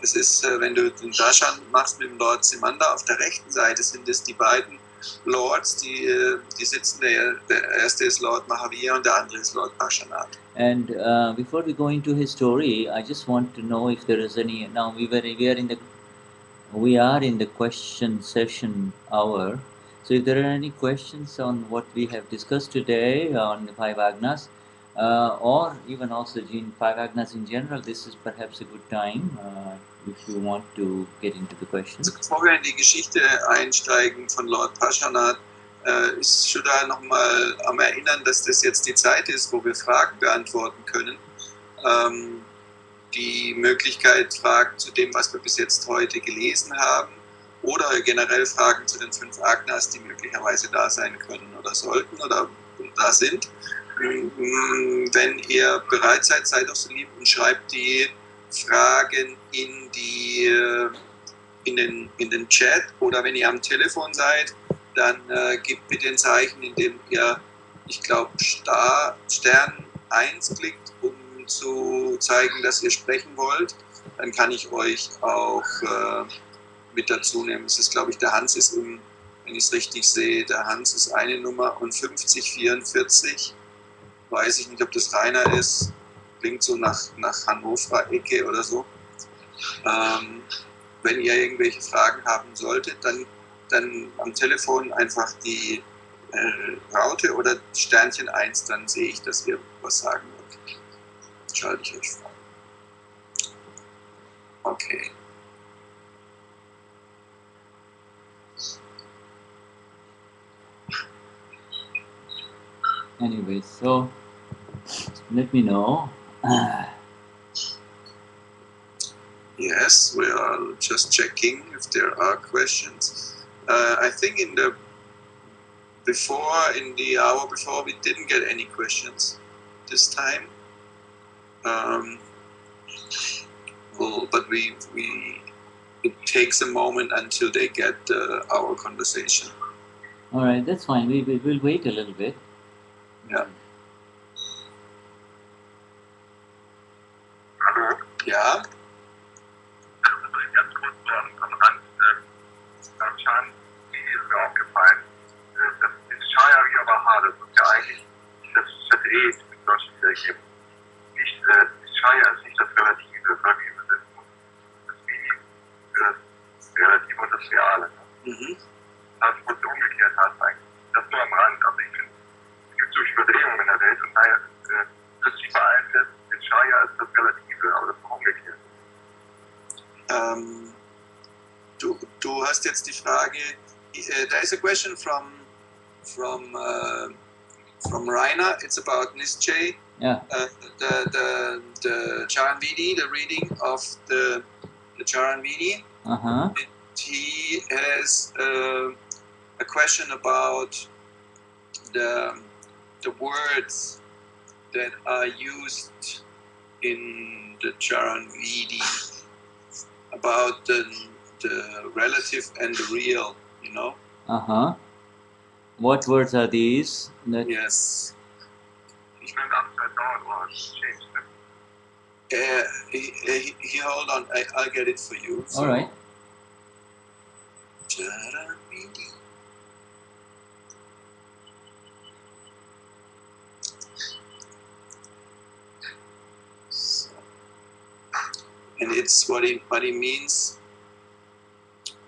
es ist, wenn du den Darshan machst mit dem Lord Simandar, auf der rechten Seite sind es die beiden Lords, die sitzen. Der erste ist Lord Mahavir und der andere ist Lord Parshanath. And before we go into his story, I just want to know if there is any. Now we are in the question session hour. So if there are any questions on what we have discussed today on the five Agnas, or even also five Agnas in general, this is perhaps a good time if you want to get into the questions. Also bevor wir in die Geschichte einsteigen von Lord Parshanath, ist Shuddha nochmal am Erinnern, dass das jetzt die Zeit ist, wo wir Fragen beantworten können. Die Möglichkeit, Fragen zu dem, was wir bis jetzt heute gelesen haben, oder generell Fragen zu den 5 Agnas, die möglicherweise da sein können oder sollten oder da sind. Wenn ihr bereit seid, seid doch so lieb und schreibt die Fragen in den Chat, oder wenn ihr am Telefon seid, dann gebt bitte ein Zeichen, indem ihr, ich glaube, Stern 1 klickt, um zu zeigen, dass ihr sprechen wollt. Dann kann ich euch auch mit dazu nehmen. Es ist, glaube ich, der Hans ist wenn ich es richtig sehe, der Hans ist eine Nummer und 5044. Weiß ich nicht, ob das Rainer ist. Klingt so nach Hannover Ecke oder so. Wenn ihr irgendwelche Fragen haben solltet, dann am Telefon einfach die Raute oder Sternchen 1, dann sehe ich, dass ihr was sagen wollt. Dann schalte ich euch vor. Okay. Anyway, so let me know. Yes, we are just checking if there are questions. I think in the hour before, we didn't get any questions this time. But it takes a moment until they get our conversation. All right, that's fine. We'll wait a little bit. Ja. Hallo? Ja? Ganz kurz am Rand, Chan, wie ist mir aufgefallen, das ist Chaya Yavaha, das ist ja eigentlich das ZE im Deutschen wiedergeben. Nicht, Chaya ist nicht das Relative, sondern wie Übersetzung. Das Mini für das Relative und das Reale. Mhm. Das ist umgekehrt hat eigentlich. Das nur am Rand, aber ich finde, es gibt so Überdrehungen in der Welt und daher das ist überall fest, in Chaya ist das Relative, aber das ist umgekehrt. Du hast jetzt die Frage, there is a question from Rainer, it's about Nischay, Yeah. the Charan Vidi, the reading of the Charan Vidi. Uh-huh. He has a question about the words that are used in the Charan Vidi, about the relative and the real, you know? Uh-huh. What words are these? Yes. Ich bin upside down or changed. He hold on, I'll get it for you. All right. Charan Vidi. And it's what he means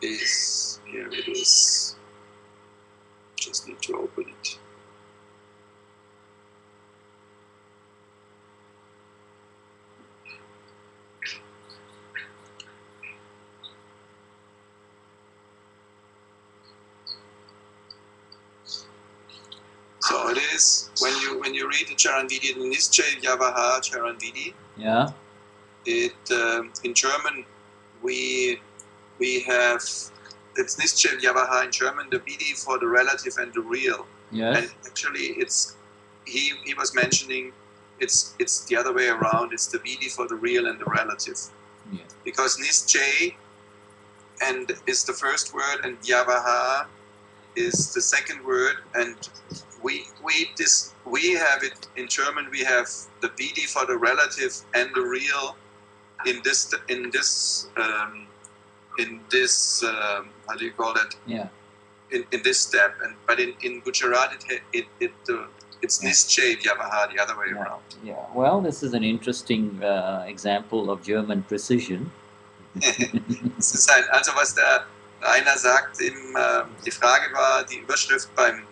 is, here it is, just need to open it. So it is, when you read the Charan Vidi, the Nischay Vyavaha Charan Vidi, Yeah. it in German we have, it's Nischay Vyavaha in German, the Vidi for the relative and the real. Yes. And actually it's he was mentioning it's the other way around, it's the Vidi for the real and the relative. Yeah. Because Nischay and is the first word and Vyavaha is the second word, and we have it in German. We have the Vidi for the relative and the real in this how do you call it? Yeah. in this step, but in Gujarat it's Nischay Vyavaha, the other way around. Yeah. Well, this is an interesting example of German precision. Es ist halt, also was der Rainer sagt, die Frage war, die Überschrift beim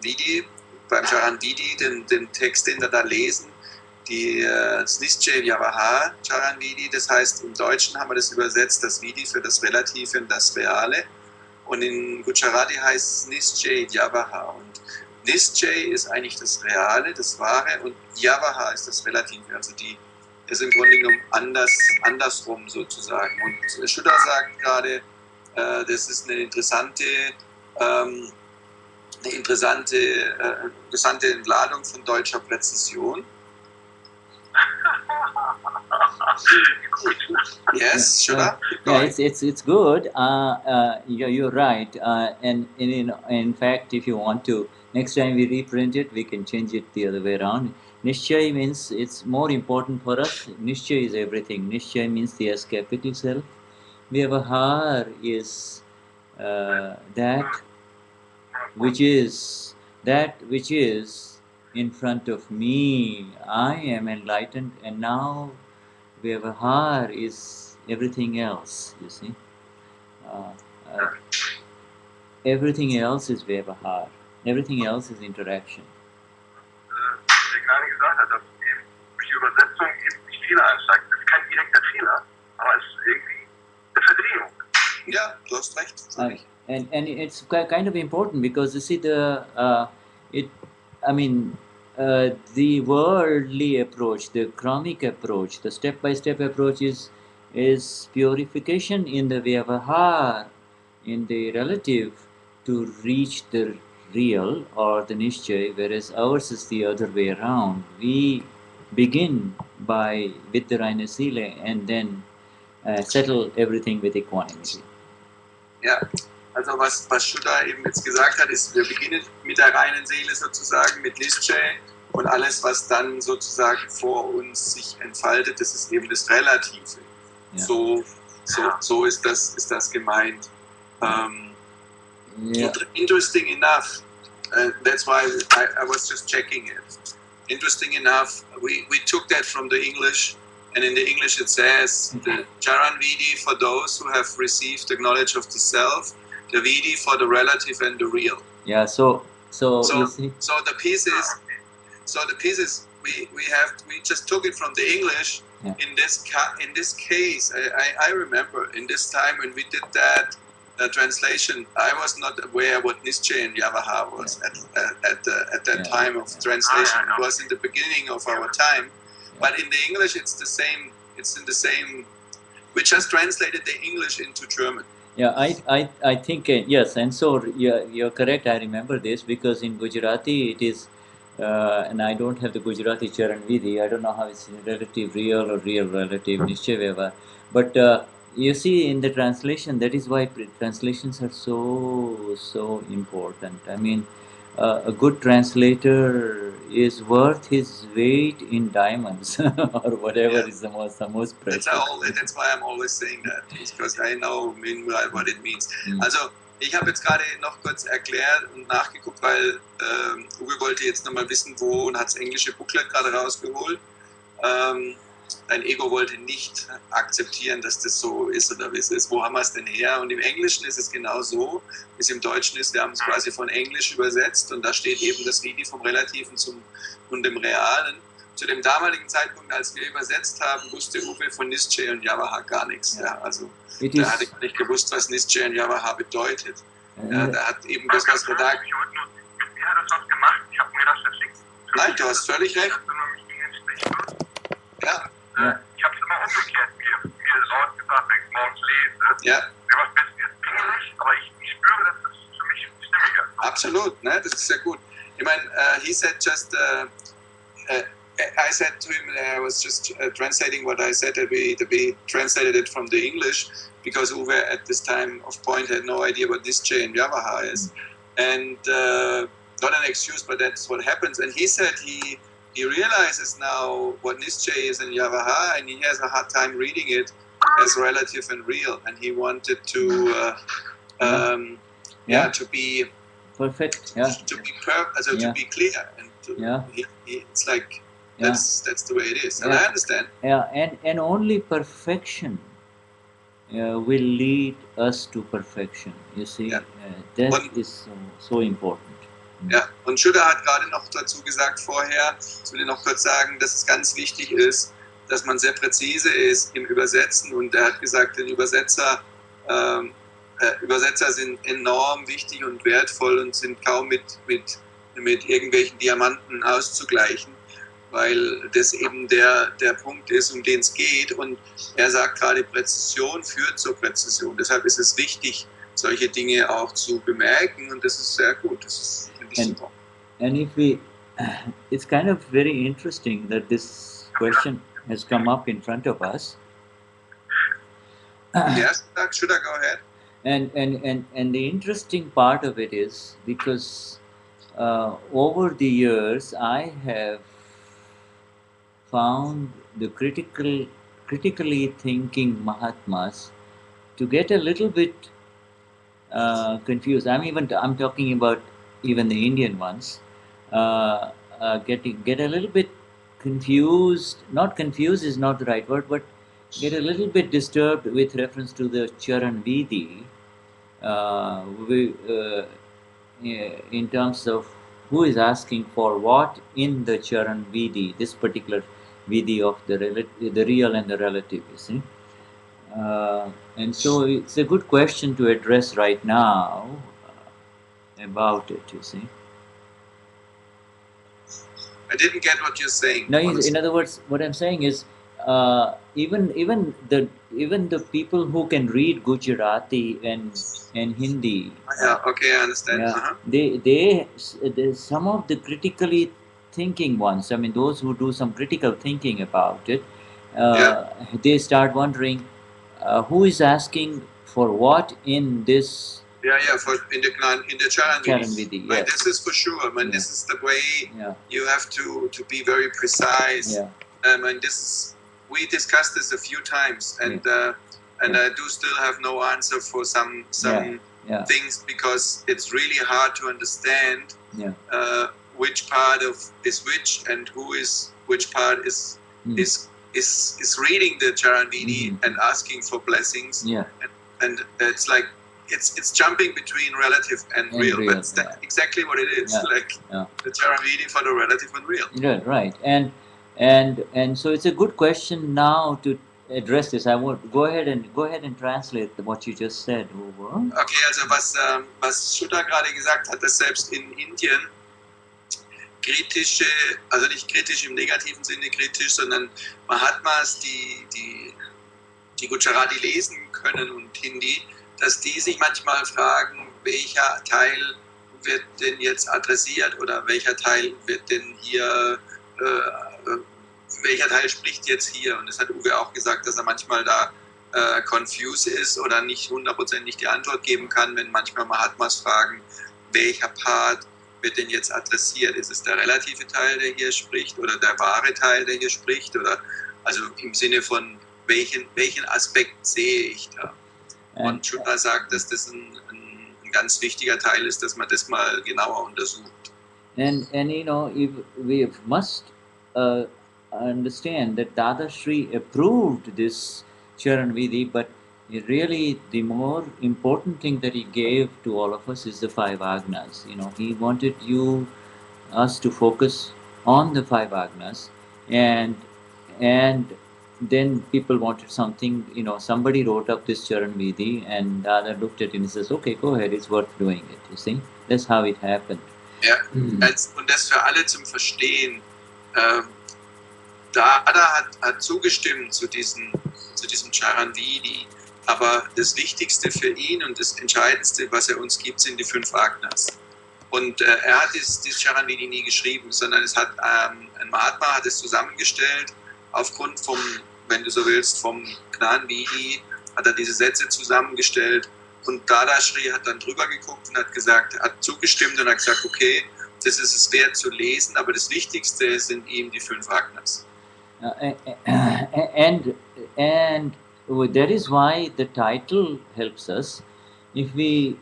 Vidi, beim Charan Vidi, den Text, den wir da lesen, das Nischay Vyavaha Charan Vidi, das heißt, im Deutschen haben wir das übersetzt, das Vidi für das Relative und das Reale, und in Gujarati heißt es Nischay Vyavaha, und Nischay ist eigentlich das Reale, das Wahre, und Vyavaha ist das Relative, also die ist im Grunde genommen andersrum sozusagen. Und Shuddha sagt gerade, das ist eine interessante Entladung von deutscher Präzision. Yes, Shuddha? Yeah, it's good. You're right. And in fact, if you want to, next time we reprint it, we can change it the other way around. Nischay means it's more important for us. Nischay is everything. Nischay means the S capital self. Vyavahar is that which is in front of me. I am enlightened, and now Vyavahar is everything else, you see. Everything else is Vyavahar. Everything else is interaction. Der Gnani gesagt hat, dass eben durch die Übersetzung eben nicht Fehler ansteigt. Das ist kein direkter Fehler, aber es ist irgendwie eine Verdrehung. Ja, du hast recht. And it's kind of important because you see the worldly approach, the chronic approach, the step-by-step approach is purification in the Vyavahar, in the relative, to reach the real or the Nischay, whereas ours is the other way around. We begin with the reine Seele and then settle everything with equanimity. Ja, also was Shuddha eben jetzt gesagt hat, ist, wir beginnen mit der reinen Seele sozusagen, mit Nischay, und alles, was dann sozusagen vor uns sich entfaltet, das ist eben das Relative. Ja. So ist das gemeint. Yeah. Interesting enough, that's why I was just checking it. Interesting enough, we took that from the English, and in the English it says the Charan Vidi for those who have received the knowledge of the self, the Vidi for the relative and the real. Yeah, so you see. So the pieces we just took it from the English. Yeah. In this case, I remember in this time when we did that translation, I was not aware what Nischay and Vyavaha was at that time of translation. It was in the beginning of our time, but in the English it's the same. It's in the same. We just translated the English into German. Yeah, I think yes, and so you're correct. I remember this because in Gujarati it is, and I don't have the Gujarati Charan Vidi. I don't know how it's relative real or real relative Nischay Vyavahar, but. You see, in the translation, that is why translations are so important. I mean, a good translator is worth his weight in diamonds, or whatever is the most precious. That's why I'm always saying that, because I know meanwhile what it means. Also, ich habe jetzt gerade noch kurz erklärt und nachgeguckt, weil Uwe wollte jetzt nochmal wissen, wo, und hat das englische Booklet gerade rausgeholt. Dein Ego wollte nicht akzeptieren, dass das so ist oder wie es ist. Wo haben wir es denn her? Und im Englischen ist es genau so, wie es im Deutschen ist. Wir haben es quasi von Englisch übersetzt, und da steht eben das Vidi vom Relativen und dem Realen. Zu dem damaligen Zeitpunkt, als wir übersetzt haben, wusste Uwe von Nischay und Vyavaha gar nichts. Ja, also da hatte ich nicht gewusst, was Nischay und Vyavaha bedeutet. Ja, da hat eben das, was wir da... Wie hat das was gemacht? Ich habe mir das verschickt. Nein, du hast völlig recht. Ja. Ich habe es immer umgekehrt, mir laut gesagt, wenn ich morgens lese. Ja. Was bist jetzt Englisch, aber ich spüre, dass das für mich stimmiger ist. Absolut, ne? Das ist sehr gut. Ich meine, he said just, I said to him, I was just translating what I said, that we translated it from the English, because Uwe at this time of point had no idea what Nischay and Vyavaha is. And not an excuse, but that's what happens. And he said he realizes now what Nischay is in Vyavaha, and he has a hard time reading it as relative and real, and he wanted to Yeah. to be Perfect. Yeah. to be Yeah. to be clear, and Yeah. it's like Yeah. that's the way it is, and Yeah. I understand. Yeah. And only perfection will lead us to perfection. You see, Yeah. that Und- is so important. Ja, und Shuddha hat gerade noch dazu gesagt vorher, ich will noch kurz sagen, dass es ganz wichtig ist, dass man sehr präzise ist im Übersetzen, und er hat gesagt, den Übersetzer sind enorm wichtig und wertvoll und sind kaum mit irgendwelchen Diamanten auszugleichen, weil das eben der Punkt ist, um den es geht, und er sagt gerade, Präzision führt zur Präzision. Deshalb ist es wichtig, solche Dinge auch zu bemerken, und das ist sehr gut. Das ist, finde ich, super. And if we, it's kind of very interesting that this question has come up in front of us. Yes, Shuddha, go ahead. And the interesting part of it is because over the years I have found the critically thinking Mahatmas to get a little bit confused. I'm talking about even the Indian ones. Get a little bit confused. Not confused is not the right word, but get a little bit disturbed with reference to the Charan Vidhi. In terms of who is asking for what in the Charan Vidhi, this particular Vidhi of the real and the relative, you see. And so it's a good question to address right now about it, you see. I didn't get what you're saying. No, honestly. in other words, what I'm saying is, even the people who can read Gujarati and Hindi, Yeah, okay, I understand. yeah, they some of the critically thinking ones. I mean, those who do some critical thinking about it, they start wondering who is asking for what in this Yeah, in the Charan Charan Vidhi. Vidhi. Right, Yes. this is for sure. Man, Yeah. this is the way Yeah. you have to be very precise. Yeah. And we discussed this a few times, and I do still have no answer for some Yeah. things, because it's really hard to understand Yeah. which part is which, and which part is reading the Charan Vidhi and asking for blessings. Yeah. And it's like it's jumping between relative and real, but that's exactly what it is. The Charan Vidhi for the relative and real. Yeah, right. And so it's a good question now to address this. I want go ahead and translate what you just said over. Okay, also was Shuddha gerade gesagt hat, dass selbst in Indien kritische, also nicht kritisch im negativen Sinne kritisch, sondern Mahatmas, die Gujarati lesen können und Hindi, dass die sich manchmal fragen, welcher Teil wird denn jetzt adressiert, oder welcher Teil wird denn hier, welcher Teil spricht jetzt hier? Und das hat Uwe auch gesagt, dass er manchmal da confused ist oder nicht hundertprozentig die Antwort geben kann, wenn manchmal Mahatmas fragen, welcher Part wird denn jetzt adressiert? Ist es der relative Teil, der hier spricht, oder der wahre Teil, der hier spricht? Oder also im Sinne von welchen Aspekt sehe ich da? Und Shuddha sagt, dass das ein ganz wichtiger Teil ist, dass man das mal genauer untersucht. And you know, if we must understand that Dadashri approved this Charan Vidhi, but really the more important thing that he gave to all of us is the 5 Agnas. You know, he wanted us to focus on the 5 Agnas, and then people wanted something, you know, somebody wrote up this Charan Vidhi, and Dada looked at it and says, okay, go ahead, it's worth doing it, you see. That's how it happened. Ja, und das für alle zum Verstehen. Dada hat zugestimmt zu diesem Charan Vidhi, aber das Wichtigste für ihn und das Entscheidendste, was er uns gibt, sind die 5 Agnas. Und er hat dieses Charan Vidhi nie geschrieben, sondern es hat ein Mahatma hat es zusammengestellt, aufgrund vom, wenn du so willst, vom Gnani Vidhi, hat er diese Sätze zusammengestellt, und Dadashri hat dann drüber geguckt und hat gesagt, hat zugestimmt und hat gesagt, okay, das ist es wert zu lesen, aber das Wichtigste sind ihm die 5 Agnas. And that is why the title helps us. If we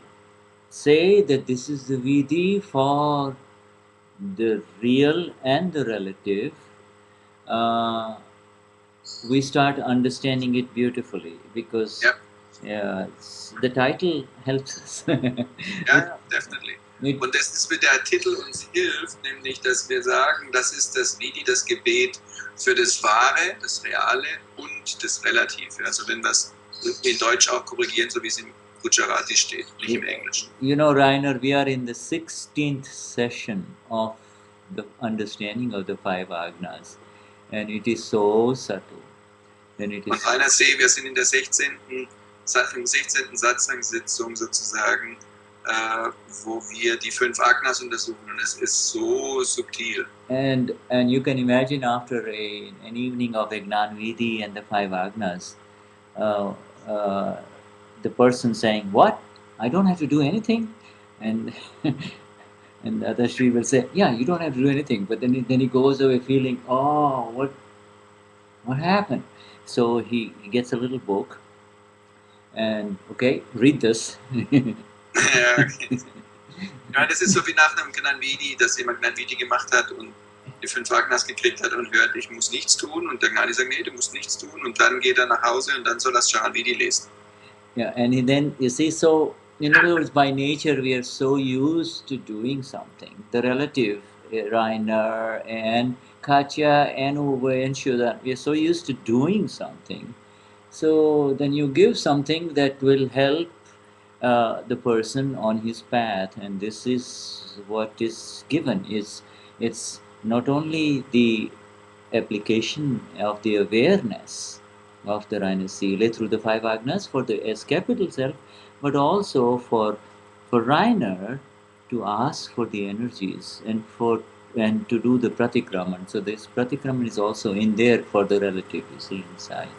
say that this is the Vidhi for the real and the relative, we start understanding it beautifully because the title helps us. Ja, definitely. It- Und das ist, wie der Titel uns hilft, nämlich, dass wir sagen, das ist das Vidi, das Gebet für das Wahre, das Reale und das Relative. Also wenn wir es in Deutsch auch korrigieren, so wie es im Gujarati steht, nicht im Englischen. You know, Rainer, we are in the 16th session of the understanding of the five Agnas, and it is so subtle. And it is Und Rainer See, wir sind in der 16. Satsang-Sitzung sozusagen, wo wir die 5 Agnas untersuchen, und es ist so subtil. and you can imagine after an evening of Agnan Vidhi and the five Agnas, the person saying, "What? I don't have to do anything," and and the other Sri will say, "Yeah, you don't have to do anything," but then he goes away feeling, "Oh, what happened?" So he gets a little book, and okay, read this. Ja, okay. Ja, das ist so wie nach einem Gnani, dass jemand Gnani gemacht hat und die 5 Agnas gekriegt hat und hört, ich muss nichts tun, und der Gnani sagt, nee, du musst nichts tun, und dann geht er nach Hause und dann soll er das Charanvidi lesen. Yeah, and then you see, so in other words, by nature we are so used to doing something. The relative, Rainer and Katya and Uwe and Shuddha, we are so used to doing something. So then you give something that will help the person on his path, and this is what is given. It's not only the application of the awareness of the Rainer Sile through the 5 Agnas for the S capital self, but also for Rainer to ask for the energies and to do the pratikraman. So this pratikraman is also in there for the relative, you see, inside.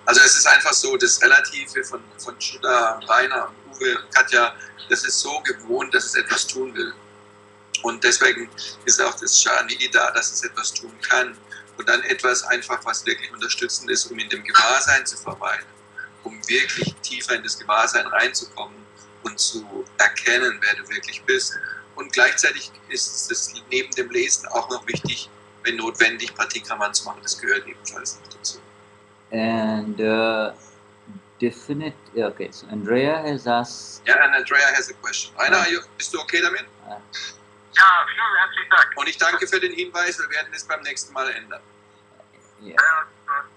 Also es ist einfach so, das Relative von Shuddha, Rainer und Uwe und Katja, das ist so gewohnt, dass es etwas tun will. Und deswegen ist auch das Charanvidi da, dass es etwas tun kann. Und dann etwas einfach, was wirklich unterstützend ist, um in dem Gewahrsein zu verweilen, um wirklich tiefer in das Gewahrsein reinzukommen und zu erkennen, wer du wirklich bist. Und gleichzeitig ist es neben dem Lesen auch noch wichtig, wenn notwendig, Pratikraman zu machen. Das gehört ebenfalls noch dazu. And okay, so Andrea has asked. Ja, and Andrea has a question. Rainer, bist du okay damit? Ja, vielen herzlichen Dank. Und ich danke für den Hinweis, wir werden es beim nächsten Mal ändern. Yeah.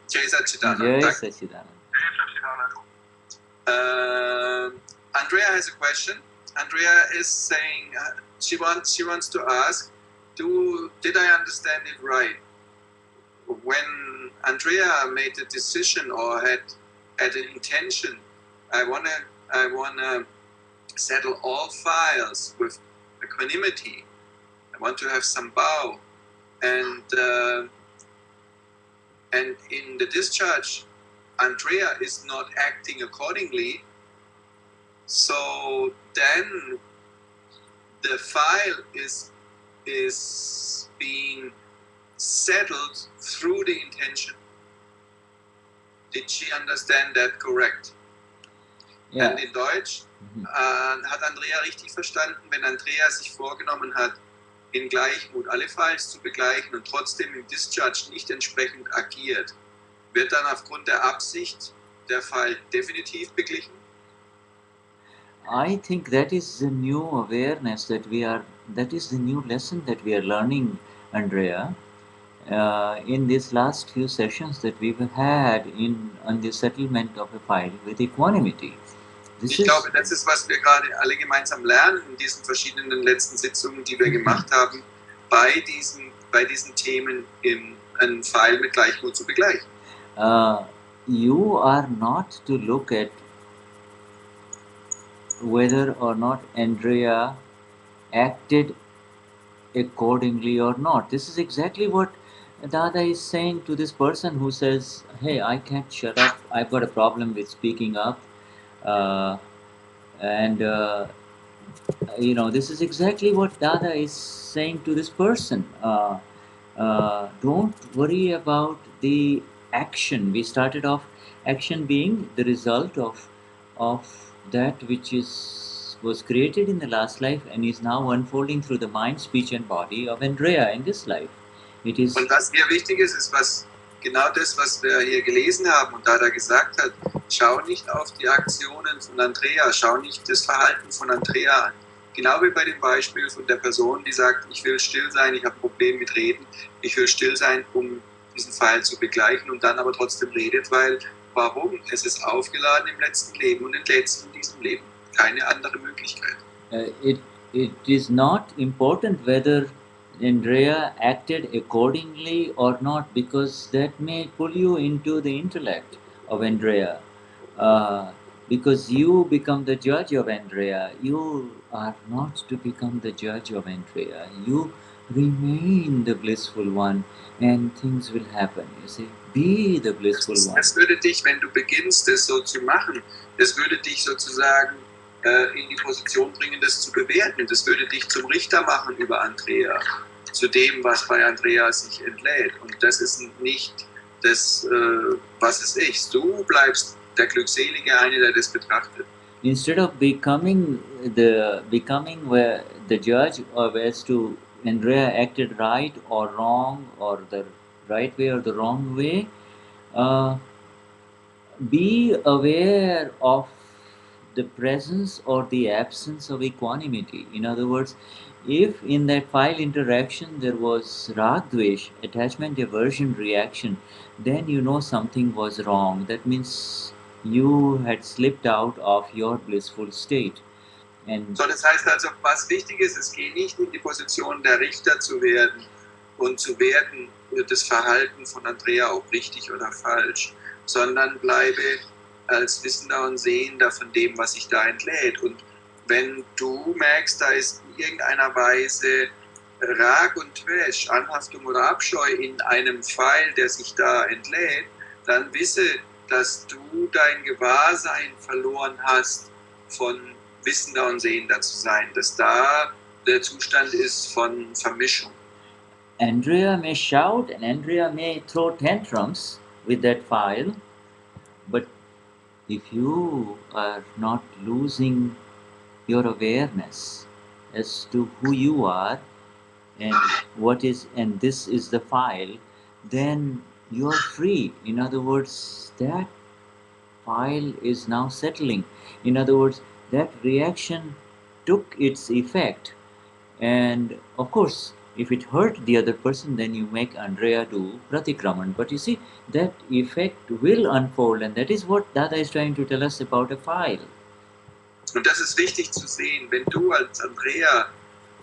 Jai Satchidanand. Jai Danke. Satchidanand. Andrea has a question. Andrea is saying she wants to ask, did I understand it right? When Andrea made a decision or had an intention, I wanna settle all files with equanimity. I want to have some bow, and in the discharge, Andrea is not acting accordingly. So then the file is being settled through the intention. Did she understand that correct? Yeah. Und in Deutsch hat Andrea richtig verstanden, wenn Andrea sich vorgenommen hat, in Gleichmut alle Files zu begleichen und trotzdem im Discharge nicht entsprechend agiert, wird dann aufgrund der Absicht der File definitiv beglichen? I think that is the new awareness that is the new lesson that we are learning, Andrea, in these last few sessions that we've had on the settlement of a file with equanimity. Ich glaube, das ist, was wir gerade alle gemeinsam lernen in diesen verschiedenen letzten Sitzungen, die wir gemacht haben, bei diesen Themen einen Pfeil mit Gleichmut zu begleichen. You are not to look at whether or not Andrea acted accordingly or not. This is exactly what Dada is saying to this person who says, "Hey, I can't shut up. I've got a problem with speaking up." This is exactly what Dada is saying to this person. Don't worry about the action. We started off action being the result of that which is was created in the last life and is now unfolding through the mind, speech and body of Andrea in this life. It is Und was hier wichtig ist, ist genau das, was wir hier gelesen haben und da er gesagt hat, schau nicht auf die Aktionen von Andrea, schau nicht das Verhalten von Andrea an. Genau wie bei dem Beispiel von der Person, die sagt, ich will still sein, ich habe ein Problem mit Reden, ich will still sein, um diesen Pfeil zu begleichen und dann aber trotzdem redet, weil warum? Es ist aufgeladen im letzten Leben und entlädt sich in diesem Leben. Keine andere Möglichkeit. it is not important whether Andrea acted accordingly or not, because that may pull you into the intellect of Andrea. Because you become the judge of Andrea. You are not to become the judge of Andrea. You remain the blissful one and things will happen. You see, be the blissful one. Das würde dich, wenn du beginnst, das so zu machen, das würde dich sozusagen in die Position bringen, das zu bewerten. Das würde dich zum Richter machen über Andrea, zu dem, was bei Andrea sich entlädt. Und das ist nicht das, was es ist. Du bleibst der Glückselige, eine, der das betrachtet. Instead of becoming the judge of as to Andrea acted right or wrong, or the right way or the wrong way, be aware of the presence or the absence of equanimity. In other words, if in that file interaction there was rag dvesh, attachment, aversion, reaction, then you know something was wrong. That means you had slipped out of your blissful state. And So, das heißt also, was wichtig ist, es geht nicht in die Position der Richter zu werden und zu werten, das Verhalten von Andrea ob richtig oder falsch, sondern bleibe als Wissender und Sehender von dem, was sich da entlädt. Und wenn du merkst, da ist in irgendeiner Weise Rag und Dvesh, Anhaftung oder Abscheu in einem Pfeil, der sich da entlädt, dann wisse, dass du dein Gewahrsein verloren hast, von Wissender und Sehender zu sein, dass da der Zustand ist von Vermischung. Andrea may shout and Andrea may throw tantrums with that file, but if you are not losing your awareness as to who you are and and this is the file, then you are free. In other words, that file is now settling. In other words, that reaction took its effect, and of course, if it hurt the other person, then you make Andrea do pratikraman. But you see, that effect will unfold, and that is what Dada is trying to tell us about a file. Und das ist wichtig zu sehen, wenn du als Andrea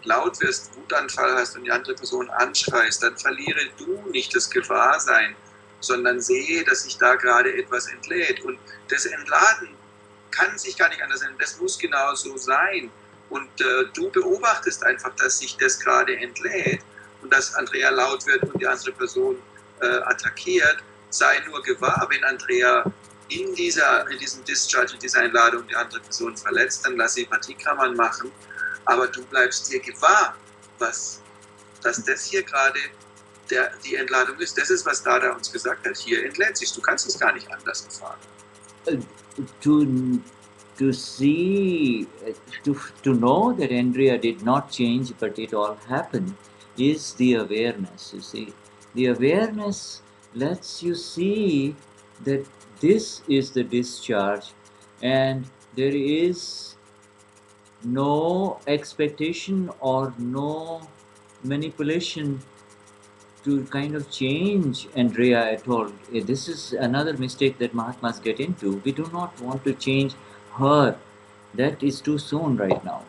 laut wirst, Wutanfall hast und die andere Person anschreist, dann verliere du nicht das Gewahrsein, sondern sehe, dass sich da gerade etwas entlädt. Und das Entladen kann sich gar nicht anders sein, das muss genau so sein. Und du beobachtest einfach, dass sich das gerade entlädt und dass Andrea laut wird und die andere Person attackiert. Sei nur gewahr, wenn Andrea in diesem Discharge, in dieser Einladung die andere Person verletzt, dann lass sie Pratikraman machen. Aber du bleibst dir gewahr, dass das hier gerade die Entladung ist. Das ist, was Dada uns gesagt hat. Hier entlädt sich. Du kannst es gar nicht anders erfahren. To see, to know that Andrea did not change, but it all happened, is the awareness. You see, the awareness lets you see that this is the discharge, and there is no expectation or no manipulation to kind of change Andrea at all. This is another mistake that Mahatmas get into. We do not want to change her. That is too soon right now.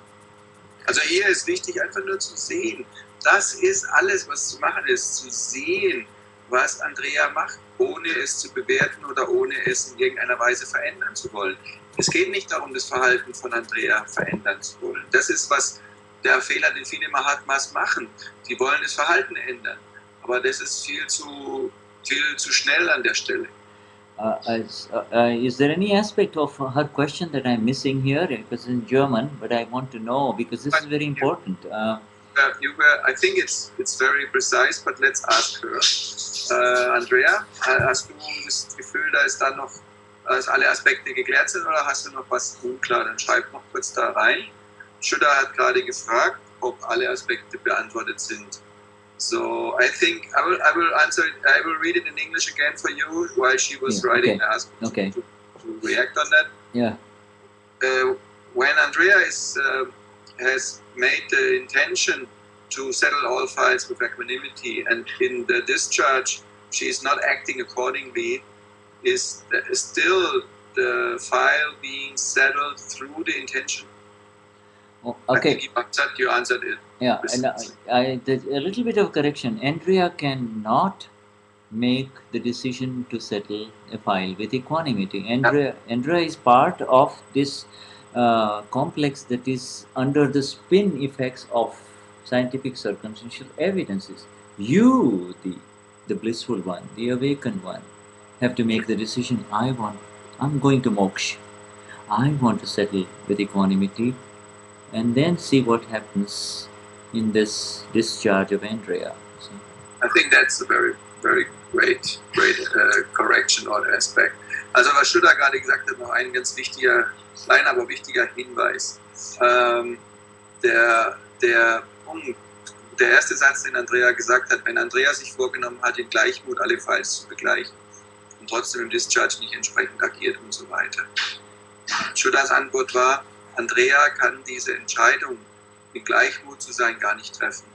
Also hier ist wichtig, einfach nur zu sehen. Das ist alles, was zu machen ist, zu sehen, was Andrea macht, ohne es zu bewerten oder ohne es in irgendeiner Weise verändern zu wollen. Es geht nicht darum, das Verhalten von Andrea verändern zu wollen. Das ist, was der Fehler, den viele Mahatmas machen. Die wollen das Verhalten ändern. Aber das ist viel zu schnell an der Stelle. Is there any aspect of her question that I'm missing here? It was in German, but I want to know because this is very important. I think it's very precise, but let's ask her. Andrea, hast du das Gefühl, da ist da noch dass alle Aspekte geklärt sind, oder hast du noch was unklar? Dann schreib noch kurz da rein. Shuddha hat gerade gefragt, ob alle Aspekte beantwortet sind. So I think I will answer it. I will read it in English again for you while she was writing. Okay. Ask to react on that. Yeah. When Andrea has made the intention to settle all files with equanimity, and in the discharge she is not acting accordingly, is still the file being settled through the intention? Okay. I think you answered it. Yeah, and there's a little bit of correction. Andrea cannot make the decision to settle a file with equanimity. Andrea is part of this complex that is under the spin effects of scientific circumstantial evidences. You, the blissful one, the awakened one, have to make the decision. I'm going to moksha. I want to settle with equanimity, and then see what happens in this discharge of Andrea. So, I think that's a very, very great correction or aspect. Also was Shuddha gerade gesagt hat, noch ein ganz wichtiger, kleiner, aber wichtiger Hinweis. Der erste Satz, den Andrea gesagt hat, wenn Andrea sich vorgenommen hat, in Gleichmut alle Files zu begleichen und trotzdem im Discharge nicht entsprechend agiert und so weiter. Shuddhas Antwort war, Andrea kann diese Entscheidung, in Gleichmut zu sein, gar nicht treffen.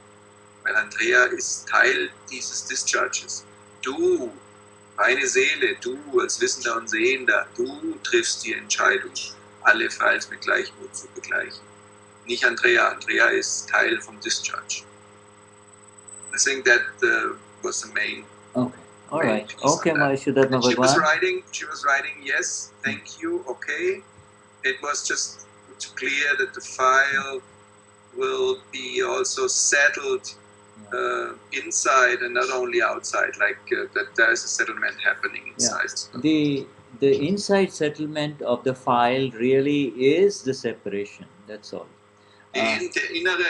Weil Andrea ist Teil dieses Discharges. Du, reine Seele, du als Wissender und Sehender, du triffst die Entscheidung, alle Files mit Gleichmut zu begleichen. Nicht Andrea. Andrea ist Teil vom Discharge. I think that was the main. okay, all right. Okay, Shuddha Bhagwan. She was writing, yes, thank you, okay. It was just to clear that the file will be also settled inside and not only outside, like that there is a settlement happening inside. Yeah. The inside settlement of the file really is the separation, that's all. Die innere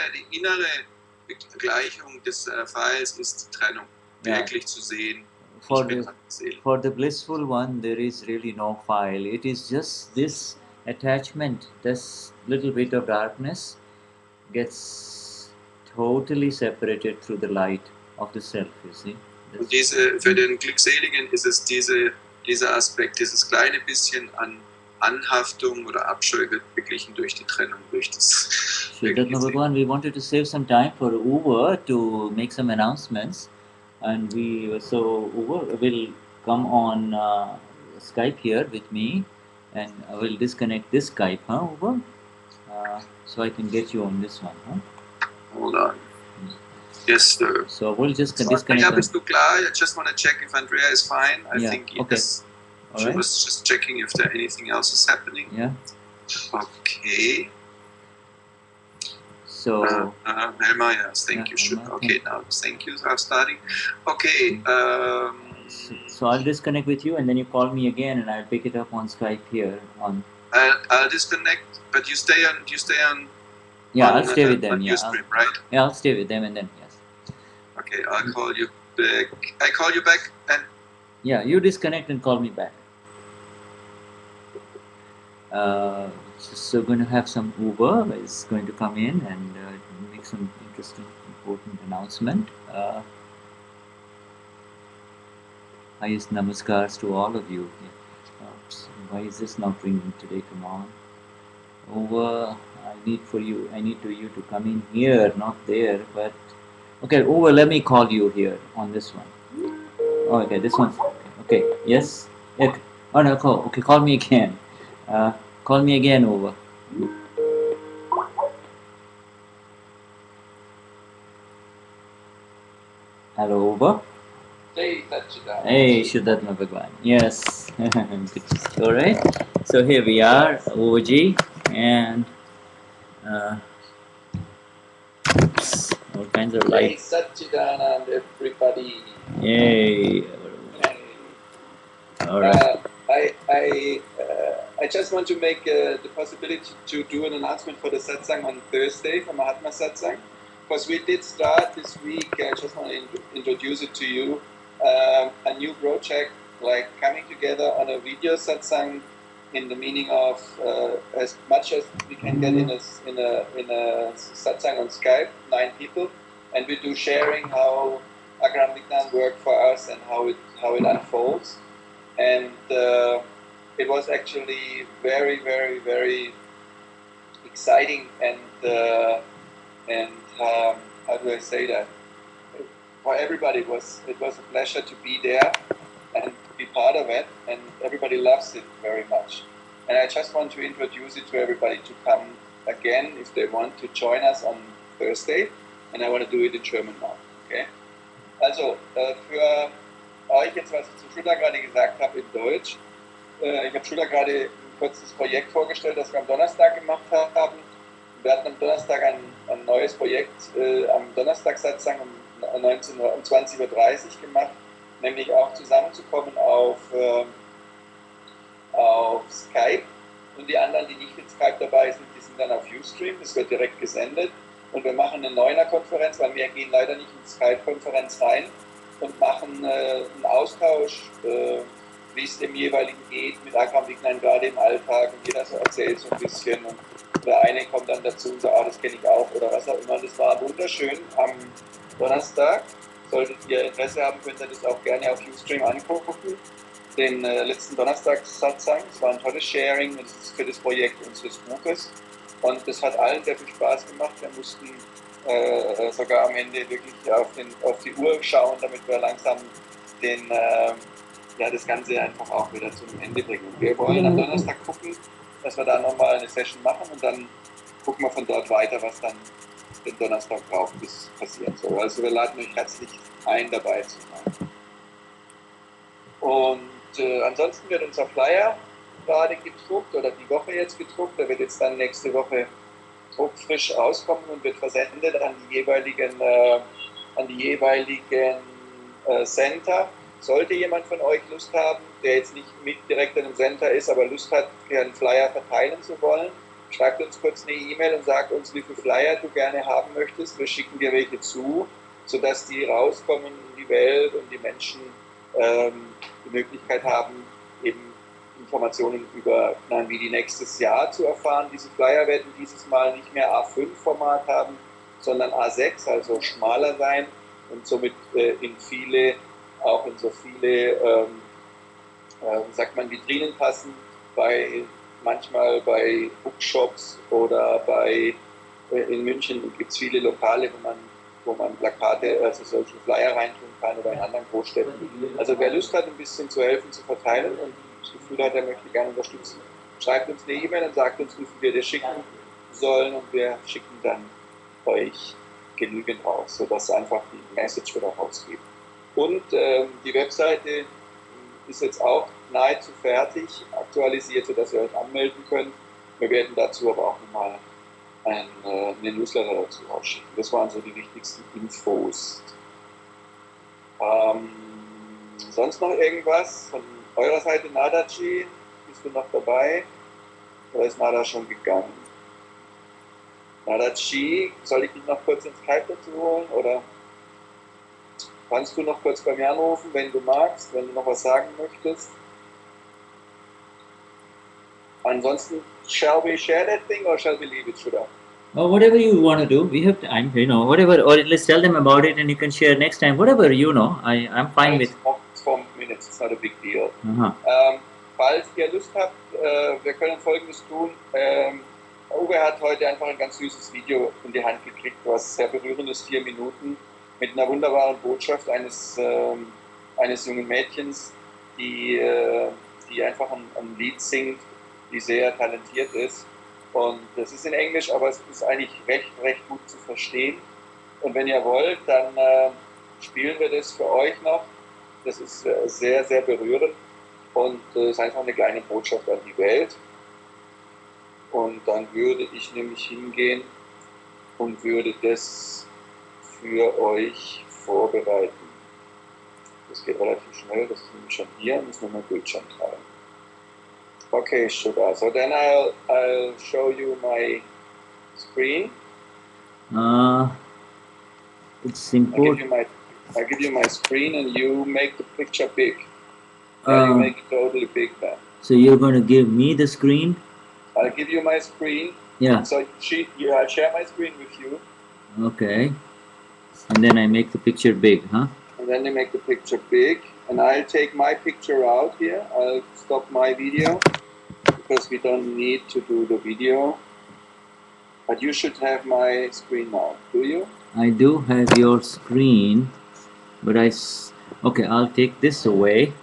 Begleichung des Files ist die Trennung, wirklich zu sehen. For the blissful one, there is really no file. It is just this attachment, this little bit of darkness gets totally separated through the light of the self, you see. Und für den Glückseligen ist es dieser Aspekt, dieses kleine bisschen an Anhaftung oder Abscheu wird beglichen durch die Trennung, durch das. Shuddha Bhagwan, we wanted to save some time for Uwe to make some announcements, and so Uwe will come on Skype here with me, and I will disconnect this Skype, Uwe? So I can get you on this one, Hold on. Yes, sir. So we'll just disconnect. Ja, bist du klar? I just want to check if Andrea is fine. I think okay. Yes. All She right. was just checking if there anything else is happening. Yeah. Okay. So. Helma, yes, thank you. Helma, okay, now thank you for starting. Okay. So I'll disconnect with you, and then you call me again, and I'll pick it up on Skype here. I'll disconnect, but you stay on. Yeah, I'll stay with them. On Yeah, Ustream, right? Yeah, I'll stay with them, and then yes. Okay, I'll call you back. I call you back, and yeah, you disconnect and call me back. So going to have some Uber is going to come in and make some interesting, important announcement. Highest namaskars to all of you. Why is this not ringing today? Come on. Over. I need you to come in here, not there. But okay, over. Let me call you here on this one. Oh, okay, this one. Okay, yes. Okay. Oh no, call. Okay, call me again. Call me again, over. Hello, over. Hey, Shuddha. Hey, Shuddha Bhagwan. Yes. Good. All right. So here we are, Overji, and all kinds of Hey, lights. Satchidanand, everybody. Yay. Hey. All right. I just want to make the possibility to do an announcement for the Satsang on Thursday, for Mahatma Satsang, because we did start this week. I just want to introduce it to you. A new project like coming together on a video satsang in the meaning of as much as we can get in a satsang on Skype, 9 people, and we do sharing how Akram Vignan worked for us and how it unfolds. And it was actually very, very, very exciting and how do I say that? For everybody, it was a pleasure to be there and be part of it, and everybody loves it very much. And I just want to introduce it to everybody to come again if they want to join us on Thursday, and I want to do it in German now. Okay? Also, für euch jetzt, was ich zu Shuddha gerade gesagt habe in Deutsch. Ich habe Shuddha gerade ein kurzes Projekt vorgestellt, das wir am Donnerstag gemacht haben. Wir hatten am Donnerstag ein neues Projekt am Donnerstag-Satsang um 20:30 Uhr gemacht, nämlich auch zusammenzukommen auf Skype, und die anderen, die nicht mit Skype dabei sind, die sind dann auf Ustream, das wird direkt gesendet, und wir machen eine Neuner-Konferenz, weil wir gehen leider nicht in die Skype-Konferenz rein und machen einen Austausch, wie es dem jeweiligen geht, mit Akram Vignan gerade im Alltag, und jeder so erzählt so ein bisschen, und der eine kommt dann dazu und sagt, das kenne ich auch, oder was auch immer. Das war wunderschön am Donnerstag. Solltet ihr Interesse haben, könnt ihr das auch gerne auf Ustream angucken. Den letzten Donnerstag-Satsang, es war ein tolles Sharing, das ist für das Projekt unseres Buches, und das hat allen sehr viel Spaß gemacht. Wir mussten sogar am Ende wirklich auf die Uhr schauen, damit wir langsam das Ganze einfach auch wieder zum Ende bringen. Wir wollen am Donnerstag gucken, dass wir da nochmal eine Session machen, und dann gucken wir von dort weiter, was dann den Donnerstag drauf passieren soll. Also wir laden euch herzlich ein, dabei zu sein. Und ansonsten wird unser Flyer gerade gedruckt, oder die Woche jetzt gedruckt. Der wird jetzt dann nächste Woche druckfrisch rauskommen und wird versendet an die jeweiligen Center. Sollte jemand von euch Lust haben, der jetzt nicht mit direkt in einem Center ist, aber Lust hat, einen Flyer verteilen zu wollen, schreibt uns kurz eine E-Mail und sagt uns, wie viele Flyer du gerne haben möchtest. Wir schicken dir welche zu, sodass die rauskommen in die Welt und die Menschen die Möglichkeit haben, eben Informationen über wie die nächstes Jahr zu erfahren. Diese Flyer werden dieses Mal nicht mehr A5-Format haben, sondern A6, also schmaler sein, und somit in so viele Vitrinen passen, manchmal bei Bookshops oder in München gibt es viele Lokale, wo man Plakate, also solche Flyer reintun kann, oder in anderen Großstädten. Also wer Lust hat, ein bisschen zu helfen, zu verteilen und das Gefühl hat, er möchte gerne unterstützen, schreibt uns eine E-Mail und sagt uns, wie viel wir dir schicken sollen, und wir schicken dann euch genügend raus, sodass einfach die Message wieder rausgeht. Und die Webseite ist jetzt auch nahezu fertig, aktualisiert, sodass ihr euch anmelden könnt. Wir werden dazu aber auch nochmal eine Newsletter dazu rausschicken. Das waren so die wichtigsten Infos. Sonst noch irgendwas von eurer Seite? Nadaji, bist du noch dabei? Oder ist Nada schon gegangen? Nadaji, soll ich dich noch kurz ins Skype dazu holen? Oder kannst du noch kurz bei mir anrufen, wenn du magst, wenn du noch was sagen möchtest? Ansonsten, shall we share that thing or shall we leave it, Shuddha? Or whatever you want to do, we have time, whatever, or let's tell them about it and you can share next time, whatever, I'm fine with. It's 4 minutes, it's not a big deal. Uh-huh. Falls ihr Lust habt, wir können Folgendes tun. Uwe hat heute einfach ein ganz süßes Video in die Hand gekriegt, was sehr berührendes, 4 Minuten, mit einer wunderbaren Botschaft eines jungen Mädchens, die einfach ein Lied singt, die sehr talentiert ist. Und das ist in Englisch, aber es ist eigentlich recht gut zu verstehen. Und wenn ihr wollt, dann spielen wir das für euch noch. Das ist sehr, sehr berührend, und es ist einfach eine kleine Botschaft an die Welt. Und dann würde ich nämlich hingehen und würde das für euch vorbereiten. Das geht relativ schnell, das ist nämlich schon hier, müssen wir mal Bildschirm teilen. Okay, Shuddha. So then I'll show you my screen. It's important. I give you my screen and you make the picture big. Yeah, you make it totally big then. So you're going to give me the screen? I'll give you my screen. Yeah. So I'll share my screen with you. Okay. And then I make the picture big, huh? And then you make the picture big. And I'll take my picture out here. I'll stop my video because we don't need to do the video. But you should have my screen now. Do you? I do have your screen, but okay, I'll take this away.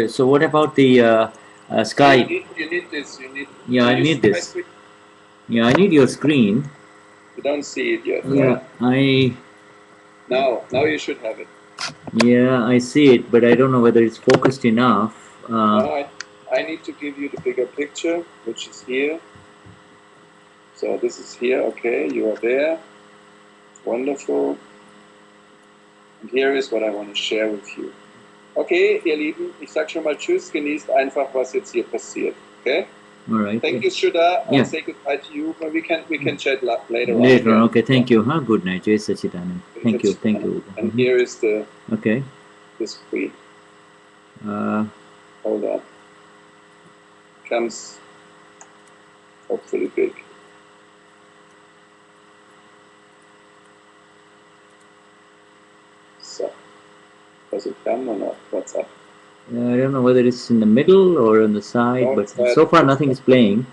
So what about the Skype? You need this. Yeah, I need this. Yeah, I need your screen. You don't see it yet, Yeah, right? Now you should have it. Yeah, I see it, but I don't know whether it's focused enough. I need to give you the bigger picture, which is here. So this is here, okay, you are there. Wonderful. Und here is what I want to share with you. Okay, ihr Lieben, ich sag schon mal Tschüss, genießt einfach, was jetzt hier passiert. Okay? All right. Thank you, Shuddha. Yeah. I'll say goodbye to you, but we can chat later on. Later on, okay, thank you. Huh? Good night, Jai Sachidanand. Thank you. And here is the screen. Hold on. Comes hopefully big. So, does it come or not? What's up? I don't know whether it's in the middle or on the side, but so far nothing is playing.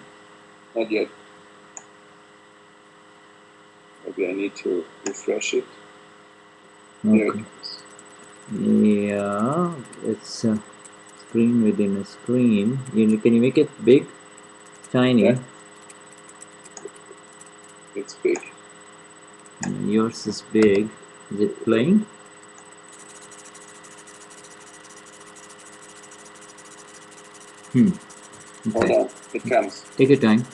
Not yet. Maybe I need to refresh it. Okay. Yeah, it's a screen within a screen. Can you make it big? Tiny? Yeah. It's big. Yours is big. Is it playing? Okay. Hold on, it comes. Take your time.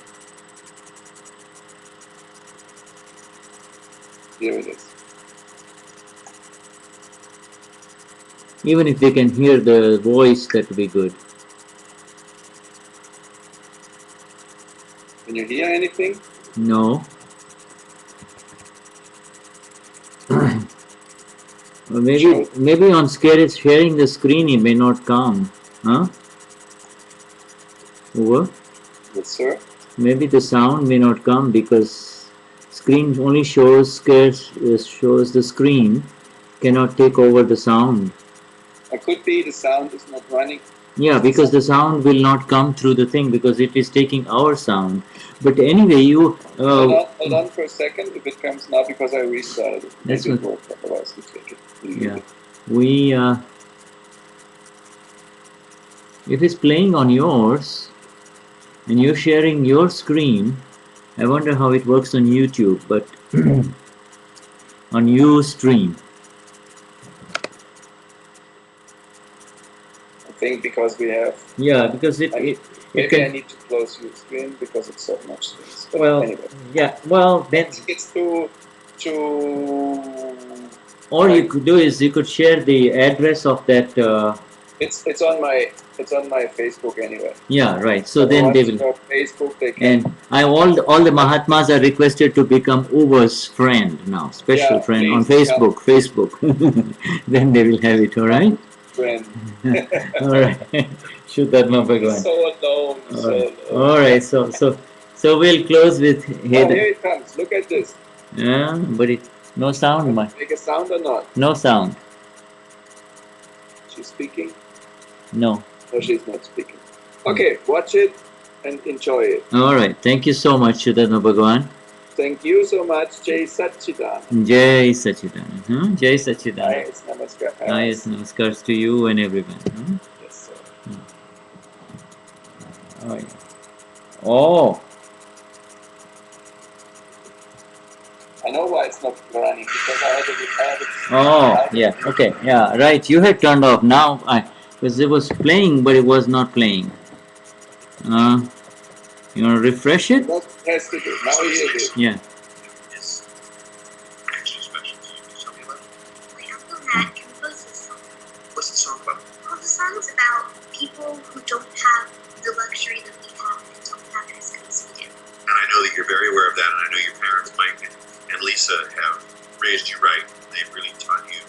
Here it is. Even if they can hear the voice, that would be good. Can you hear anything? No. Or maybe on sharing the screen it may not come. Huh? Over? Yes, sir. Maybe the sound may not come because screen only shows the screen, cannot take over the sound. It could be the sound is not running. Yeah, because the sound will not come through the thing because it is taking our sound. But anyway, you... hold on for a second if it comes now because I restarted it. That's what. what. Work, otherwise we take it. Yeah. If it's playing on yours and you're sharing your screen, I wonder how it works on YouTube, but on Ustream. I think because we have... Yeah, because maybe I need to close your screen because it's so much space. But well, anyway. yeah, well, then... It's too... All you could do is you could share the address of that... It's on my Facebook anyway. Yeah, right. So then they will... Facebook, they can... And all the Mahatmas are requested to become Uber's friend now, special friend on Facebook. Yeah. Facebook. Then they will have it, all right? Friend. All right. Shuddha Bhagwan. So alone. All right. So we'll close with... Here it comes. Look at this. Yeah, but no sound. Make a sound or not? No sound. She's speaking? No. No, she's not speaking. Okay, watch it and enjoy it. All right. Thank you so much, Shuddha Bhagwan. Thank you so much, Jai Sachidanand. Jai Sachidanand. Huh? Jai Sachidanand. Nice, namaskar. Nice, namaskars to you and everyone. Huh? Yes, sir. Oh, yeah. Oh. I know why it's not running because I had it. Oh, yeah. Okay. Yeah. Right. You had turned off. Now, because it was playing, but it was not playing. You want to refresh it? Not test it. Now you hear it. Yeah. What's the song about? Well, the song's about people who don't have the luxury that we have and don't have it as good as we do. And I know that you're very aware of that, and I know your parents, Mike and Lisa, have raised you right. They've really taught you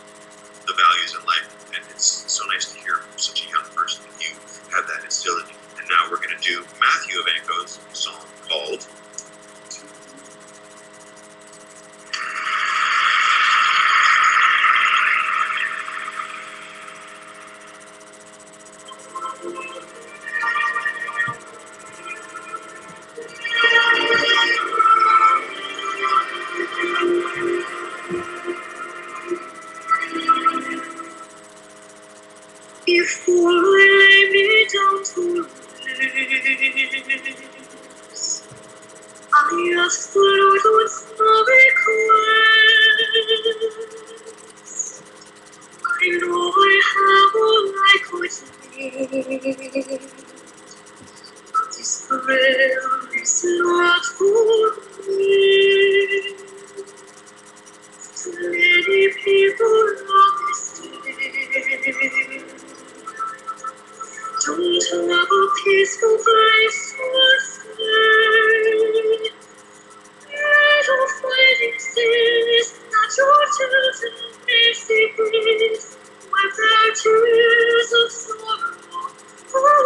the values in life, and it's It's so nice to hear from such a young person that you have that instilled in you. And now we're going to do Matthew Evanko's song called Before I lay me down to rest, I ask the Lord what's my request. I know I have all I could need, but this prayer is not for me. Too many people on this day don't have a peaceful place to stay. Little fighting seas that your children may see breeze, wipe their tears of sorrow away.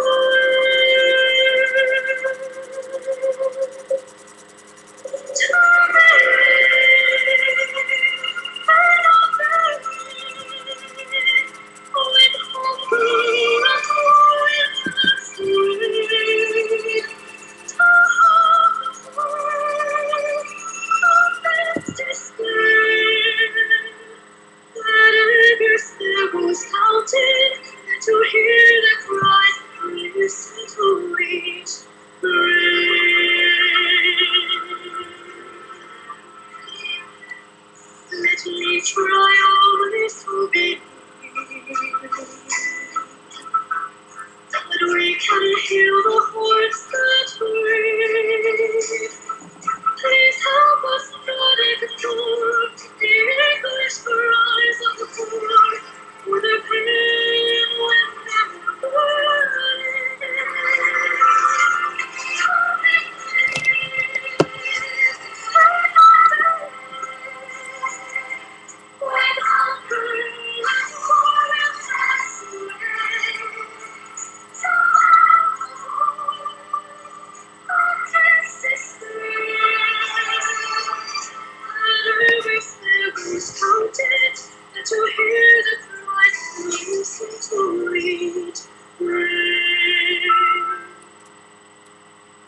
To to hear the cries, listen to reach let me try always to be that we can heal the hearts that break. Please help us not ignore the English cries of the poor, for the pain will never when hunger and sorrow pass away. To hear the cries, listen to read,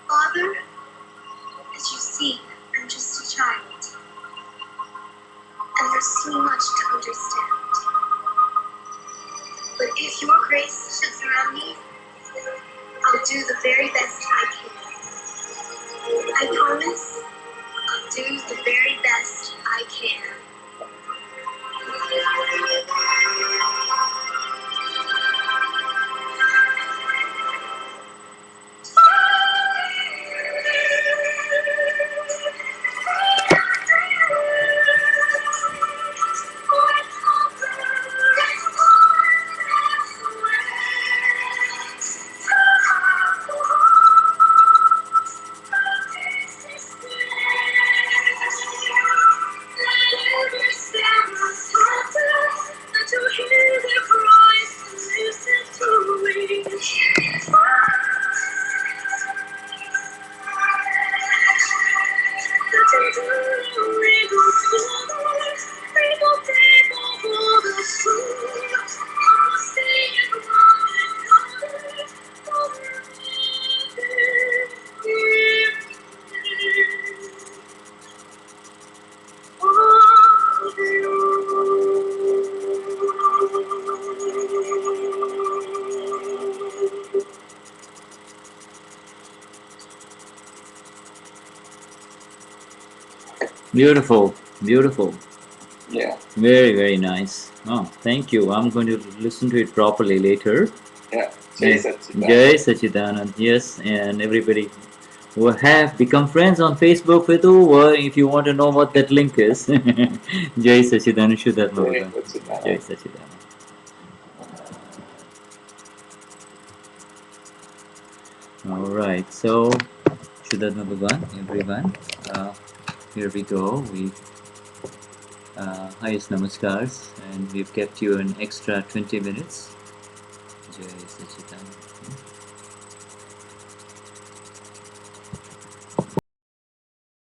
Father, as you see, I'm just a child, and there's so much to understand. But if your grace should surround me, I'll do the very best I can. I promise I'll do the very best I can. Beautiful, beautiful. Yeah, Very, very nice. Oh, thank you. I'm going to listen to it properly later. yeah. Jai Yeah. Satchidanand. Jai Sachidanand. Yes, and everybody who have become friends on Facebook with Uva, if you want to know what that link is. Jai Sachidanand Shuddha Jai Bhagavan. Satchidanand. Jai Sachidanand. All right, so Shuddha Bhagavan, everyone. Here we go. highest namaskars, and we've kept you an extra 20 minutes. Jai Sachidanand.